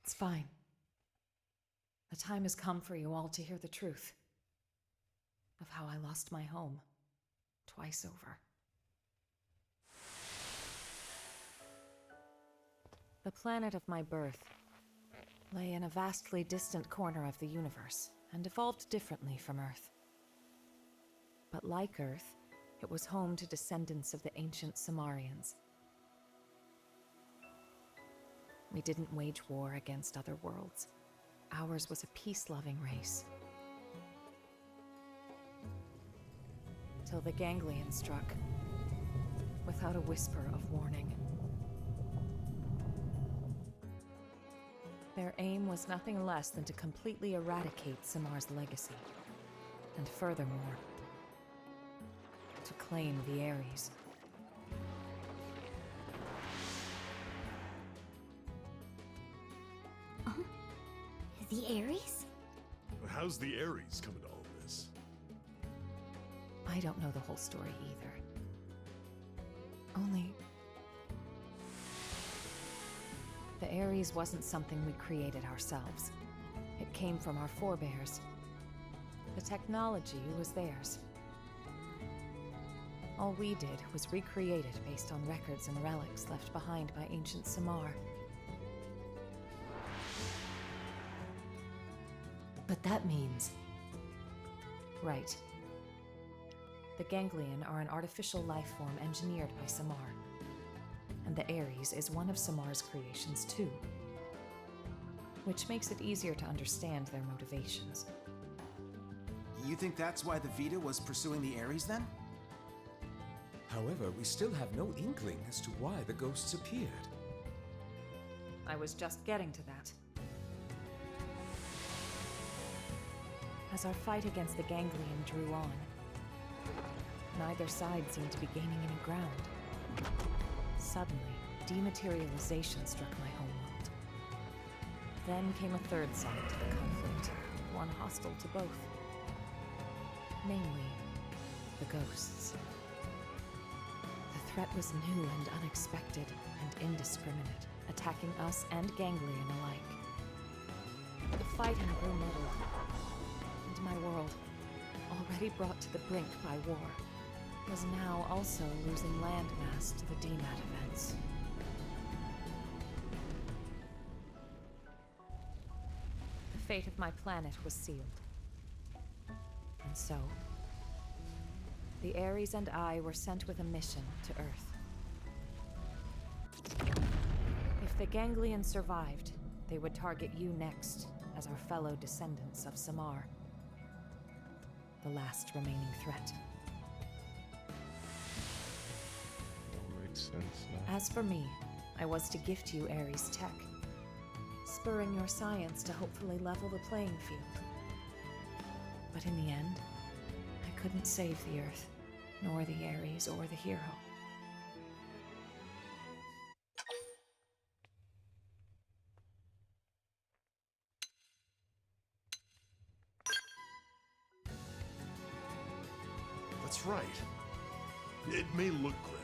It's fine. The time has come for you all to hear the truth of how I lost my home twice over. The planet of my birth lay in a vastly distant corner of the universe and evolved differently from Earth. But like Earth, it was home to descendants of the ancient Samarians. We didn't wage war against other worlds. Ours was a peace-loving race. Till the ganglion struck, without a whisper of warning. Their aim was nothing less than to completely eradicate Samar's legacy, and furthermore, to claim the Ares. The Ares? How's the Ares come into all this? I don't know the whole story either. Only... the Ares wasn't something we created ourselves. It came from our forebears. The technology was theirs. All we did was recreate it based on records and relics left behind by ancient Samar. But that means... Right. The ganglion are an artificial life form engineered by Samar. And the Ares is one of Samar's creations too. Which makes it easier to understand their motivations. You think that's why the Vita was pursuing the Ares then? However, we still have no inkling as to why the ghosts appeared. I was just getting to that. As our fight against the ganglion drew on, neither side seemed to be gaining any ground. Suddenly, dematerialization struck my homeworld. Then came a third side to the conflict, one hostile to both. Namely, the ghosts. The threat was new and unexpected and indiscriminate, attacking us and ganglion alike. The fighting grew muddled, and my world, already brought to the brink by war, was now also losing landmass to the DMAT events. The fate of my planet was sealed. And so, the Ares and I were sent with a mission to Earth. If the ganglion survived, they would target you next as our fellow descendants of Samar, the last remaining threat. Makes sense now. As for me, I was to gift you Ares tech, spurring your science to hopefully level the playing field. But in the end, I couldn't save the Earth, nor the Ares or the hero. That's right. It may look grim,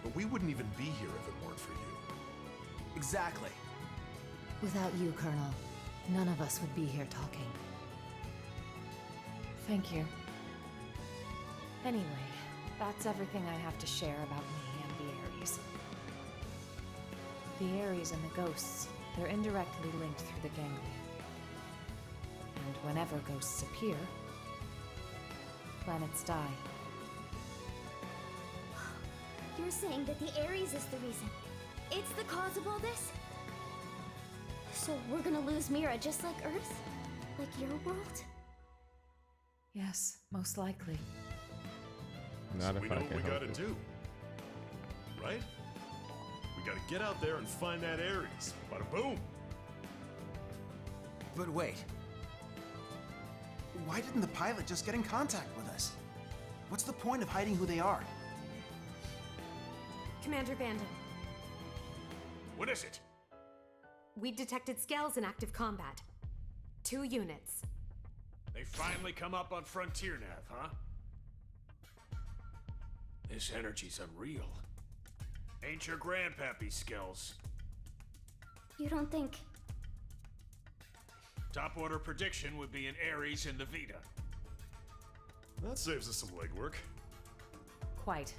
but we wouldn't even be here if it weren't for you. Exactly. Without you, Colonel, none of us would be here talking. Thank you. Anyway, that's everything I have to share about me and the Ares. The Ares and the ghosts, they're indirectly linked through the ganglion. And whenever ghosts appear, planets die. You're saying that the Ares is the reason. It's the cause of all this? So we're gonna lose Mira just like Earth? Like your world? Yes, most likely. So we know what we gotta do, right? We gotta get out there and find that Ares. Bada boom! But wait. Why didn't the pilot just get in contact with us? What's the point of hiding who they are? Commander Vanden, What is it? we detected scales in active combat. 2 units. They finally come up on Frontier Nav, huh? This energy's unreal. Ain't your grandpappy skills. You don't think... Top order prediction would be an Ares in the Vita. That saves us some legwork. Quite.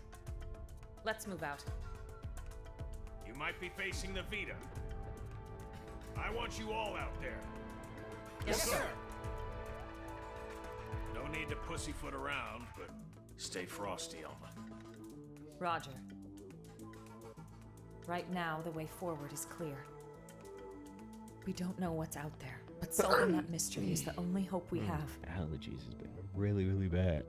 Let's move out. You might be facing the Vita. I want you all out there. Yes, sir. No need to pussyfoot around, but stay frosty, Alma. Roger. Right now, the way forward is clear. We don't know what's out there, but solving that mystery is the only hope we have. Allergies has been really, really bad.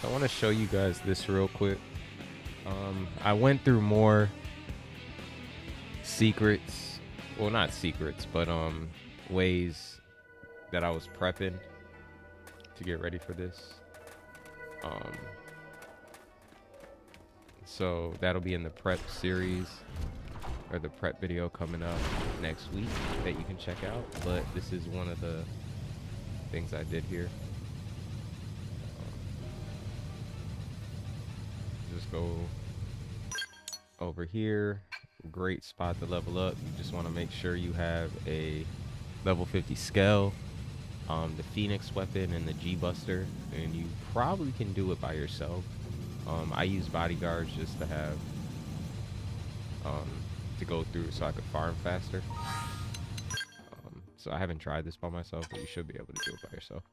I want to show you guys this real quick. I went through more secrets, well, not secrets, but ways that I was prepping to get ready for this. So that'll be in the prep series, or the prep video coming up next week that you can check out. But this is one of the things I did here. Just go over here. Great spot to level up. You just want to make sure you have a level 50 scale, the Phoenix weapon, and the G-Buster, and you probably can do it by yourself. I use bodyguards just to have to go through so I could farm faster. So I haven't tried this by myself, but you should be able to do it by yourself.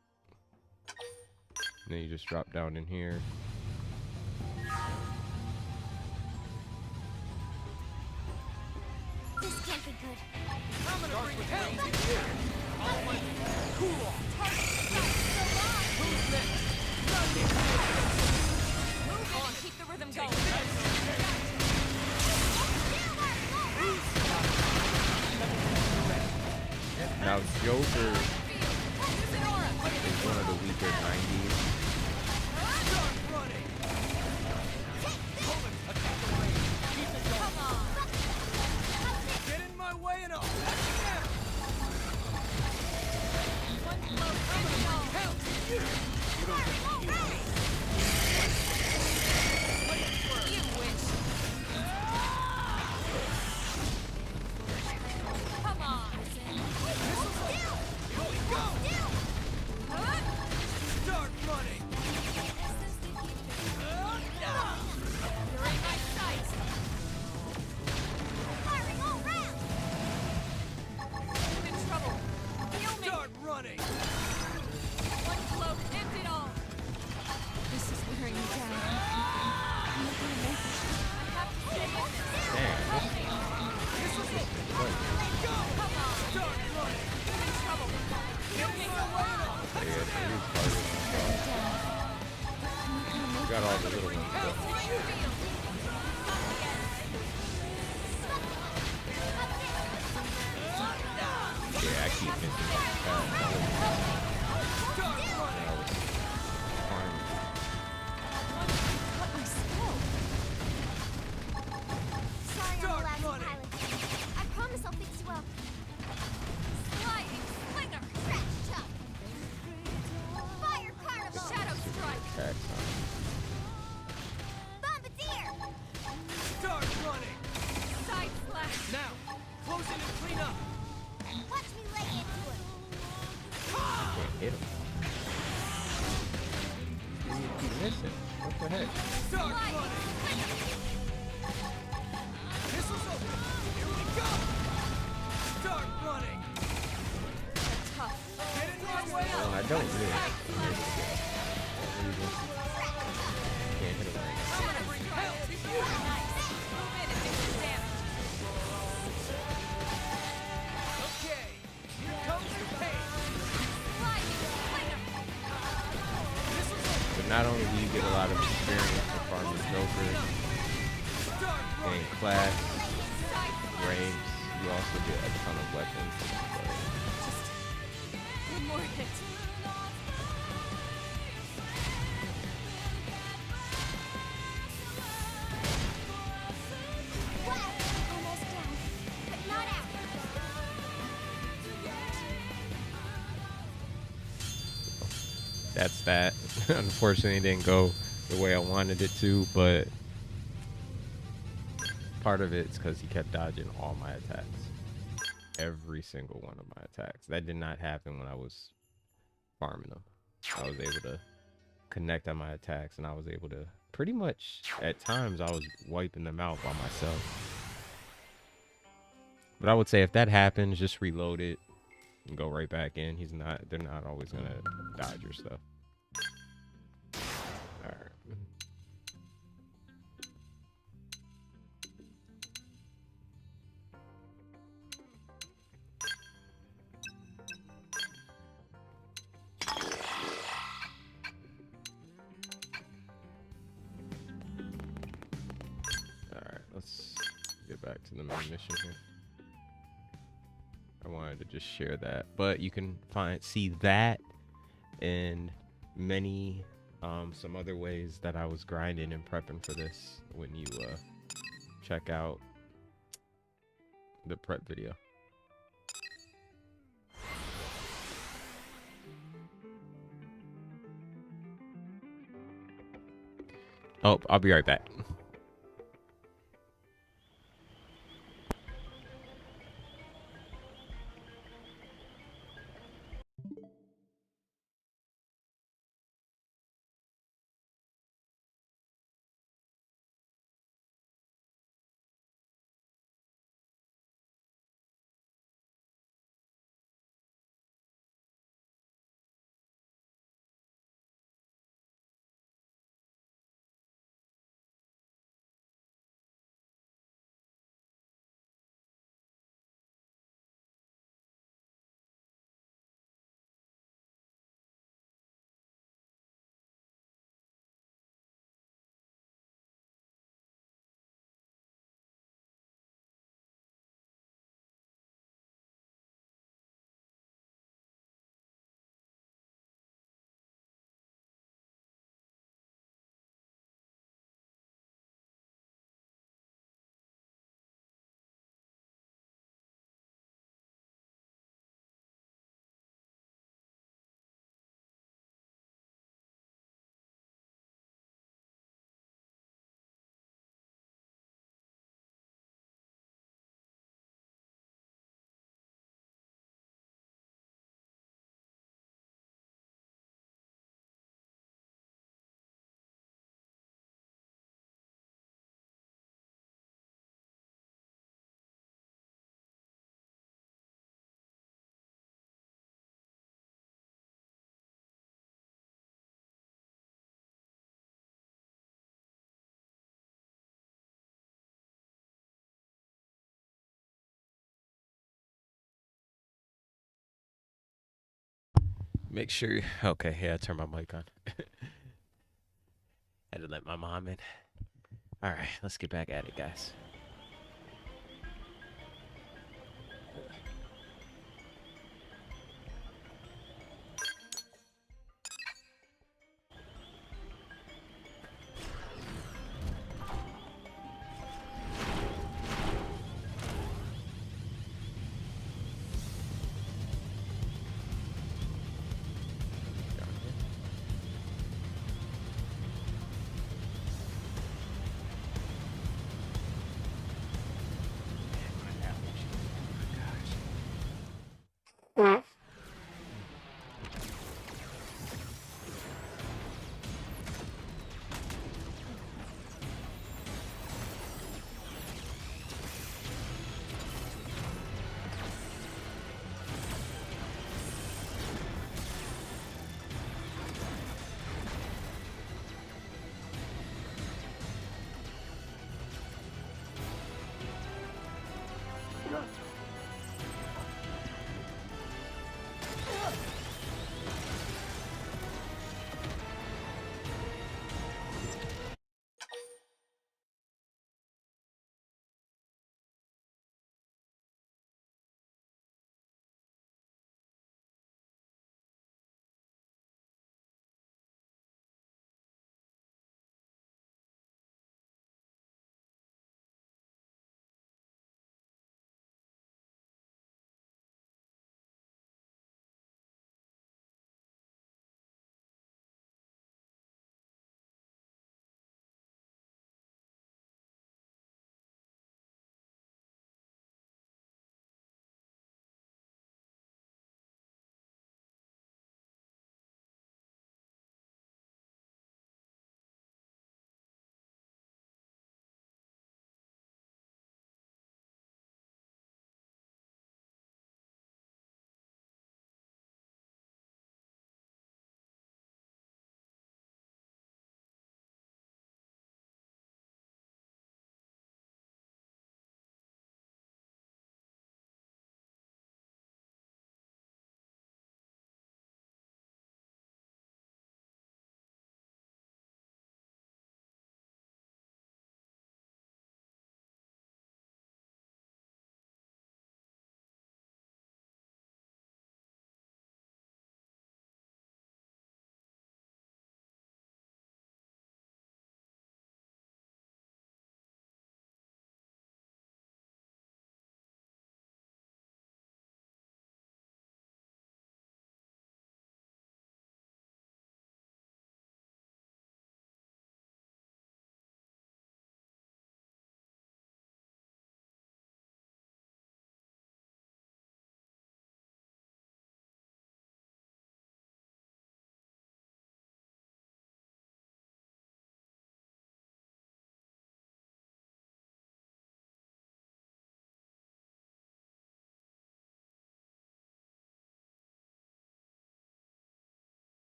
And then you just drop down in here. This can't be good. I'm gonna bring hell to you! All my cool off! Who's next? Move on, keep the rhythm going. Now Joker is one of the weaker 90s. Get in my way and I'll hell to you! You wish. Come on. Start running! You're in my sights. Firing all round! got all the little ones though. Yeah, I keep missing that. Sorry, I'm allowed to pilot. I promise I'll fix you up. Sliding slinger, trash chuck. Fire carnival, shadow strike. Bombardier. Start running! Side slash. Now, close in and clean up! Watch me lay into it. Can't hit him. He's missing. What the heck? Start running! Missiles open! Here we go! Start running! Tough. Get in my way Well, up! I don't really. Can't hit him. Shadow strike. Nice. Move in and do some damage. Okay, here comes the pain! Sliding slinger. But not only do you get a lot of experience with farming Joker and class ranks, you also get a ton of weapons. One more hit. Almost down, but not out. That's that. Unfortunately, it didn't go the way I wanted it to, but part of it's because he kept dodging all my attacks. Every single one of my attacks. That did not happen when I was farming them. I was able to connect on my attacks, and I was able to pretty much, at times, I was wiping them out by myself. But I would say if that happens, just reload it and go right back in. They're not always gonna dodge your stuff. Alright. Alright, let's get back to the main mission here. I wanted to just share that, but you can see that and many some other ways that I was grinding and prepping for this when you check out the prep video. Oh, I'll be right back. Make sure, okay, yeah, turn my mic on. Had to let my mom in. All right, let's get back at it, guys.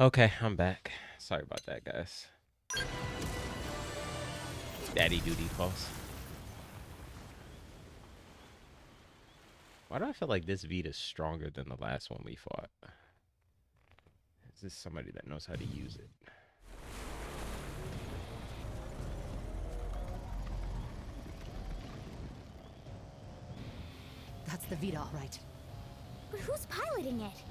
Okay, I'm back. Sorry about that, guys. Daddy duty calls. Why do I feel like this Vita's stronger than the last one we fought? Is this somebody that knows how to use it? That's the Vita, all right. But who's piloting it?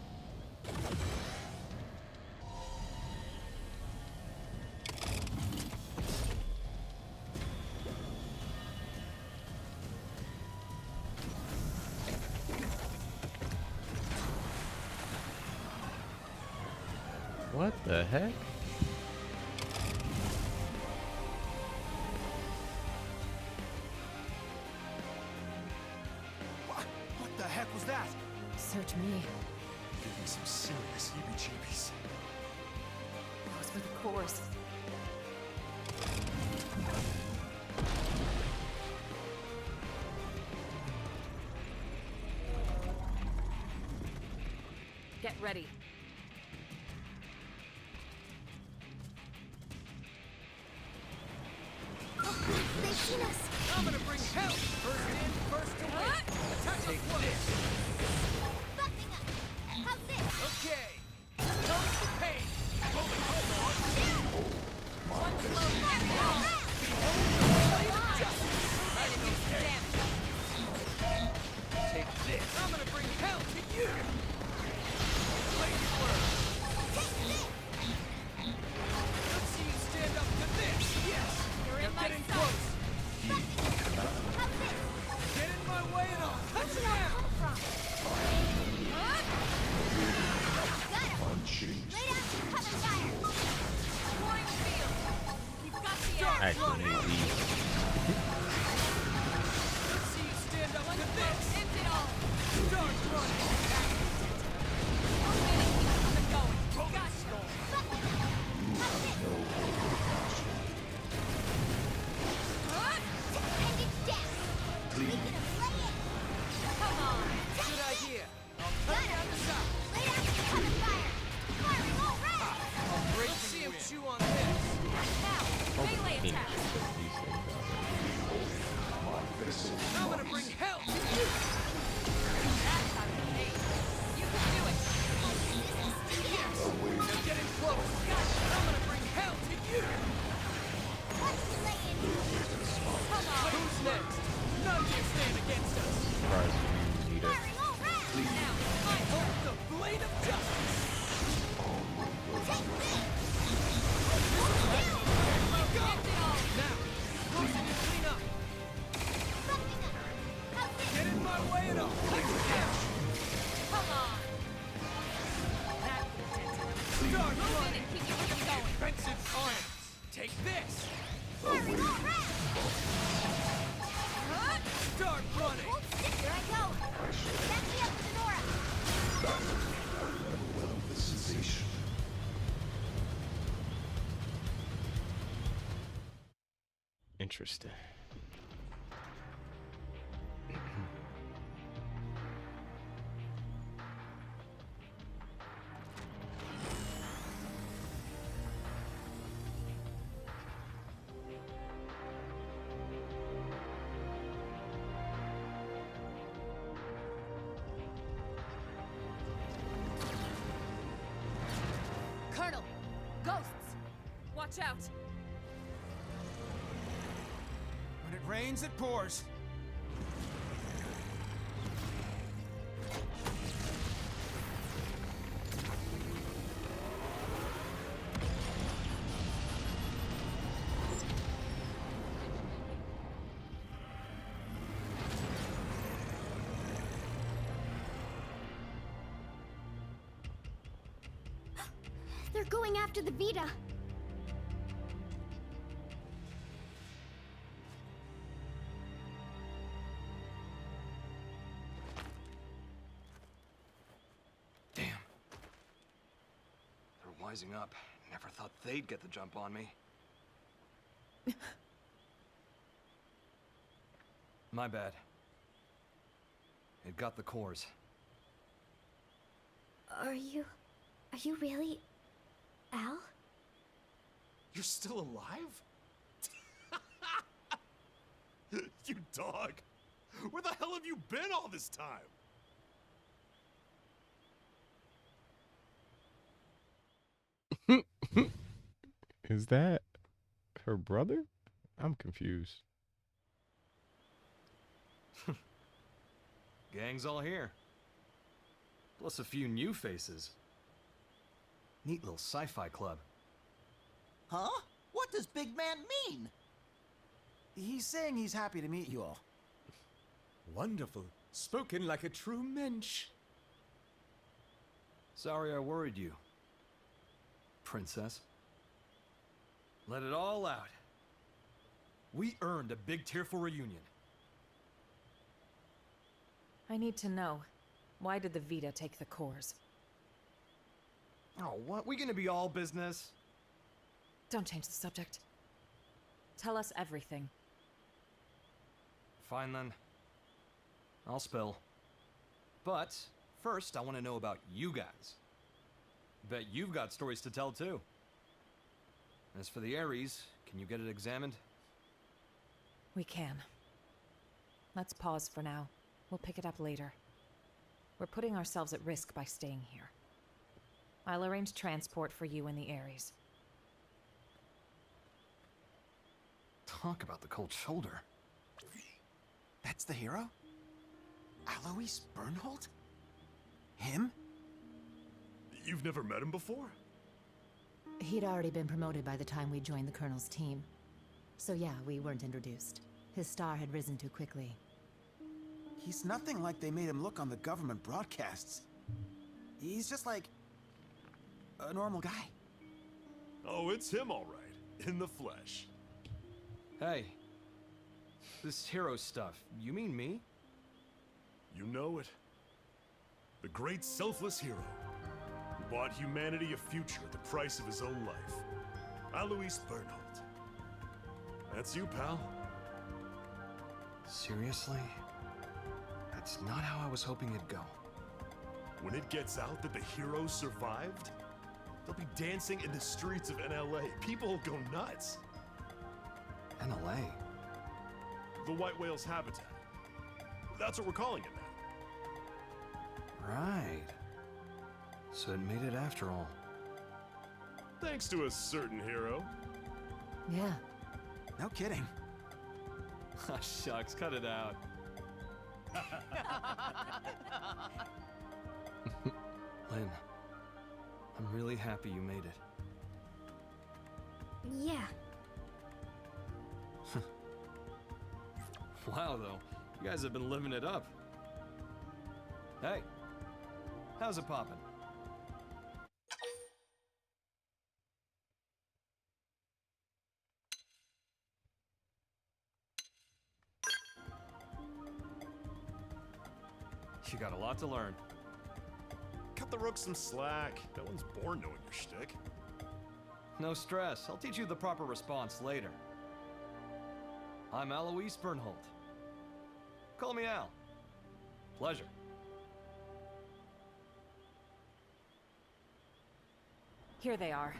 What the heck? Search me. Give me some serious heebie-jeebies. Those were the cores. Get ready. They've seen us. I'm gonna bring hell! First in, first to win! Attack the floor! Bucking up. How's this? Okay! Notice the pain! Hold on! One slow fire round. Take this! I'm gonna bring hell to you! Blade blur! Take this. Let's see you stand up to this! Yes! You're in Now my get in sight. close! How's this? Get in my way and I'll Where'd touch you you all down! come from? Got him. Lay down some cover fire. Deploying field. We've got the Start air. Actually, running! these. Let's see you stand up to this! End it all. Start running! One minute, keep them going. Got Gotcha. How's this? And it's down. We can lay it. Come on. Good idea! I'll cut you on the side! Lay down some cover fire. Firing all round. Let's see him chew on this! Now, melee Need to attack. put these things out. I'm gonna bring hell to you! That's how you hate. You can do it. Yes! Now get in close! I'm gonna bring hell to you! Let's lay it. Come on. Who's next? None can stand against us! Surprised we need it. Firing all round. Now, I hold the blade of justice! Take this. Go! end it all. Now, close and clean up! Bucking up. How's this? Get in my way and I'll cut you down! Come on. That did it. Start Move in running! and keep your rhythm going. Defensive arms! Take this! Firing all round. Start running! Hold stick. Here I go. Back me up with an aura. Interesting. Colonel, ghosts. Watch out. When it rains, it pours. They're going after the Vita. Damn. They're wising up. Never thought they'd get the jump on me. My bad. It got the cores. Are you really Al? You're still alive? You dog! Where the hell have you been all this time? Is that her brother? I'm confused. Gang's all here. Plus a few new faces. Neat little sci-fi club. Huh? What does Big Man mean? He's saying he's happy to meet you all. Wonderful. Spoken like a true mensch. Sorry I worried you, princess. Let it all out. We earned a big tearful reunion. I need to know. Why did the Vita take the cores? Oh, what? We gonna be all business? Don't change the subject. Tell us everything. Fine then. I'll spill. But first, I want to know about you guys. Bet you've got stories to tell too. As for the Ares, can you get it examined? We can. Let's pause for now. We'll pick it up later. We're putting ourselves at risk by staying here. I'll arrange transport for you and the Ares. Talk about the cold shoulder. That's the hero? Alois Bernhold? Him? You've never met him before? He'd already been promoted by the time we joined the Colonel's team. So yeah, we weren't introduced. His star had risen too quickly. He's nothing like they made him look on the government broadcasts. He's just like a normal guy. Oh, it's him all right, in the flesh. Hey, this hero stuff, you mean me? You know it. The great selfless hero who bought humanity a future at the price of his own life. Alois Bernhold. That's you, pal. Seriously? That's not how I was hoping it'd go. When it gets out that the hero survived, they'll be dancing in the streets of NLA. People will go nuts. NLA? The White Whale's habitat. That's what we're calling it now. Right. So it made it after all. Thanks to a certain hero. Yeah. No kidding. Ah, shucks, cut it out. Lynn, I'm really happy you made it. Yeah. Wow, though. You guys have been living it up. Hey, how's it poppin'? You got a lot to learn. Cut the Rook some slack. No one's born knowing your shtick. No stress. I'll teach you the proper response later. I'm Alois Bernhold. Call me Al. Pleasure. Here they are.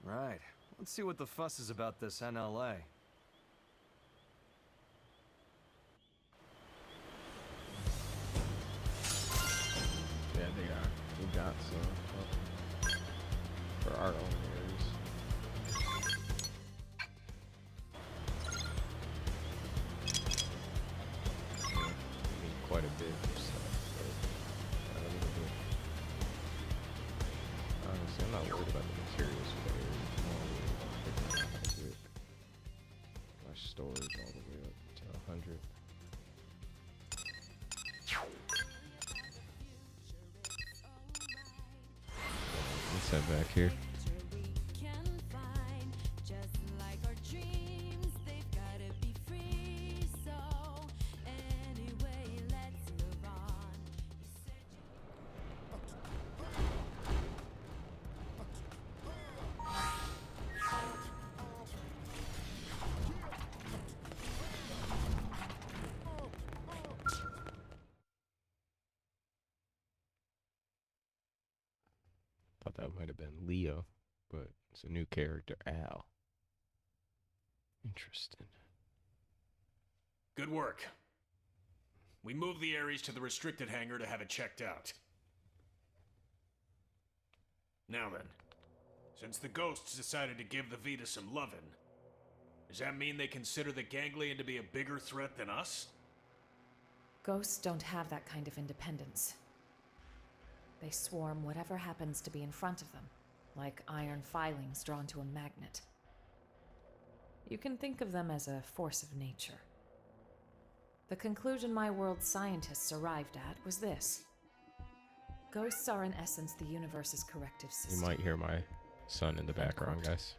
Right. Let's see what the fuss is about this NLA. Yeah, they are. We got some for our own areas. Yeah, we need quite a bit of stuff, so a little bit. Honestly, I'm not worried about the materials for the area. I'm more worried about picking up how to get my storage all the way up to 100. What's that back here? Thought that might have been Leo, but it's a new character, Al. Interesting. Good work. We moved the Ares to the restricted hangar to have it checked out. Now then, since the Ghosts decided to give the Vita some lovin', does that mean they consider the Ganglion to be a bigger threat than us? Ghosts don't have that kind of independence. They swarm whatever happens to be in front of them, like iron filings drawn to a magnet. You can think of them as a force of nature. The conclusion my world's scientists arrived at was this. Ghosts are in essence the universe's corrective system. You might hear my son in the background, guys.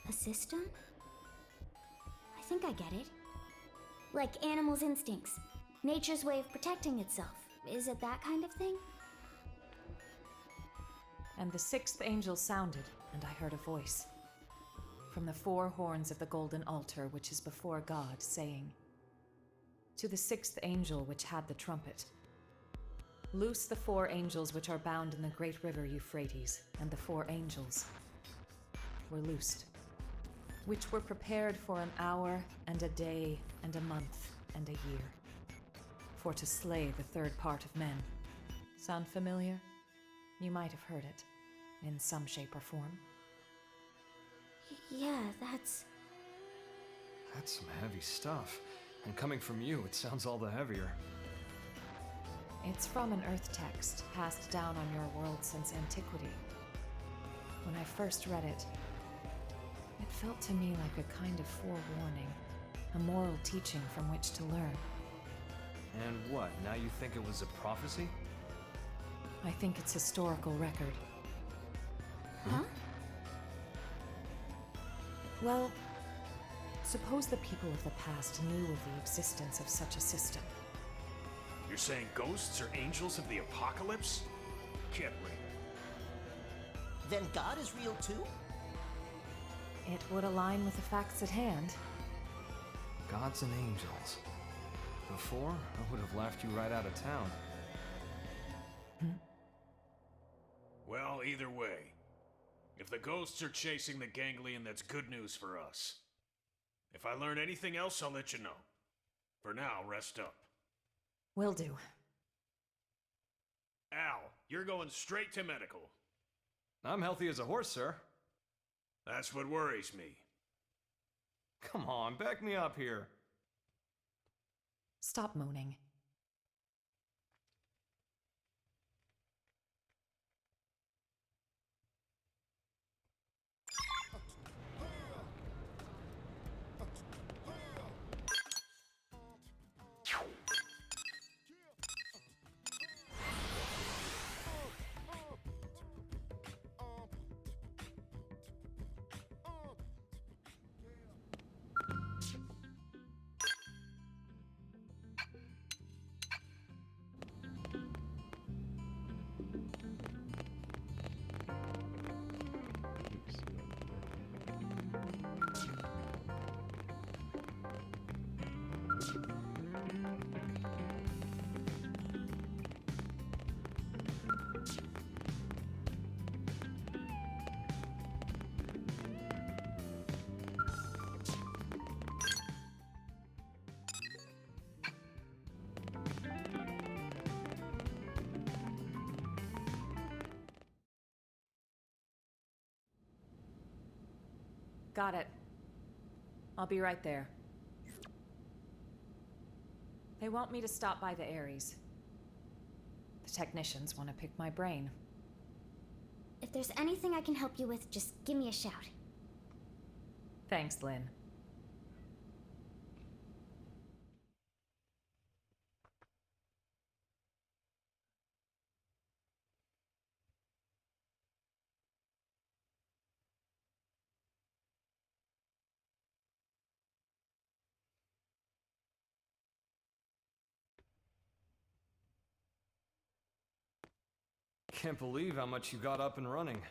A system? I think I get it. Like animals' instincts. Nature's way of protecting itself. Is it that kind of thing? And the sixth angel sounded, and I heard a voice. From the four horns of the golden altar which is before God, saying, "To the sixth angel which had the trumpet, loose the four angels which are bound in the great river Euphrates." And the four angels were loosed, which were prepared for an hour and a day and a month and a year, for to slay the third part of men. Sound familiar? You might have heard it, in some shape or form. Yeah, that's That's some heavy stuff. And coming from you, it sounds all the heavier. It's from an Earth text passed down on your world since antiquity. When I first read it, it felt to me like a kind of forewarning, a moral teaching from which to learn. And what, now you think it was a prophecy? I think it's historical record. Huh? Well, suppose the people of the past knew of the existence of such a system. You're saying ghosts are angels of the apocalypse? Get real. Then God is real too? It would align with the facts at hand. Gods and angels. Before, I would have laughed you right out of town. Well, either way, if the ghosts are chasing the ganglion, that's good news for us. If I learn anything else, I'll let you know. For now, rest up. Will do. Al, you're going straight to medical. I'm healthy as a horse, sir. That's what worries me. Come on, back me up here. Stop moaning. Got it. I'll be right there. They want me to stop by the Ares. The technicians want to pick my brain. If there's anything I can help you with, just give me a shout. Thanks, Lynn. Can't believe how much you got up and running.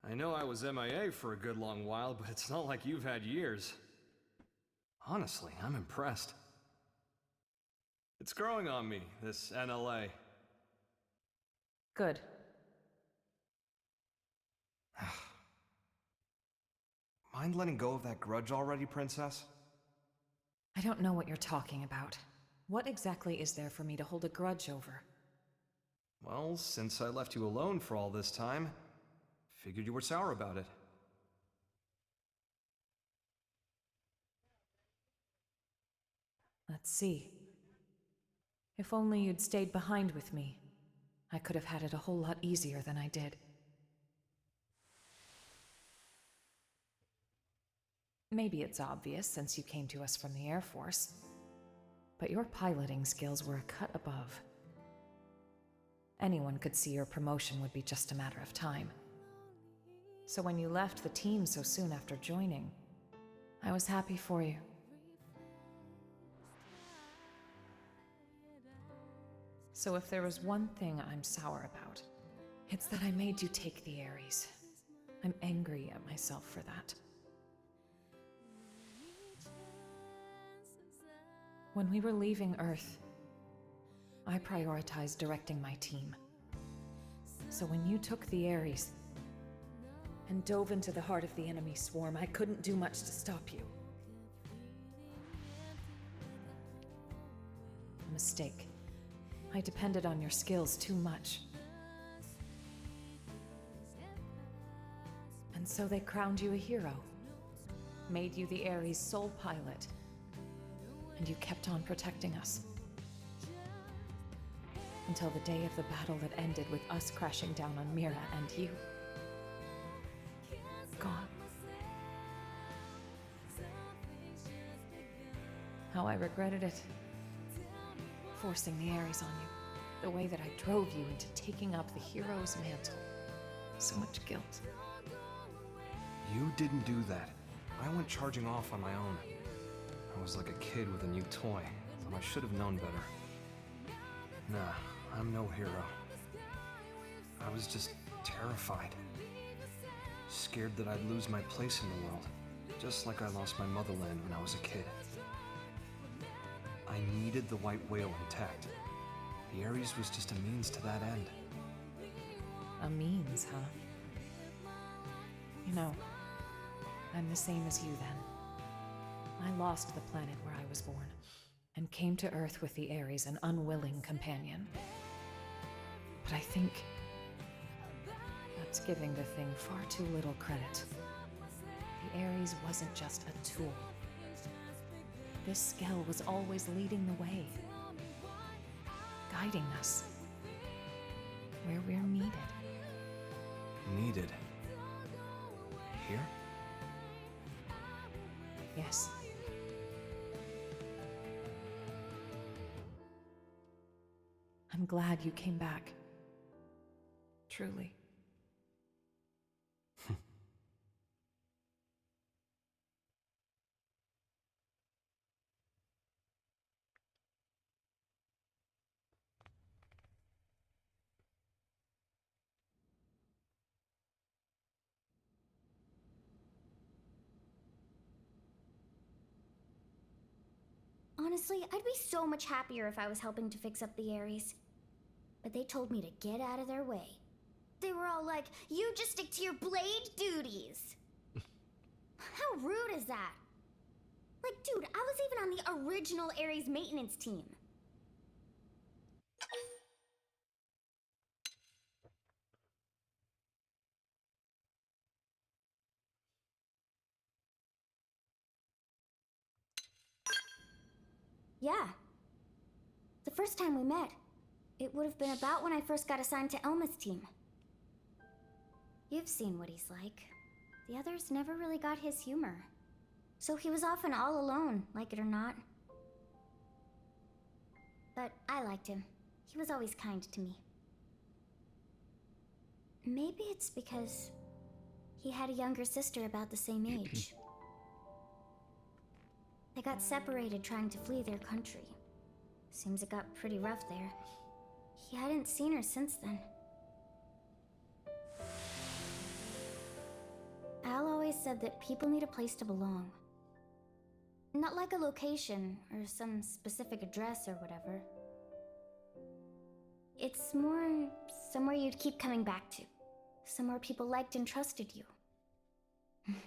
I know I was MIA for a good long while, but it's not like you've had years. Honestly, I'm impressed. It's growing on me, this NLA. Good. Mind letting go of that grudge already, Princess? I don't know what you're talking about. What exactly is there for me to hold a grudge over? Well, since I left you alone for all this time, figured you were sour about it. Let's see. If only you'd stayed behind with me, I could have had it a whole lot easier than I did. Maybe it's obvious since you came to us from the Air Force, but your piloting skills were a cut above. Anyone could see your promotion would be just a matter of time. So when you left the team so soon after joining, I was happy for you. So if there was one thing I'm sour about, it's that I made you take the Ares. I'm angry at myself for that. When we were leaving Earth, I prioritized directing my team. So when you took the Ares and dove into the heart of the enemy swarm, I couldn't do much to stop you. A mistake. I depended on your skills too much. And so they crowned you a hero, made you the Ares' sole pilot, and you kept on protecting us. Until the day of the battle that ended with us crashing down on Mira and you. Gone. How I regretted it. Forcing the Ares on you. The way that I drove you into taking up the hero's mantle. So much guilt. You didn't do that. I went charging off on my own. I was like a kid with a new toy, but I should have known better. Nah, I'm no hero. I was just terrified. Scared that I'd lose my place in the world, just like I lost my motherland when I was a kid. I needed the white whale intact. The Ares was just a means to that end. A means, huh? You know, I'm the same as you then. I lost the planet where I was born, and came to Earth with the Ares, an unwilling companion. But I think that's giving the thing far too little credit. The Ares wasn't just a tool. This Skell was always leading the way, guiding us where we're needed. Needed? Here? Yes. I'm glad you came back. Truly. Honestly, I'd be so much happier if I was helping to fix up the Ares. But they told me to get out of their way. They were all like, you just stick to your blade duties. How rude is that? Like, dude, I was even on the original Ares maintenance team. Yeah. The first time we met, it would have been about when I first got assigned to Elma's team. You've seen what he's like. The others never really got his humor. So he was often all alone, like it or not. But I liked him. He was always kind to me. Maybe it's because he had a younger sister about the same age. They got separated trying to flee their country. Seems it got pretty rough there. He hadn't seen her since then. Al always said that people need a place to belong. Not like a location or some specific address or whatever. It's more somewhere you'd keep coming back to. Somewhere people liked and trusted you.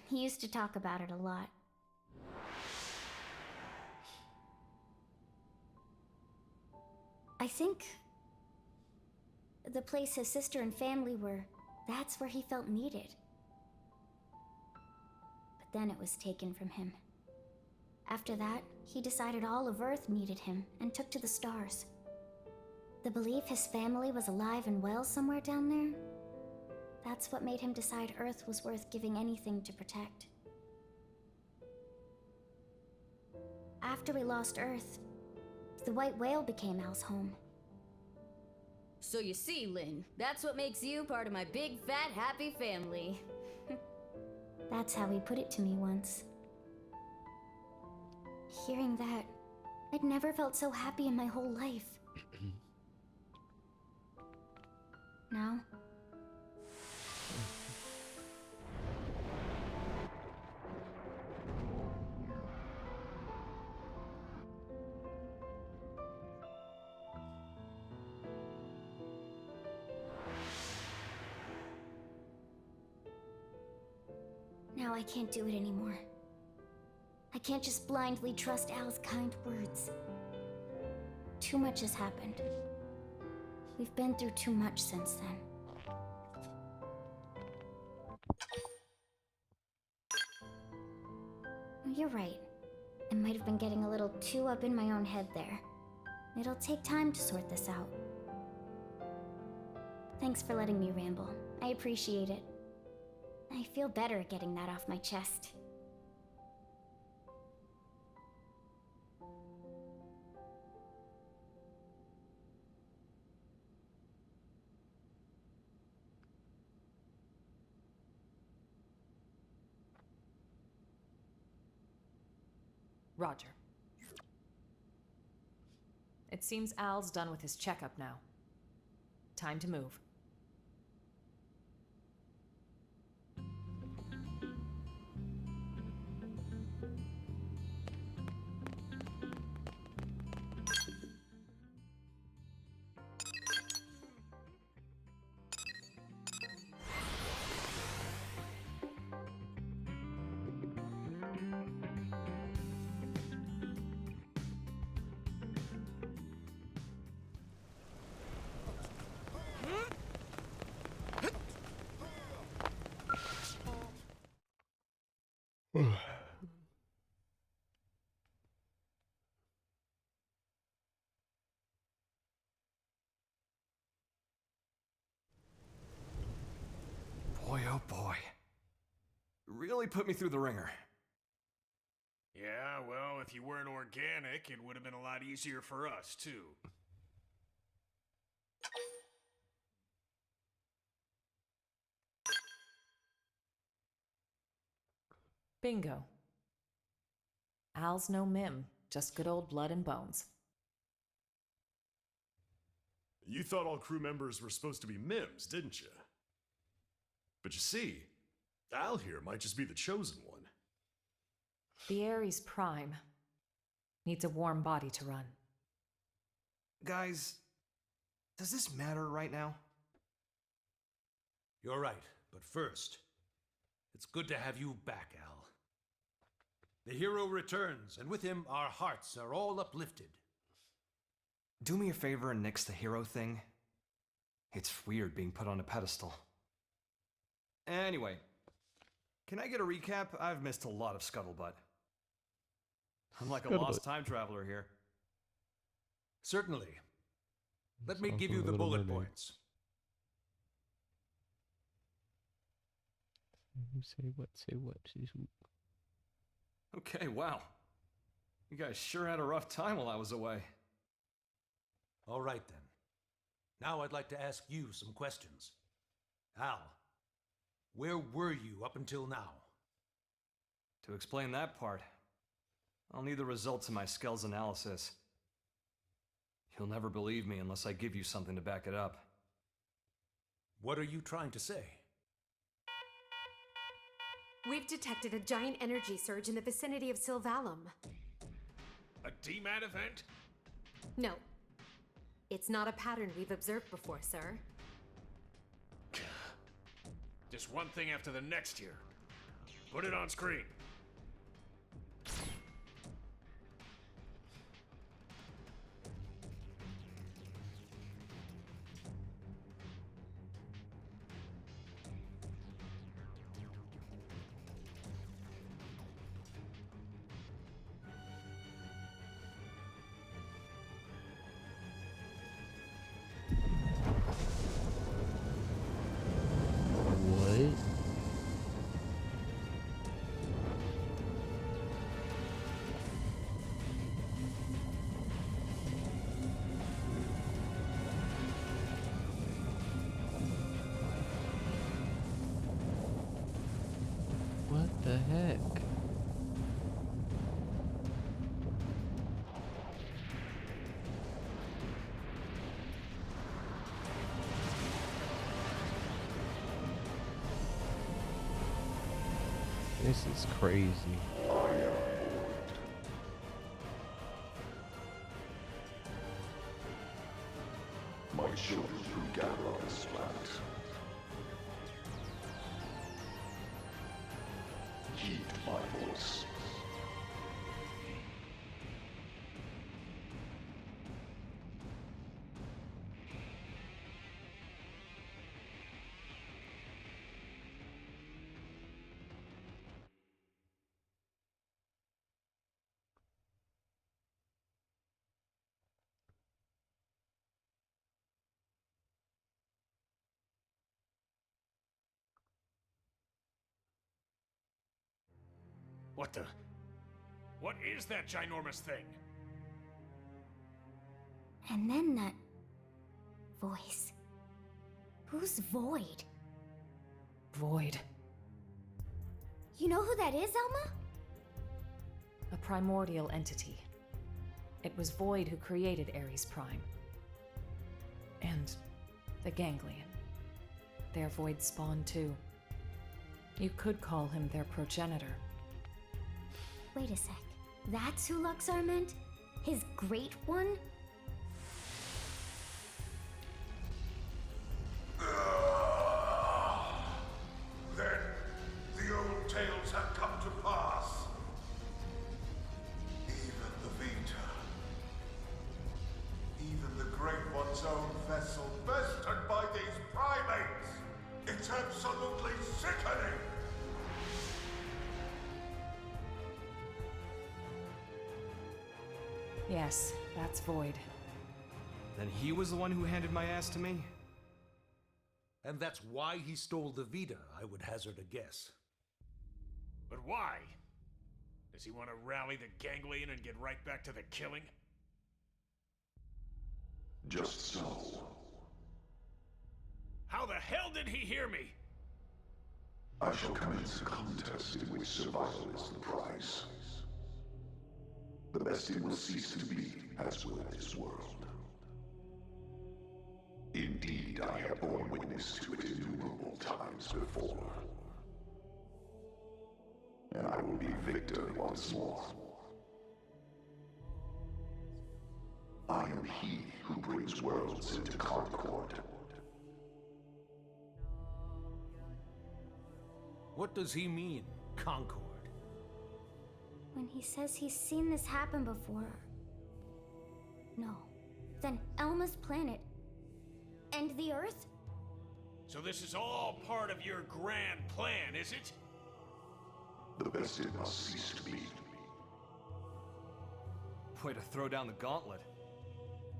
He used to talk about it a lot. I think the place his sister and family were, that's where he felt needed. But then it was taken from him. After that, he decided all of Earth needed him and took to the stars. The belief his family was alive and well somewhere down there? That's what made him decide Earth was worth giving anything to protect. After we lost Earth, the white whale became Al's home. So you see, Lynn, that's what makes you part of my big, fat, happy family. That's how he put it to me once. Hearing that, I'd never felt so happy in my whole life. Now? Now I can't do it anymore. I can't just blindly trust Al's kind words. Too much has happened. We've been through too much since then. You're right. I might have been getting a little too up in my own head there. It'll take time to sort this out. Thanks for letting me ramble. I appreciate it. I feel better getting that off my chest. Roger. It seems Al's done with his checkup now. Time to move. Boy, oh boy. Really put me through the ringer. Yeah, well, if you weren't organic, it would have been a lot easier for us, too. Bingo. Al's no mim, just good old blood and bones. You thought all crew members were supposed to be MIMs, didn't you? But you see, Al here might just be the chosen one. The Ares Prime needs a warm body to run. Guys, does this matter right now? You're right, but first, it's good to have you back, Al. The hero returns, and with him, our hearts are all uplifted. Do me a favor and nix the hero thing. It's weird being put on a pedestal. Anyway, can I get a recap? I've missed a lot of scuttlebutt. I'm like a lost time traveler here. Certainly. Let me give you the bullet points. Say what? Say what? Okay, wow. You guys sure had a rough time while I was away. All right, then. Now I'd like to ask you some questions. Al, where were you up until now? To explain that part, I'll need the results of my Skell's analysis. You'll never believe me unless I give you something to back it up. What are you trying to say? We've detected a giant energy surge in the vicinity of Sylvalum. A DMAT event? No. It's not a pattern we've observed before, sir. Just one thing after the next here. Put it on screen. the heck? This is crazy. My children who gather on this planet. Heed my voice. What the? What is that ginormous thing? And then that voice. Who's Void? Void. You know who that is, Elma? A primordial entity. It was Void who created Ares Prime. And the Ganglion. Their Void spawn too. You could call him their progenitor. Wait a sec. That's who Luxar meant? His great one? Then the old tales have come to pass. Even the Vita. Even the Great One's own vessel bested by these primates. It's absolutely sickening. Yes, that's Void. Then he was the one who handed my ass to me? And that's why he stole the Vita, I would hazard a guess. But why? Does he want to rally the Ganglion and get right back to the killing? Just so. How the hell did he hear me? I shall commence a contest in which survival is the prize. The best it will cease to be, as will this world. Indeed, I have borne witness to it innumerable times before. And I will be victor once more. I am he who brings worlds into concord. What does he mean, Concord? When he says he's seen this happen before. No. Then Elma's planet. And the Earth? So this is all part of your grand plan, is it? The best it must cease to be. Way to throw down the gauntlet.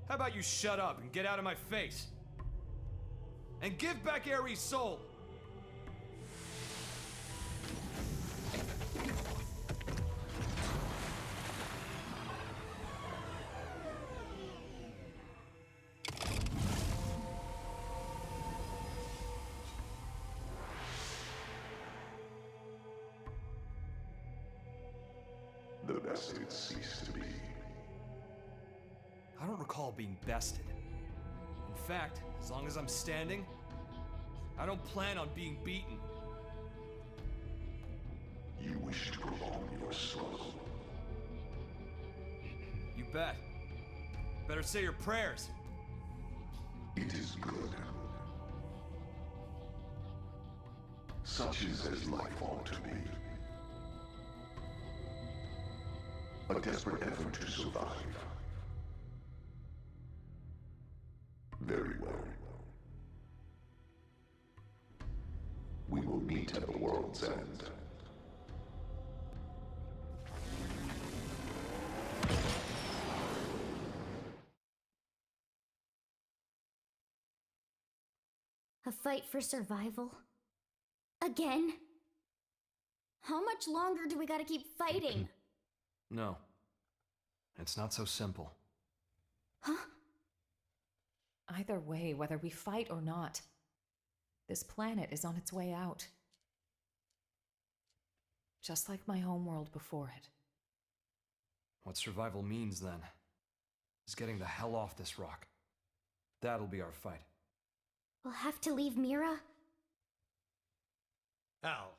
How about you shut up and get out of my face? And give back Ares' soul! The best it ceased to be. I don't recall being bested. In fact, as long as I'm standing, I don't plan on being beaten. You wish to prolong your struggle. You bet. Better say your prayers. It is good. Such is as life ought to be. A desperate effort to survive. Very well. We will meet at the world's end. A fight for survival? Again? How much longer do we gotta keep fighting? No. It's not so simple. Huh? Either way, whether we fight or not, this planet is on its way out. just like my homeworld before it. What survival means, then, is getting the hell off this rock. That'll be our fight. We'll have to leave Mira? Al,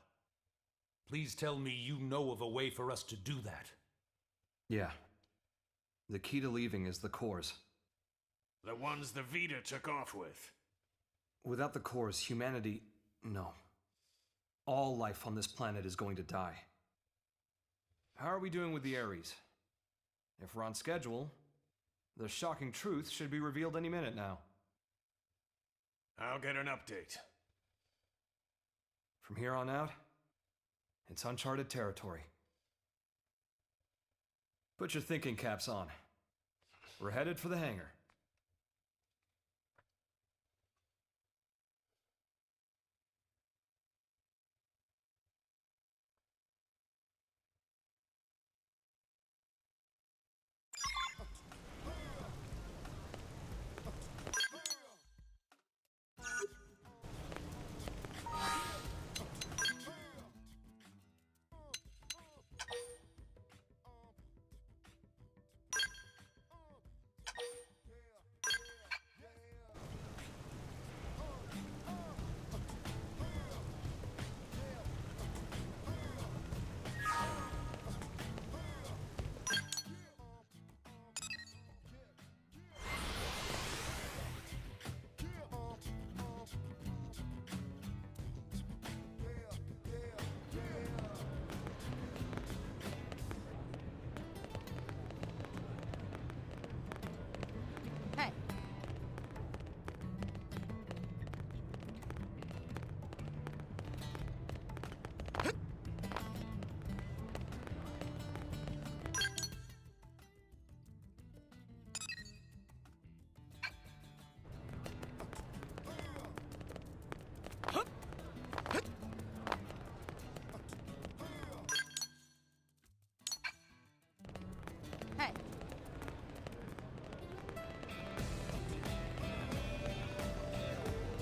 please tell me you know of a way for us to do that. Yeah. The key to leaving is the cores. The ones the Vita took off with. Without the cores, humanity... no. All life on this planet is going to die. How are we doing with the Ares? If we're on schedule, the shocking truth should be revealed any minute now. I'll get an update. From here on out, it's uncharted territory. Put your thinking caps on. We're headed for the hangar.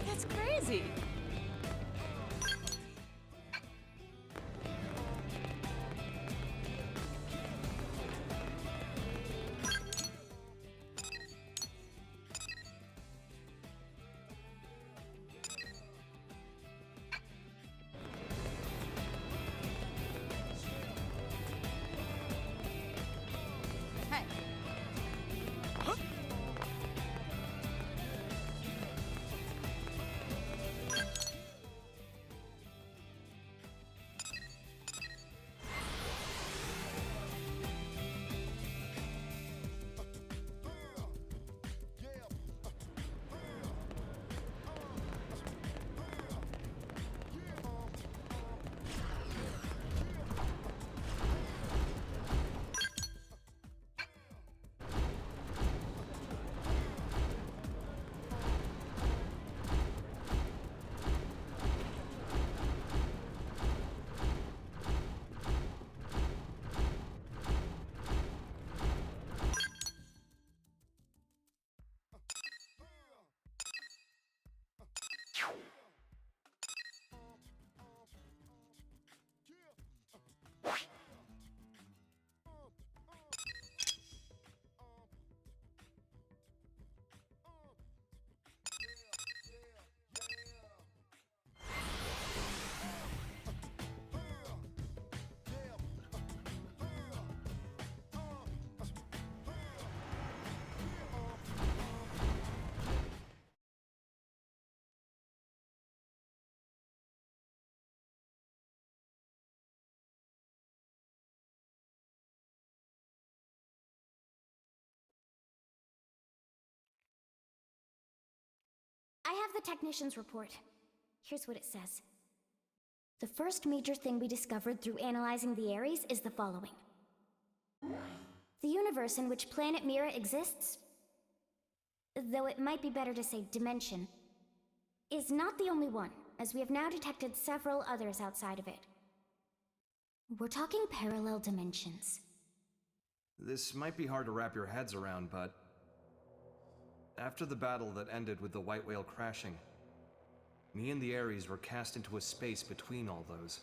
That's crazy! I have the technician's report. Here's what it says. The first major thing we discovered through analyzing the Ares is the following. The universe in which planet Mira exists, though it might be better to say dimension, is not the only one, as we have now detected several others outside of it. We're talking parallel dimensions. This might be hard to wrap your heads around, but... after the battle that ended with the White Whale crashing, me and the Ares were cast into a space between all those.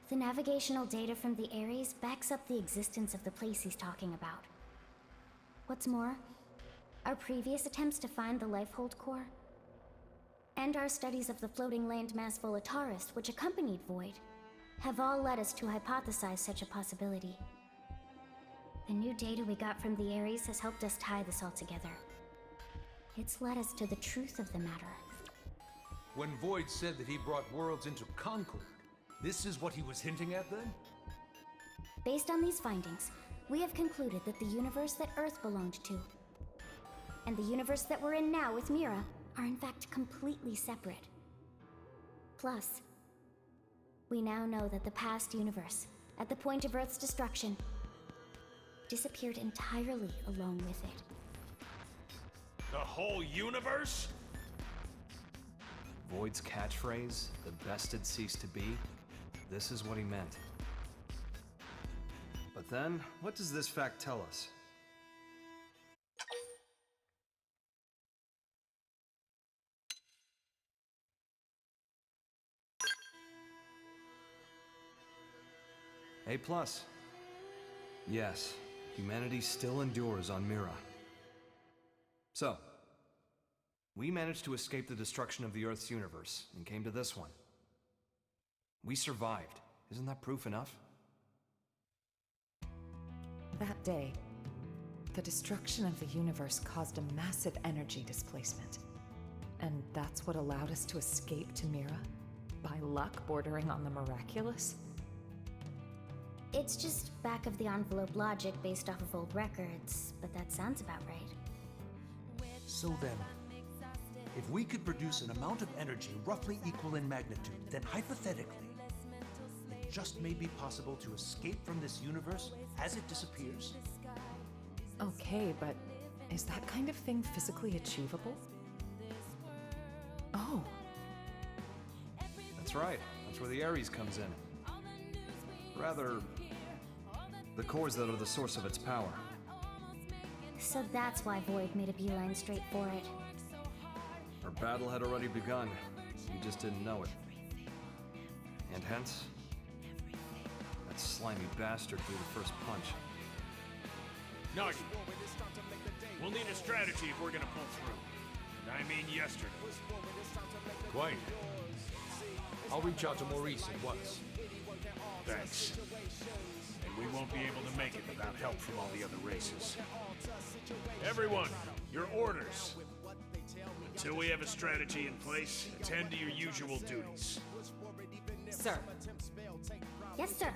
The navigational data from the Ares backs up the existence of the place he's talking about. What's more, our previous attempts to find the Lifehold core, and our studies of the floating landmass Volataris, which accompanied Void, have all led us to hypothesize such a possibility. The new data we got from the Ares has helped us tie this all together. It's led us to the truth of the matter. When Void said that he brought worlds into Concord, this is what he was hinting at then? Based on these findings, we have concluded that the universe that Earth belonged to, and the universe that we're in now with Mira, are in fact completely separate. Plus, we now know that the past universe, at the point of Earth's destruction, disappeared entirely along with it. The whole universe? Void's catchphrase, the best had ceased to be, this is what he meant. But then, what does this fact tell us? A+. Yes, humanity still endures on Mira. So, we managed to escape the destruction of the Earth's universe and came to this one. We survived. Isn't that proof enough? That day, the destruction of the universe caused a massive energy displacement. And that's what allowed us to escape to Mira? By luck bordering on the miraculous? It's just back-of-the-envelope logic based off of old records, but that sounds about right. So then, if we could produce an amount of energy roughly equal in magnitude, then hypothetically, it just may be possible to escape from this universe as it disappears? Okay, but is that kind of thing physically achievable? Oh. That's right. That's where the Ares comes in. Rather, the cores that are the source of its power. So that's why Void made a beeline straight for it. Our battle had already begun. We just didn't know it. And hence, that slimy bastard threw the first punch. Nugget, we'll need a strategy if we're gonna pull through. And I mean yesterday. Quite. I'll reach out to Maurice at once. Thanks. And we won't be able to make it without help from all the other races. Everyone, your orders. Until we have a strategy in place, attend to your usual duties. Sir. Yes, sir.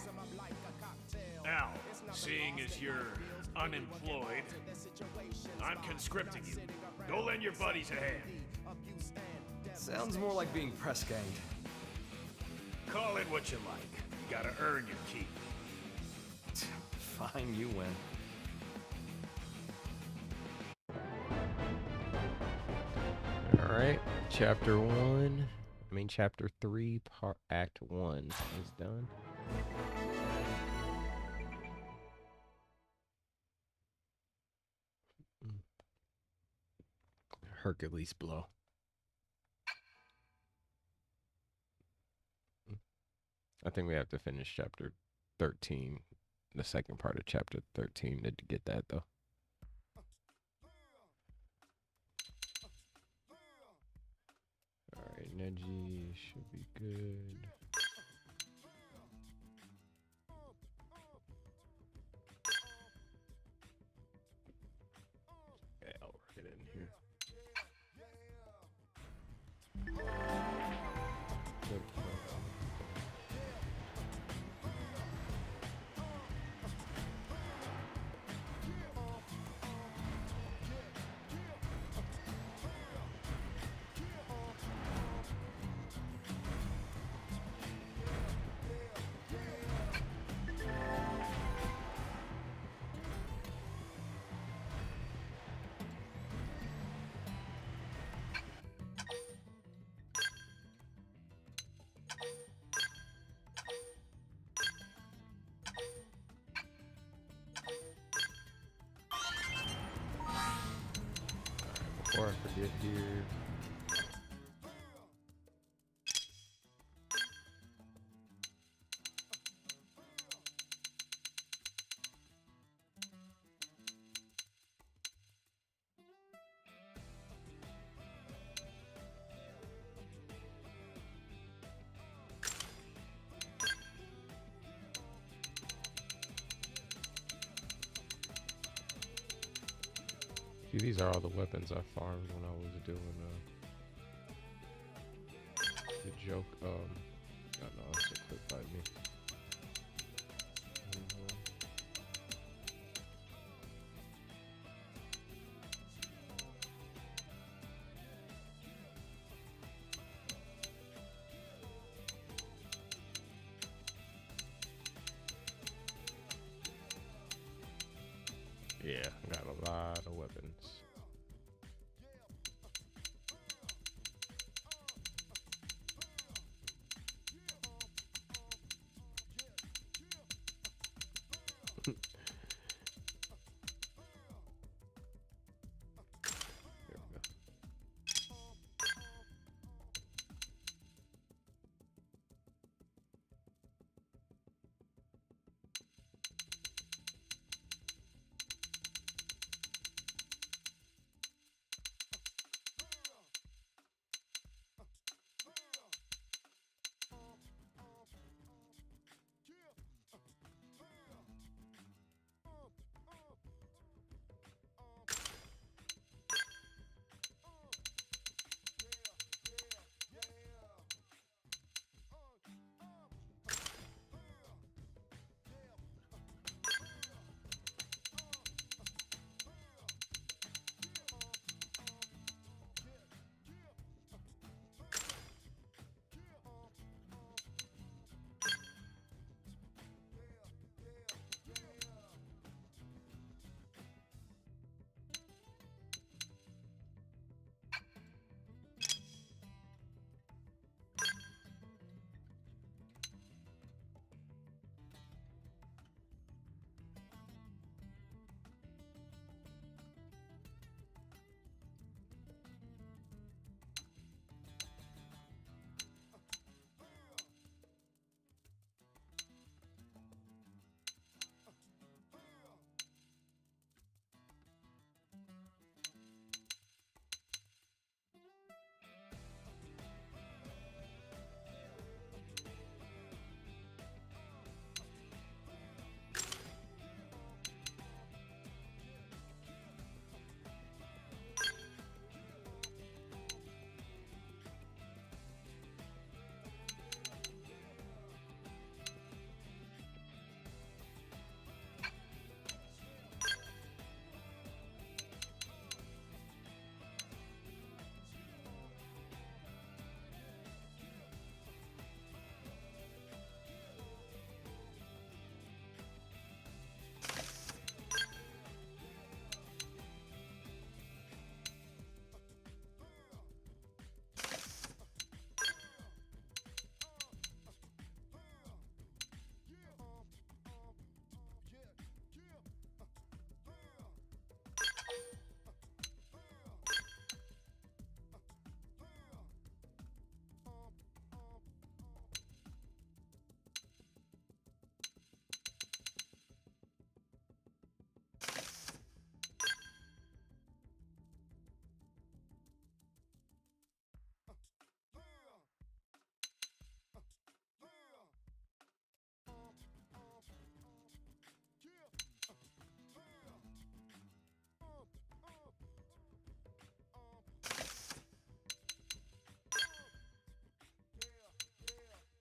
Al, seeing as you're unemployed, I'm conscripting you. Go lend your buddies a hand. Sounds more like being press-ganged. Call it what you like. You gotta earn your keep. Fine, you win. Alright, chapter 3, act 1 is done. Hercules blow. I think we have to finish chapter 13, the second part of chapter 13 to get that though. Alright, Neji should be good. Okay, I'll work it in here. Good. Before I forget here. See, these are all the weapons I farmed when I was doing the joke. Oh no, it's a clip by me. Yeah, got a lot of weapons.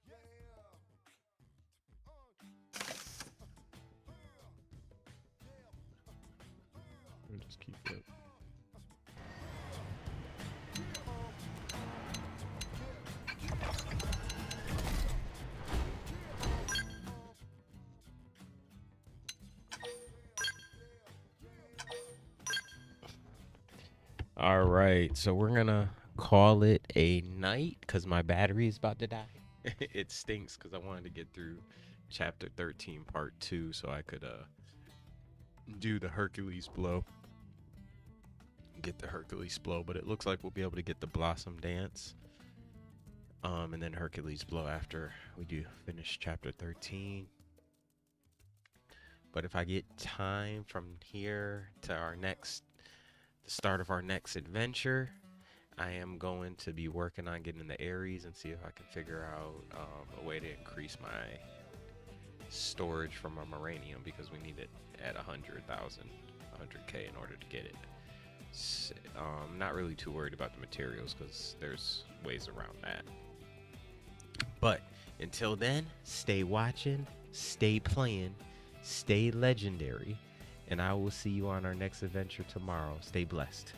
There we go. We'll just keep it. All right, so we're gonna call it a night because my battery is about to die. It stinks because I wanted to get through chapter 13 part 2 so I could do the Hercules blow. Get the Hercules blow, but it looks like we'll be able to get the Blossom Dance. And then Hercules blow after we do finish chapter 13. But if I get time from here to the start of our next adventure, I am going to be working on getting the Ares and see if I can figure out a way to increase my storage from our Moranium because we need it at 100,000, 100K in order to get it. Not really too worried about the materials because there's ways around that. But until then, stay watching, stay playing, stay legendary, and I will see you on our next adventure tomorrow. Stay blessed.